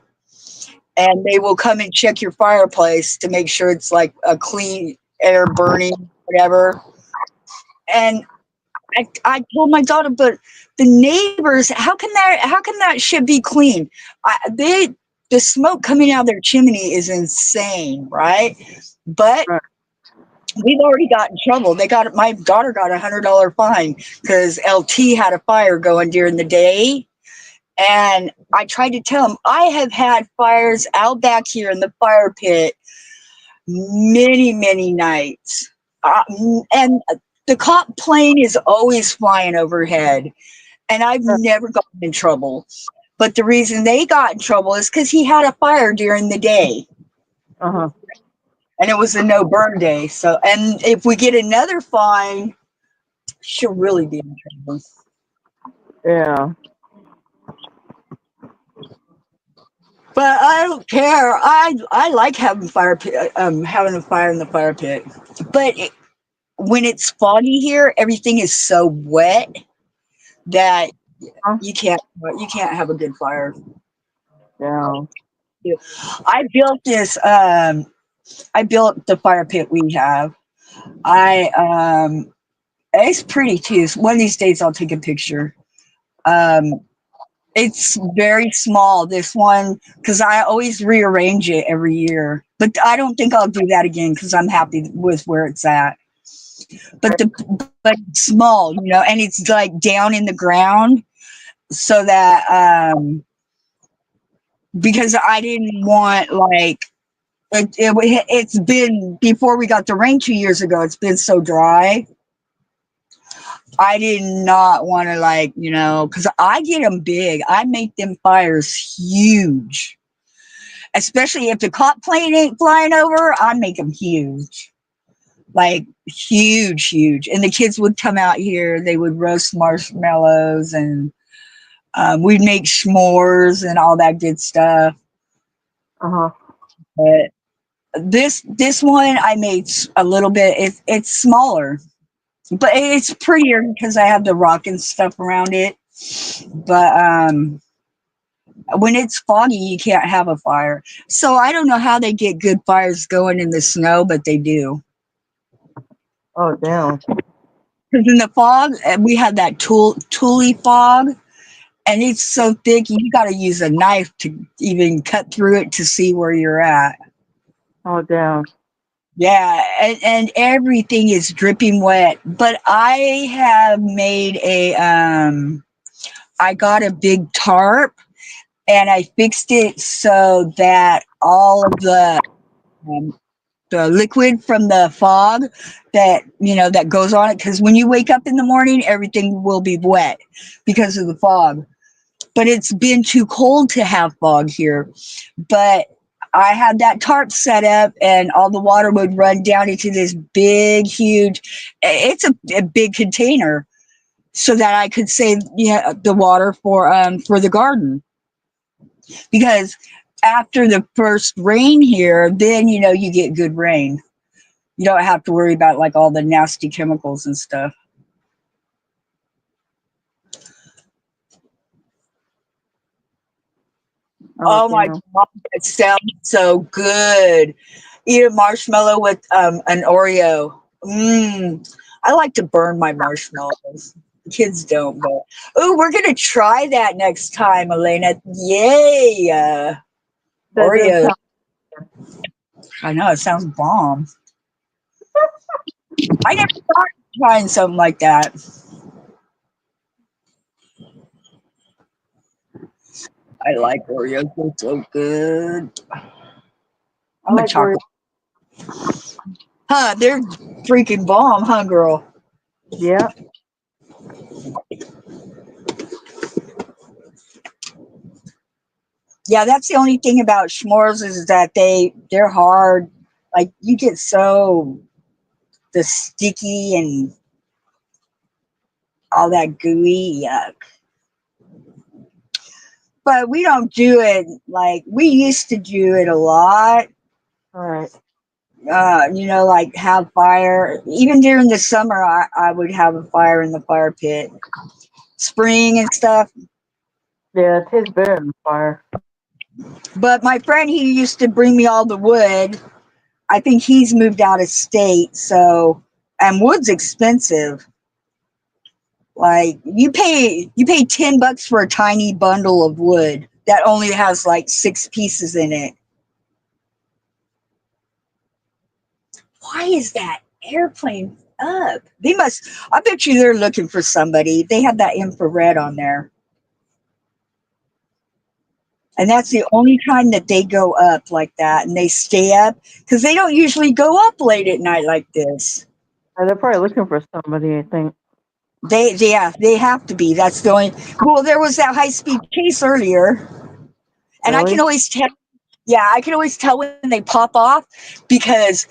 and they will come and check your fireplace to make sure it's like a clean air burning whatever. And I told my daughter, but the neighbors, how can that shit be clean? The smoke coming out of their chimney is insane, right? But Right. we've already got in trouble. My daughter got $100 fine because LT had a fire going during the day. And I tried to tell him, I have had fires out back here in the fire pit many, many nights. And the cop plane is always flying overhead, and I've never gotten in trouble. But the reason they got in trouble is because he had a fire during the day, Uh-huh. and it was a no burn day. So, and if we get another fine, she'll really be in trouble. Yeah. But I don't care. I like having having a fire in the fire pit. But when it's foggy here, everything is so wet that Huh? you can't have a good fire. Yeah. I built this. I built the fire pit we have. I it's pretty too. One of these days I'll take a picture. Um, it's very small. This one because I always rearrange it every year. But I don't think I'll do that again because I'm happy with where it's at. But it's small, you know, and it's like down in the ground so that because I didn't want like it's been before we got the rain 2 years ago. It's been so dry. I did not want to like because I get them big. I make them fires huge, especially if the cop plane ain't flying over. I make them huge, like huge, huge. And the kids would come out here. They would roast marshmallows and we'd make s'mores and all that good stuff. Uh-huh. But this one I made a little bit. It's smaller, but it's prettier because I have the rock and stuff around it. But when it's foggy, you can't have a fire. So I don't know how they get good fires going in the snow, but they do. Oh, damn. Because in the fog, we have that tule fog, and it's so thick you got to use a knife to even cut through it to see where you're at. Oh, damn. Yeah, and everything is dripping wet. But I have made I got a big tarp and I fixed it so that all of the liquid from the fog that that goes on it, because when you wake up in the morning, everything will be wet because of the fog. But it's been too cold to have fog here. But I had that tarp set up and all the water would run down into this big, huge, it's a big container so that I could save the water for the garden. Because after the first rain here, then, you get good rain. You don't have to worry about like all the nasty chemicals and stuff. Oh, Oh my damn. God, that sounds so good. Eat a marshmallow with an Oreo. I like to burn my marshmallows. Kids don't, but we're gonna try that next time, Elena. Yay! That does Oreo. sound. I know it sounds bomb. I never thought of trying something like that. I like Oreos. They're so good. I I'm a like Oreo. chocolate. Huh? They're freaking bomb, huh, girl? Yeah. Yeah, that's the only thing about s'mores is that they're hard. Like you get so the sticky and all that gooey yuck. But we don't do it like we used to do it a lot. All right. Like have fire. Even during the summer, I would have a fire in the fire pit. Spring and stuff. Yeah, it tastes better than fire. But my friend, he used to bring me all the wood. I think he's moved out of state, so and wood's expensive. Like you pay $10 for a tiny bundle of wood that only has like 6 pieces in it. Why is that airplane up? They must. I bet you they're looking for somebody. They have that infrared on there, and that's the only time that they go up like that, and they stay up because they don't usually go up late at night like this. They're probably looking for somebody, I think. They have to be. That's the only. Well, there was that high speed chase earlier, and I can Really? always tell. Yeah, I can always tell when they pop off because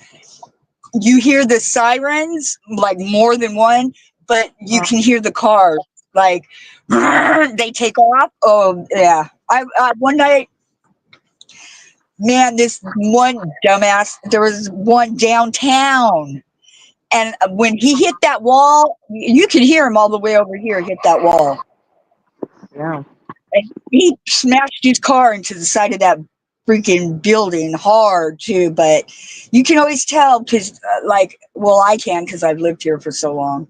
you hear the sirens, like more than one, but you can hear the cars like they take off. Oh yeah, I one night, man, this one dumbass. There was one downtown, and when he hit that wall, you could hear him all the way over here. Hit that wall, Yeah. and he smashed his car into the side of that freaking building hard too. But you can always tell because, like, well, I can because I've lived here for so long.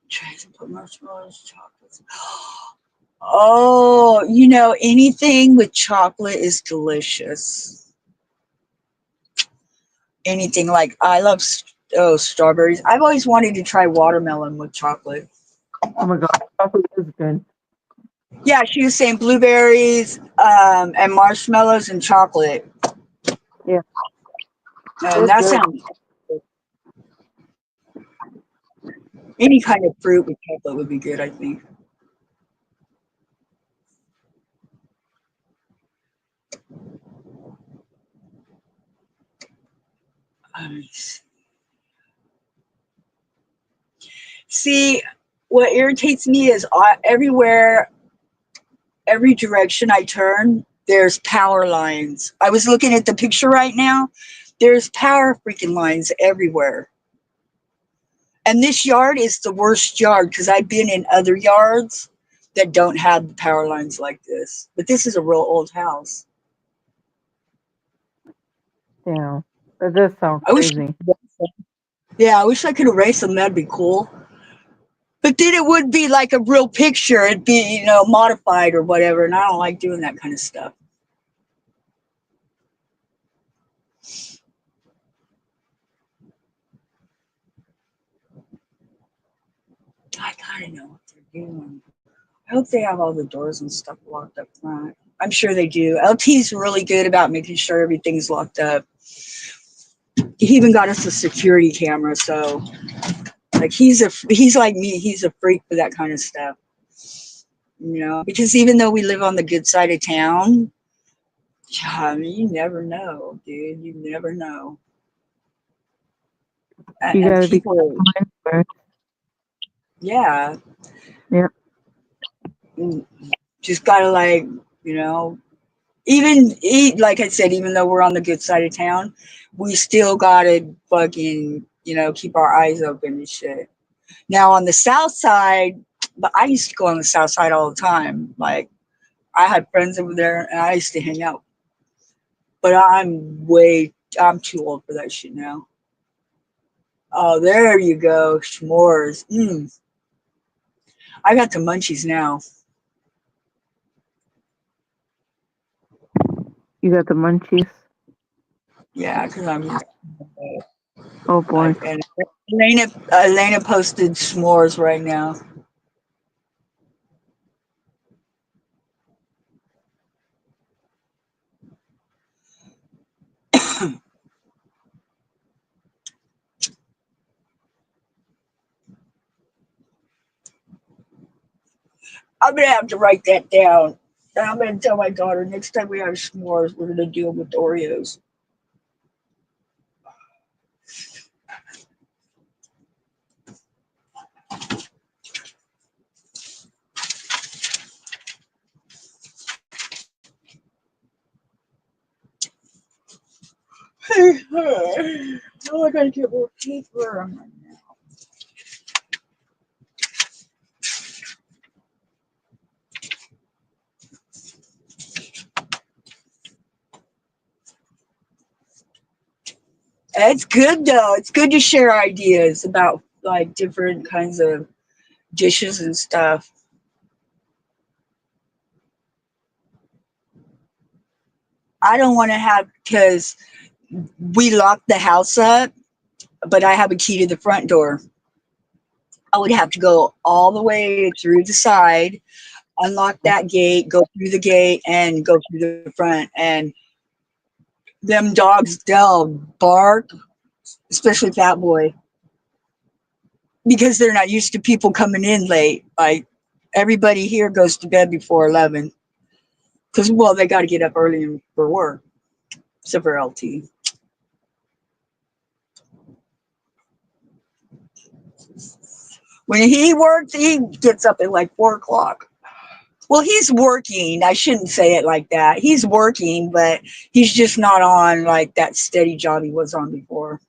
Trying to put marshmallows, chocolates. Oh, anything with chocolate is delicious. Anything like I love strawberries. I've always wanted to try watermelon with chocolate. Oh my god, chocolate is good. Yeah, she was saying blueberries, and marshmallows and chocolate. Yeah, And it's that good. sounds any kind of fruit with chocolate would be good, I think. See, what irritates me is everywhere, every direction I turn, there's power lines. I was looking at the picture right now. There's power freaking lines everywhere. And this yard is the worst yard because I've been in other yards that don't have the power lines like this. But this is a real old house. Yeah, that does sound I wish, crazy. yeah, I wish I could erase them. That'd be cool. But then it would be like a real picture. It'd be, modified or whatever. And I don't like doing that kind of stuff. I gotta know what they're doing. I hope they have all the doors and stuff locked up front. I'm sure they do. LT's really good about making sure everything's locked up. He even got us a security camera, so like he's like me. He's a freak for that kind of stuff. Because even though we live on the good side of town, I mean, you never know, dude. You never know. You And gotta be people, careful. yeah, Yeah. just gotta like, you know, like I said, even though we're on the good side of town, we still gotta fucking, keep our eyes open and shit. Now on the south side, but I used to go on the south side all the time. Like I had friends over there and I used to hang out. But I'm too old for that shit now. Oh, there you go. S'mores. I got the munchies now. You got the munchies. Yeah, because I'm Oh boy. like, and Elena posted s'mores right now. I'm gonna have to write that down. And I'm gonna tell my daughter next time we have s'mores, we're gonna do them with Oreos. Oh, I gotta get more paper. It's good though. It's good to share ideas about like different kinds of dishes and stuff. I don't want to have because we locked the house up, but I have a key to the front door. I would have to go all the way through the side, unlock that gate, go through the gate, and go through the front. And them dogs, they'll bark, especially Fat Boy, because they're not used to people coming in late. Like, everybody here goes to bed before 11 because, well, they got to get up early for work, except for LT. When he works, he gets up at like 4 o'clock. Well, he's working. I shouldn't say it like that. He's working, but he's just not on like that steady job he was on before.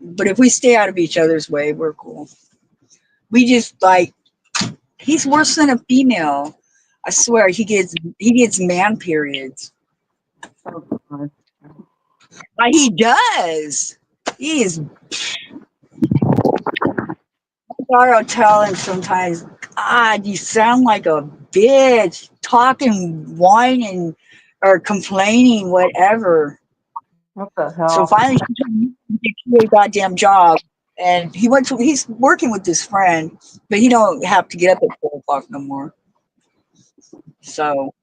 But if we stay out of each other's way, we're cool. We just like, he's worse than a female. I swear, he gets man periods. He does. He is. I'll tell him sometimes, God, you sound like a bitch, talking, whining, or complaining, whatever. What the hell? So finally, she told me to do a goddamn job, and he's working with his friend, but he don't have to get up at 4 o'clock no more. So,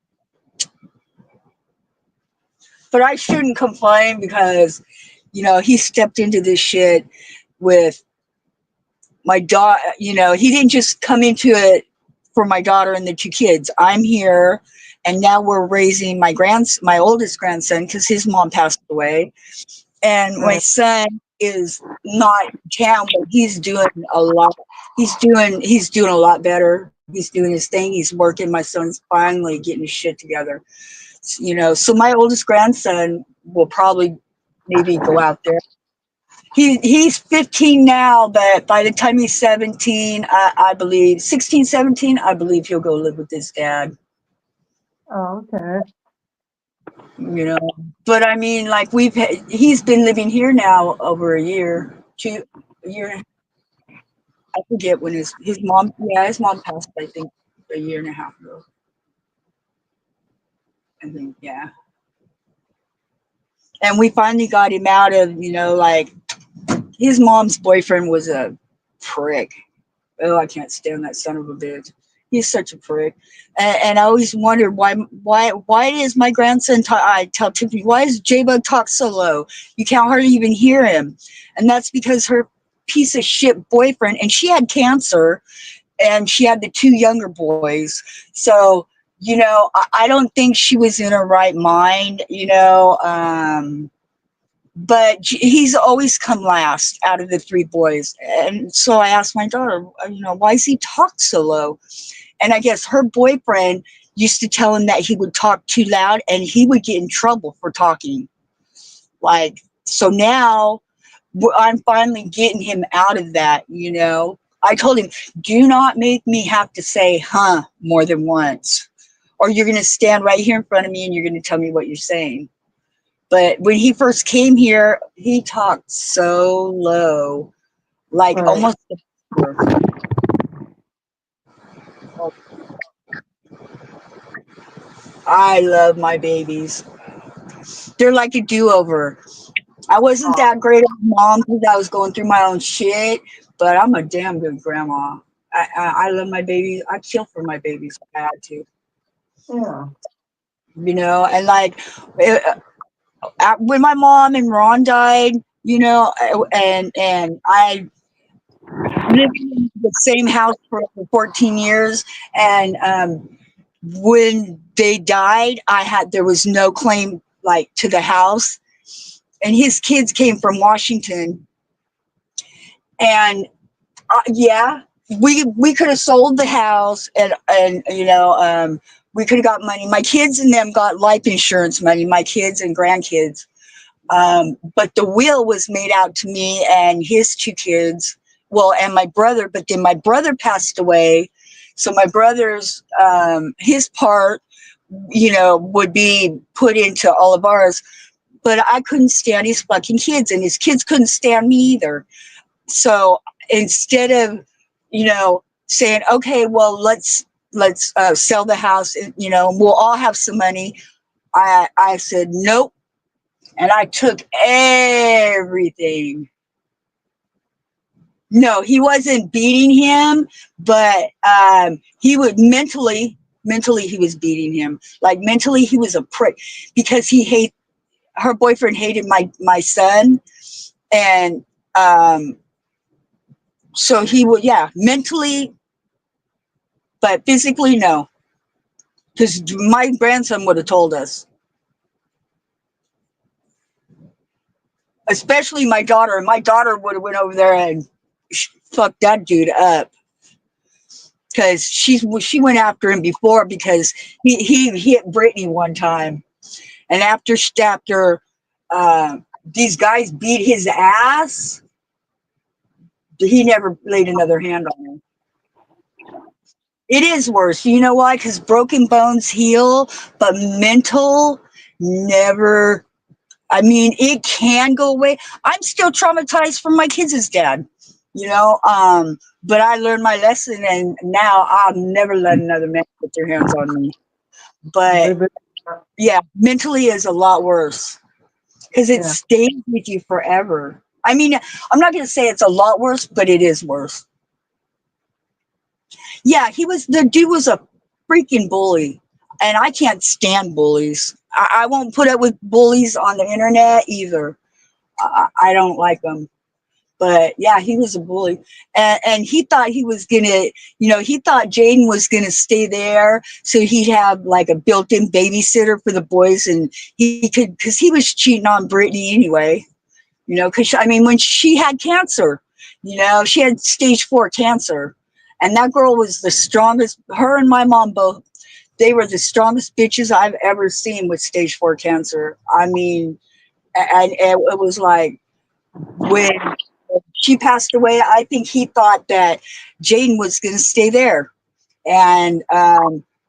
but I shouldn't complain because, he stepped into this shit with my daughter. He didn't just come into it for my daughter and the 2 kids. I'm here, and now we're raising my oldest grandson because his mom passed away, and my son is not in town, but he's doing a lot. He's doing a lot better. He's doing his thing. He's working. My son's finally getting his shit together. So my oldest grandson will probably maybe go out there. He's 15 now, but by the time he's 17, I believe 16, 17, I believe he'll go live with his dad. Oh, okay. But I mean, like he's been living here now over a year, a year. I forget when his mom passed, I think, a year and a half ago. I think, yeah. And we finally got him out of, like, his mom's boyfriend was a prick. Oh, I can't stand that son of a bitch. He's such a prick. And I always wondered why is my grandson I tell Tiffany, why does J-Bug talk so low? You can't hardly even hear him. And that's because her piece of shit boyfriend, and she had cancer, and she had the 2 younger boys. So, I don't think she was in her right mind, but he's always come last out of the 3 boys. And so I asked my daughter, why does he talk so low? And I guess her boyfriend used to tell him that he would talk too loud and he would get in trouble for talking. Like, so now I'm finally getting him out of that, I told him, do not make me have to say, huh, more than once. Or you're going to stand right here in front of me and you're going to tell me what you're saying. But when he first came here, he talked so low, like almost. I love my babies. They're like a do-over. I wasn't that great of a mom because I was going through my own shit, but I'm a damn good grandma. I love my babies. I kill for my babies if I had to. Yeah. And like when my mom and Ron died, and I lived in the same house for 14 years, and when they died, there was no claim like to the house, and his kids came from Washington, and yeah, we could have sold the house, and we could have got money. My kids and them got life insurance money, my kids and grandkids. But the will was made out to me and his 2 kids, well, and my brother, but then my brother passed away. So my brother's, his part, would be put into all of ours. But I couldn't stand his fucking kids, and his kids couldn't stand me either. So instead of, saying, okay, well, let's sell the house, and, we'll all have some money. I said, nope. And I took everything. No, he wasn't beating him, but he would mentally, Mentally, he was beating him. Like mentally, he was a prick because her boyfriend hated my son, and so he would, yeah, mentally, but physically, no, because my grandson would have told us, especially my daughter. My daughter would have went over there and fucked that dude up because she went after him before because he hit Brittany one time, and after these guys beat his ass, he never laid another hand on him. It is worse. You know why? Because broken bones heal, but mental never. I mean, it can go away. I'm still traumatized from my kids' dad, you know. But I learned my lesson, and now I'll never let another man put their hands on me. But yeah, mentally is a lot worse because it Yeah. stays with you forever. I mean, I'm not going to say it's a lot worse, but it is worse. Yeah, the dude was a freaking bully, and I can't stand bullies. I won't put up with bullies on the internet either. I don't like them. But yeah, he was a bully, and he thought he was gonna, he thought Jaden was gonna stay there, so he'd have like a built-in babysitter for the boys, and he could, because he was cheating on Brittany anyway, because I mean, when she had cancer, she had stage 4 cancer, and that girl was the strongest. Her and my mom both, they were the strongest bitches I've ever seen with stage 4 cancer. I mean, and it was like when she passed away, I think he thought that Jaden was going to stay there. And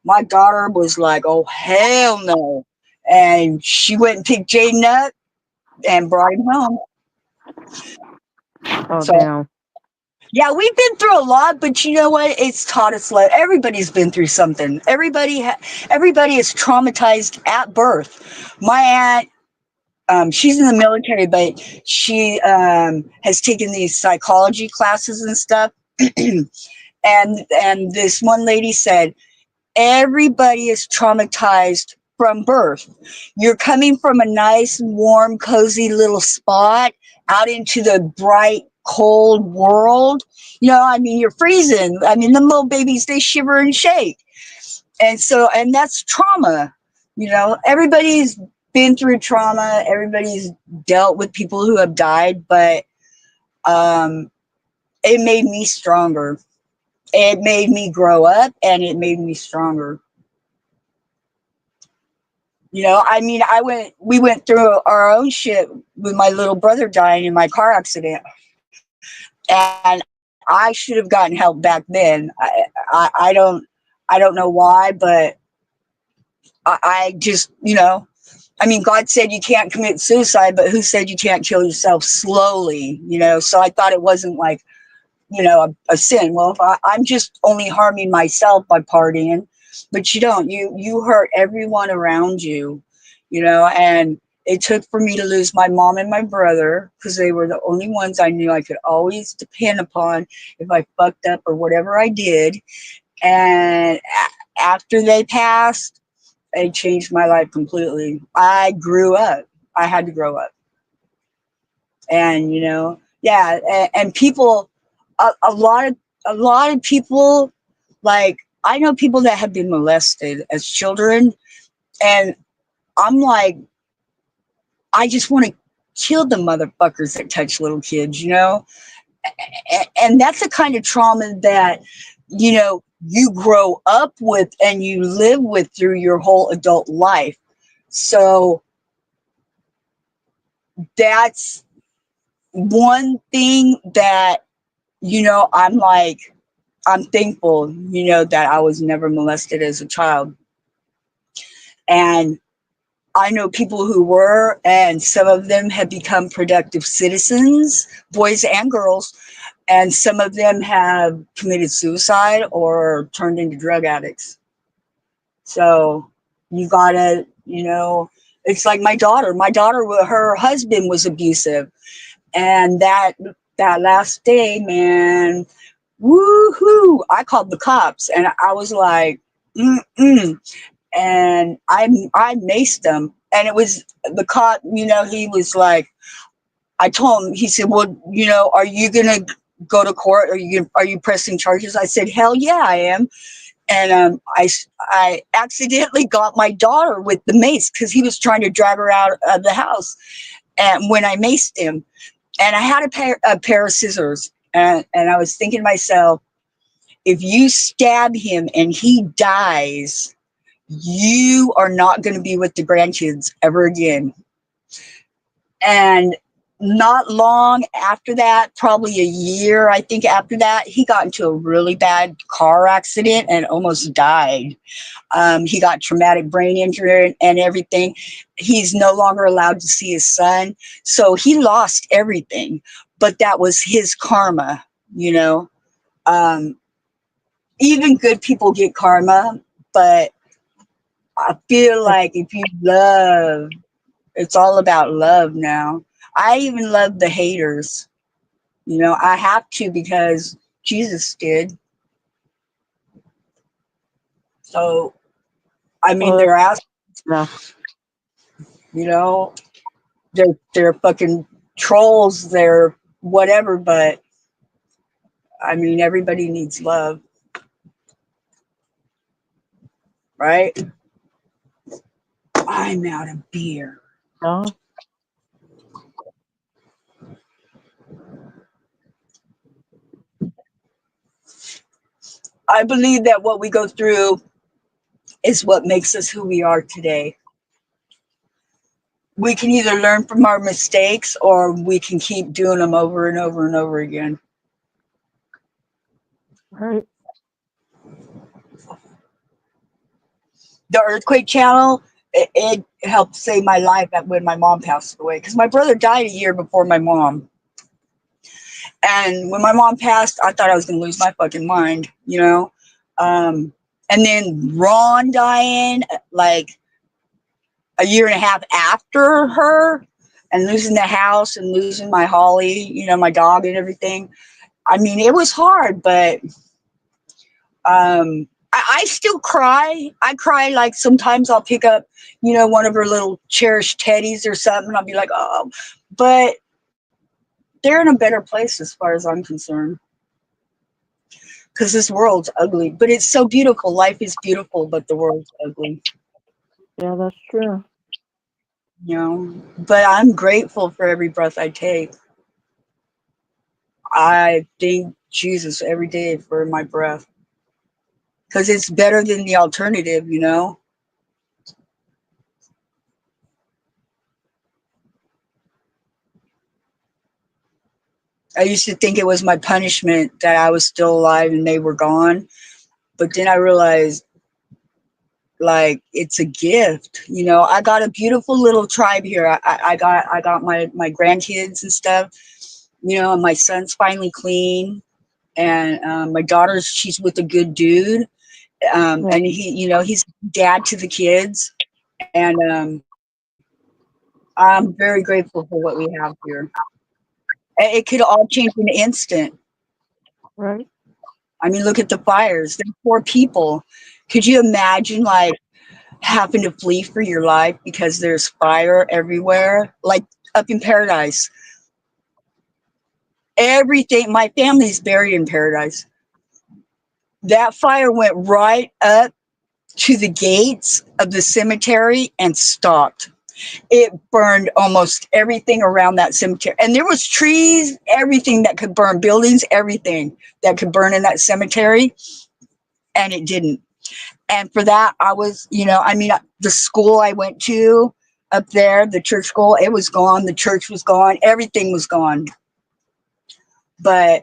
my daughter was like, oh, hell no. And she went and picked Jaden up and brought him home. Oh, So, damn. yeah, we've been through a lot, but you know what? It's taught us. Everybody's been through something. Everybody is traumatized at birth. My aunt, she's in the military, but she has taken these psychology classes and stuff. and this one lady said, everybody is traumatized from birth. You're coming from a nice, warm, cozy little spot out into the bright, cold world. I mean, you're freezing. I mean, the little babies, they shiver and shake. And that's trauma. Everybody's been through trauma. Everybody's dealt with people who have died, but it made me stronger. It made me grow up, and it made me stronger. I mean, we went through our own shit with my little brother dying in my car accident, and I should have gotten help back then. I don't know why, but I just, I mean, God said you can't commit suicide, but who said you can't kill yourself slowly? So I thought it wasn't like, a sin. Well, if I'm just only harming myself by partying, but you don't. You hurt everyone around you, and it took for me to lose my mom and my brother because they were the only ones I knew I could always depend upon if I fucked up or whatever I did. And after they passed, it changed my life completely. I grew up. I had to grow up. And, yeah, and people, a lot of people, like, I know people that have been molested as children, and I'm like, I just want to kill the motherfuckers that touch little kids, and that's the kind of trauma that, you grow up with and you live with through your whole adult life. So that's one thing that, I'm like, I'm thankful, that I was never molested as a child. And I know people who were, and some of them have become productive citizens, boys and girls, and some of them have committed suicide or turned into drug addicts. So you gotta, it's like my daughter. My daughter, her husband was abusive, and that last day, man, woohoo! I called the cops, and I was like, Mm-mm. And I maced him, and it was the cop. He was like, I told him. He said, "Well, are you gonna go to court? Are you pressing charges?" I said, "Hell yeah, I am." And I accidentally got my daughter with the mace because he was trying to drag her out of the house. And when I maced him, and I had a pair of scissors, and I was thinking to myself, if you stab him and he dies, you are not going to be with the grandkids ever again. And not long after that, probably a year, I think after that, he got into a really bad car accident and almost died. He got traumatic brain injury and everything. He's no longer allowed to see his son. So he lost everything, but that was his karma, you know. Um, Even good people get karma, but I feel like if you love, it's all about love now. I even love the haters. I have to because Jesus did. So, I mean, Well, they're asking, no. you know, they're fucking trolls, they're whatever, but I mean, everybody needs love, right? I'm out of beer. No. I believe that what we go through is what makes us who we are today. We can either learn from our mistakes or we can keep doing them over and over and over again. Right. The earthquake channel, it helped save my life when my mom passed away, because my brother died a year before my mom. And when my mom passed, I thought I was going to lose my fucking mind. And then Ron dying like a year and a half after her, and losing the house and losing my Holly, my dog and everything. I mean, it was hard, but I still cry. I cry, like sometimes I'll pick up, one of her little cherished teddies or something, and I'll be like, oh, but they're in a better place as far as I'm concerned. Because this world's ugly, but it's so beautiful. Life is beautiful, but the world's ugly, Yeah, that's true. But I'm grateful for every breath I take. I thank Jesus every day for my breath because it's better than the alternative. I used to think it was my punishment that I was still alive and they were gone. But then I realized, like, it's a gift. I got a beautiful little tribe here. I got my grandkids and stuff. And my son's finally clean, and my daughter's, she's with a good dude. Yeah. And he's dad to the kids, and I'm very grateful for what we have here. It could all change in an instant. Right. I mean, look at the fires. There's 4 people. Could you imagine, like, having to flee for your life because there's fire everywhere? Like up in Paradise. Everything, my family's buried in Paradise. That fire went right up to the gates of the cemetery and stopped. It burned almost everything around that cemetery. And there was trees, everything that could burn, buildings, everything that could burn in that cemetery. And it didn't. And for that, I was, the school I went to up there, the church school, it was gone. The church was gone. Everything was gone. But,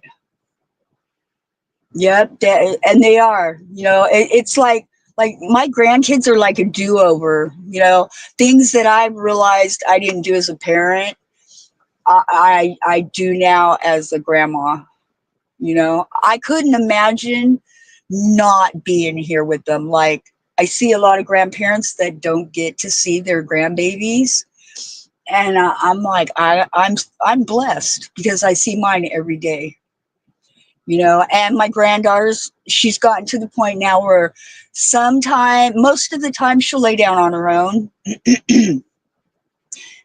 yep, and they are, it's like my grandkids are like a do-over, things that I've realized I didn't do as a parent. I do now as a grandma. I couldn't imagine not being here with them. Like, I see a lot of grandparents that don't get to see their grandbabies, and I'm like, I'm blessed because I see mine every day. you know. And my granddaughter's, she's gotten to the point now where most of the time she'll lay down on her own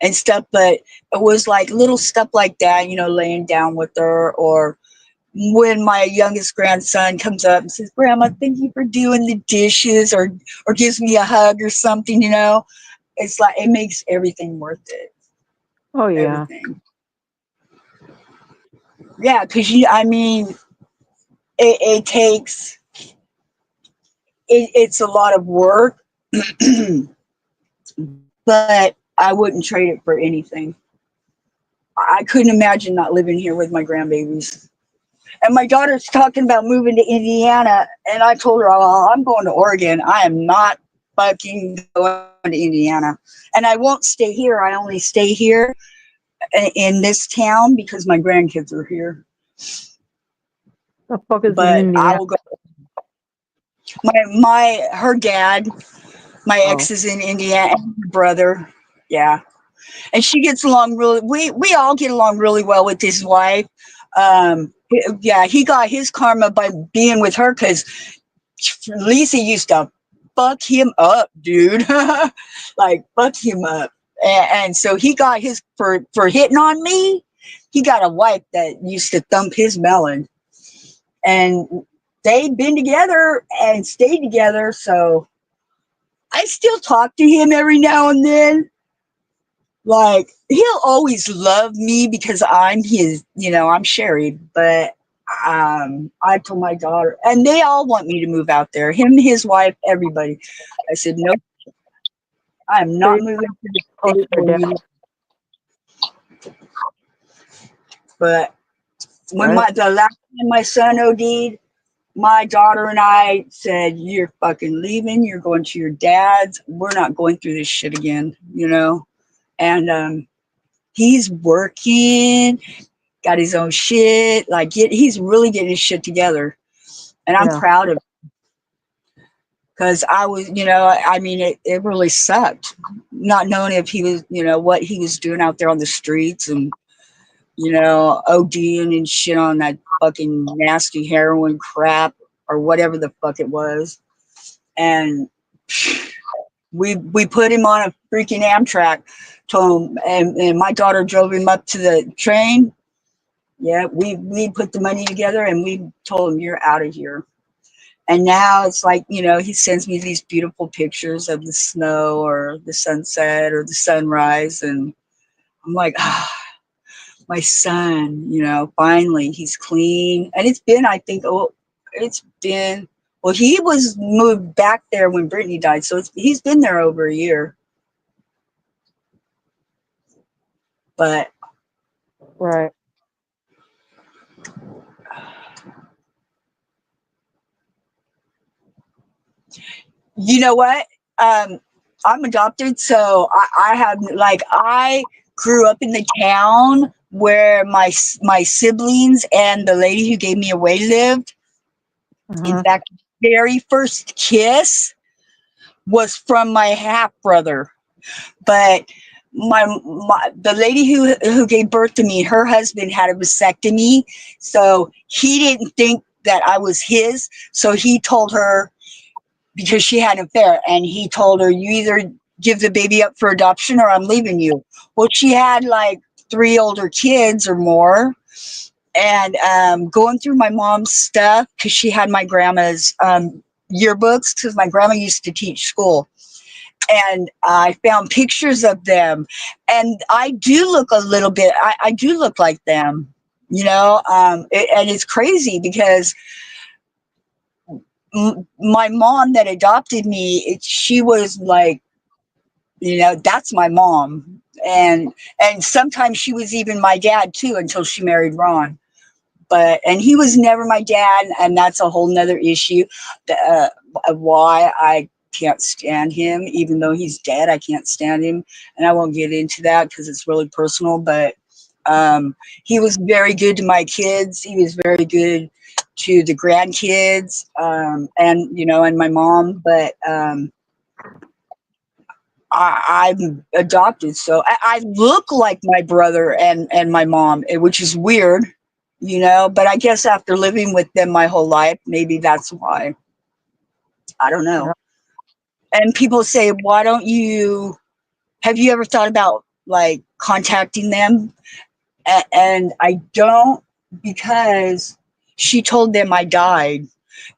and stuff, but it was like little stuff like that, you know, laying down with her, or when my youngest grandson comes up and says, Grandma, thank you for doing the dishes, or gives me a hug or something, you know, it's like it makes everything worth it. Oh yeah. Everything. Yeah, because I mean, it takes, it's a lot of work, but I wouldn't trade it for anything. I couldn't imagine not living here with my grandbabies. And my daughter's talking about moving to Indiana, and I told her, oh, I'm going to Oregon. I am not fucking going to Indiana. And I won't stay here. I only stay here in this town because my grandkids are here. The fuck is in But I Indiana? will go. Her dad, my ex, is in Indiana, and her brother. Yeah. And she gets along really, we all get along really well with his wife. Yeah, he got his karma by being with her, because Lisa used to fuck him up, dude. Like, fuck him up. And so he got his, for hitting on me, he got a wife that used to thump his melon. And they'd been together and stayed together, so I still talk to him every now and then. Like, he'll always love me because I'm his, you know, I'm Sherry, but I told my daughter, and they all want me to move out there, him, his wife, everybody. I said, no, I'm not moving to the state where you. But when the last time my son OD'd, my daughter and I said, you're fucking leaving, you're going to your dad's, we're not going through this shit again, you know. And he's working, got his own shit, like he's really getting his shit together, and I'm proud of him, because I was, you know, I mean, it really sucked not knowing if he was, you know, what he was doing out there on the streets, and, you know, ODing and shit on that fucking nasty heroin crap or whatever the fuck it was. And we put him on a freaking Amtrak, told him, and my daughter drove him up to the train. Yeah, we put the money together and we told him, you're out of here. And now it's like, you know, he sends me these beautiful pictures of the snow or the sunset or the sunrise. And I'm like, ah, my son, you know, finally he's clean. And it's been, I think, well, he was moved back there when Brittany died. So he's been there over a year. But. Right. You know what? I'm adopted, so I grew up in the town where my siblings and the lady who gave me away lived. In fact, the very first kiss was from my half brother, but the lady who gave birth to me, her husband had a vasectomy, so he didn't think that I was his, so he told her, because she had an affair, and he told her, you either give the baby up for adoption or I'm leaving you. Well, she had like 3 older kids or more, and going through my mom's stuff, because she had my grandma's yearbooks, because my grandma used to teach school, and I found pictures of them, and I do look a little bit, I do look like them, you know, and it's crazy because my mom that adopted me, she was like, you know, that's my mom. And sometimes she was even my dad too, until she married Ron. And he was never my dad. And that's a whole nother issue, of why I can't stand him. Even though he's dead, I can't stand him. And I won't get into that because it's really personal, but he was very good to my kids. He was very good to the grandkids, and, you know, and my mom, but I'm adopted, so I look like my brother and my mom, which is weird, you know, but I guess after living with them my whole life, maybe that's why. I don't Yeah. know. And people say, why don't you, have you ever thought about like contacting them? And I don't, because she told them I died.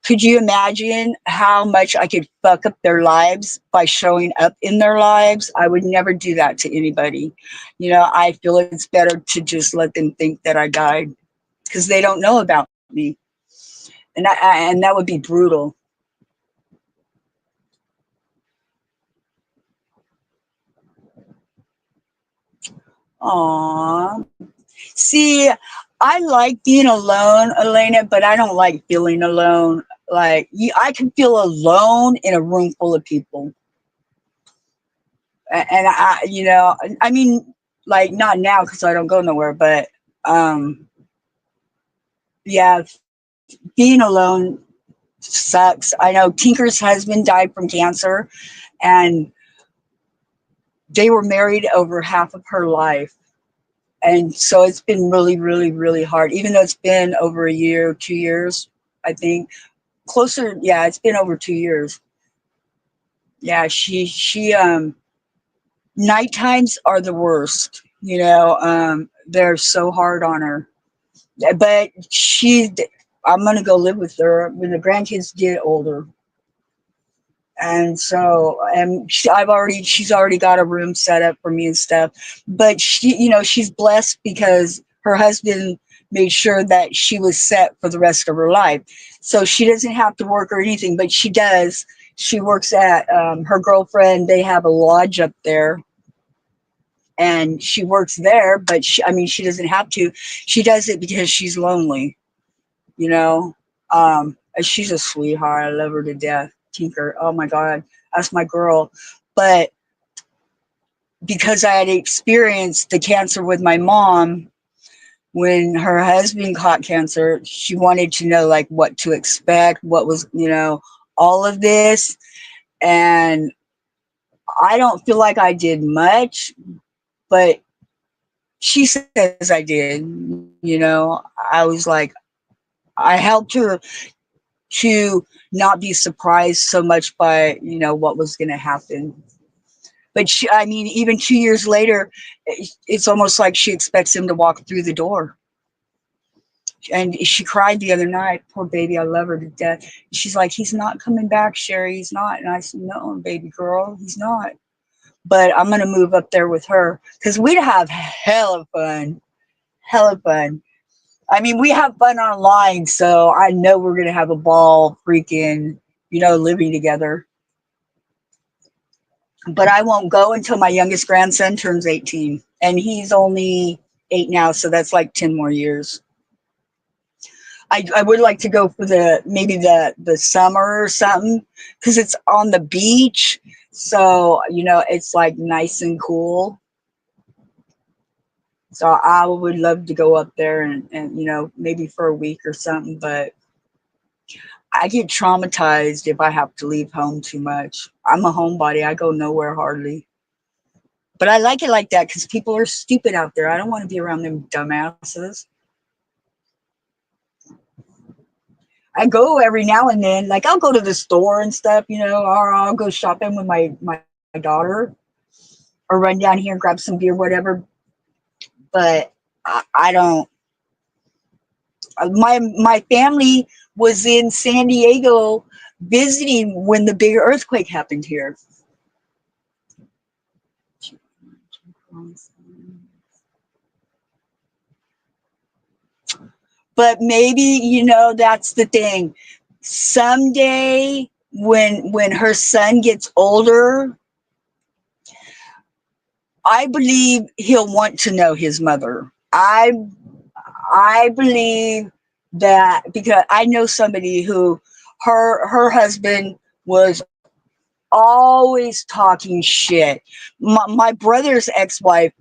Could you imagine how much I could fuck up their lives by showing up in their lives? I would never do that to anybody. You know, I feel it's better to just let them think that I died because they don't know about me. And that would be brutal. Aww. See, I like being alone, Elena, but I don't like feeling alone. Like, I can feel alone in a room full of people. And you know, I mean, like not now because I don't go nowhere, but um, yeah, being alone sucks. I know Tinker's husband died from cancer, and they were married over half of her life. And so it's been really, really, really hard, even though it's been over a year, 2 years, I think. Closer, yeah, it's been over 2 years. Yeah, night times are the worst, you know, they're so hard on her. But I'm gonna go live with her when the grandkids get older. And so, and she's already got a room set up for me and stuff. But she, you know, she's blessed because her husband made sure that she was set for the rest of her life. So she doesn't have to work or anything, but she does. She works at her girlfriend. They have a lodge up there, and she works there. But I mean, she doesn't have to. She does it because she's lonely. You know, she's a sweetheart. I love her to death. Tinker. Oh my God, that's my girl. But because I had experienced the cancer with my mom when her husband caught cancer, she wanted to know like what to expect, what was, you know, all of this. And I don't feel like I did much, but she says I did. You know, I was like, I helped her to not be surprised so much by, you know, what was going to happen. But she, I mean, even 2 years later, it's almost like she expects him to walk through the door. And she cried the other night. Poor baby, I love her to death. She's like, he's not coming back, Sherry. He's not. And I said, no, baby girl, he's not. But I'm going to move up there with her because we'd have hella fun. Hella fun. I mean, we have fun online, so I know we're going to have a ball freaking, you know, living together. But I won't go until my youngest grandson turns 18. And he's only 8 now, so that's like 10 more years. I would like to go for maybe the summer or something because it's on the beach. So, you know, it's like nice and cool. So I would love to go up there and, you know, maybe for a week or something. But I get traumatized if I have to leave home too much. I'm a homebody. I go nowhere hardly. But I like it like that because people are stupid out there. I don't want to be around them dumbasses. I go every now and then. Like I'll go to the store and stuff, you know, or I'll go shopping with my daughter, or run down here and grab some beer, whatever. But I don't. My family was in San Diego visiting when the big earthquake happened here. But maybe, you know, that's the thing. Someday when her son gets older, I believe he'll want to know his mother. I believe that because I know somebody who her husband was always talking shit. My brother's ex-wife,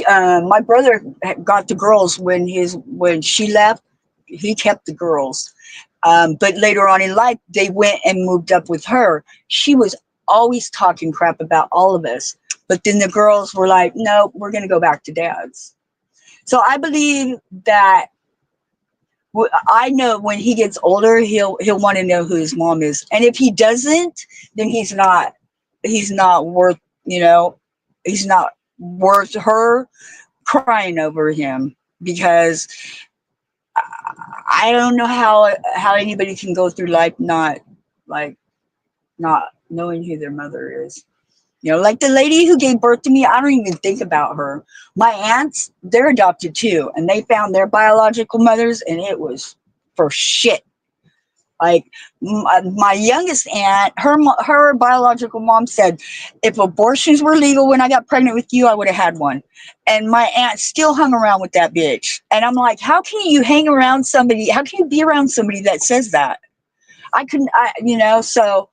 my brother got the girls when she left. He kept the girls, but later on in life, they went and moved up with her. She was always talking crap about all of us. But then the girls were like, no, we're going to go back to dad's. So I believe that I know when he gets older, he'll want to know who his mom is, and if he doesn't, then he's not worth, you know, he's not worth her crying over him, because I don't know how anybody can go through life like not knowing who their mother is. You know, like the lady who gave birth to me, I don't even think about her. My aunts, they're adopted too, and they found their biological mothers, and it was for shit. Like my youngest aunt, her biological mom said, if abortions were legal when I got pregnant with you, I would have had one. And my aunt still hung around with that bitch. And I'm like, how can you hang around somebody? How can you be around somebody that says that? I couldn't, so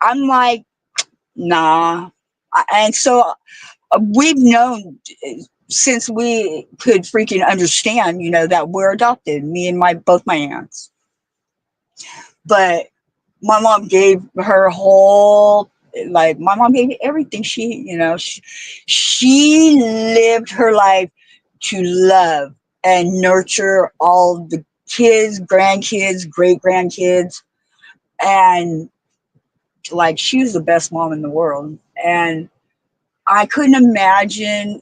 I'm like, nah. And so we've known since we could freaking understand, that we're adopted, me and both my aunts. But my mom gave her whole, my mom gave me everything. She lived her life to love and nurture all the kids, grandkids, great grandkids. And she was the best mom in the world. And I couldn't imagine,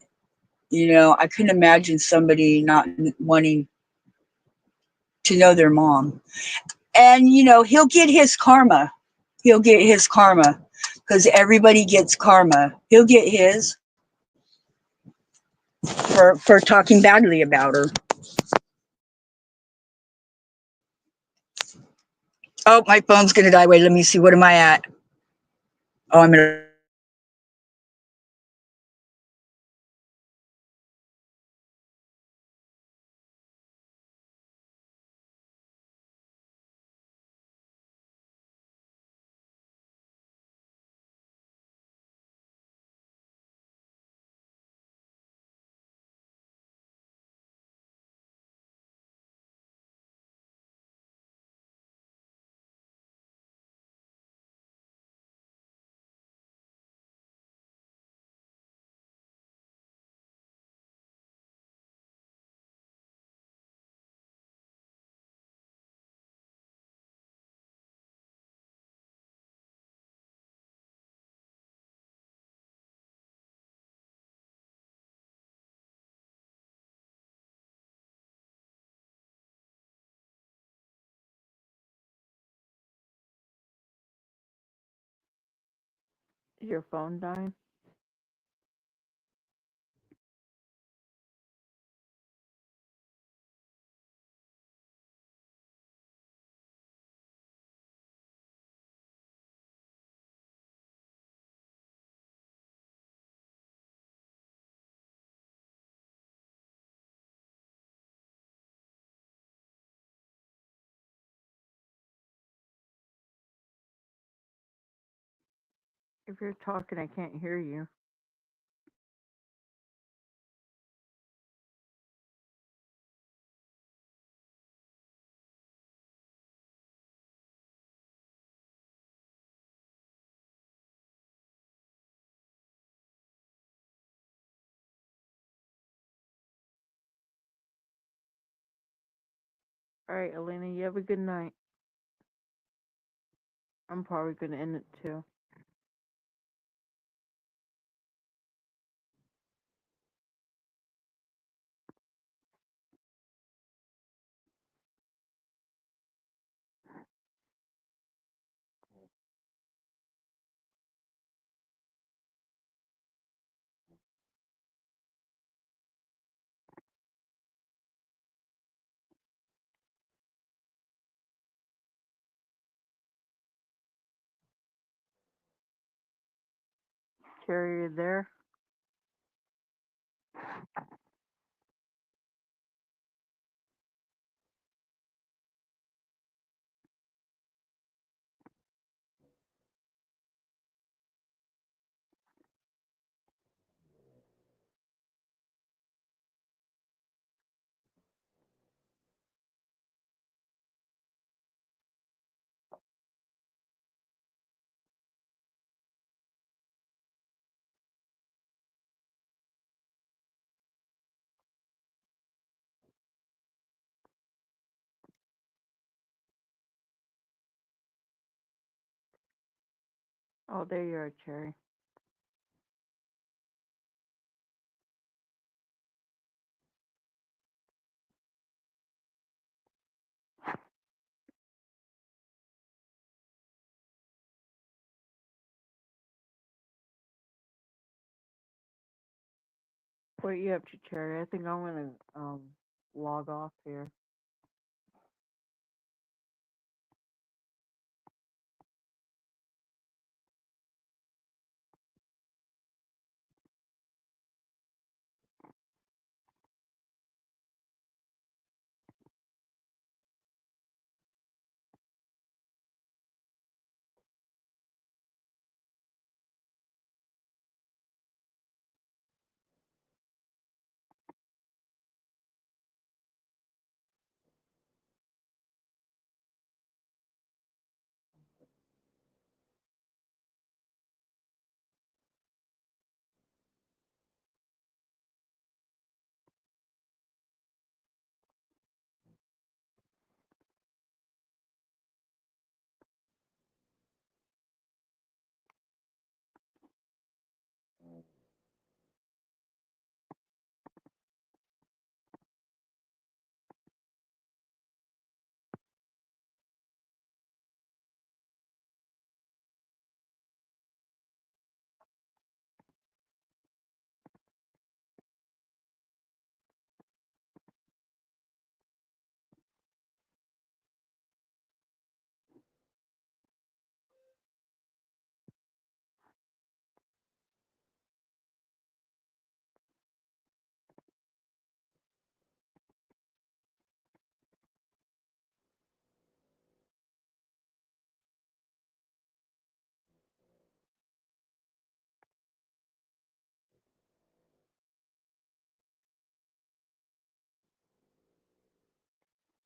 somebody not wanting to know their mom. And, he'll get his karma. He'll get his karma, because everybody gets karma. He'll get his for talking badly about her. Oh, my phone's going to die. Wait, let me see. What am I at? Oh, I'm at Is your phone dying? If you're talking, I can't hear you. All right, Elena, you have a good night. I'm probably going to end it too. Carrie, you there? Oh, there you are, Cherry. What are you up to, Cherry? I think I'm gonna log off here.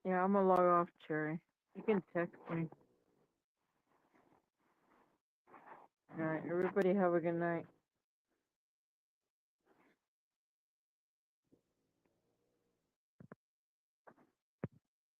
Yeah, I'm gonna log off, Cherry. You can text me. Alright, everybody have a good night.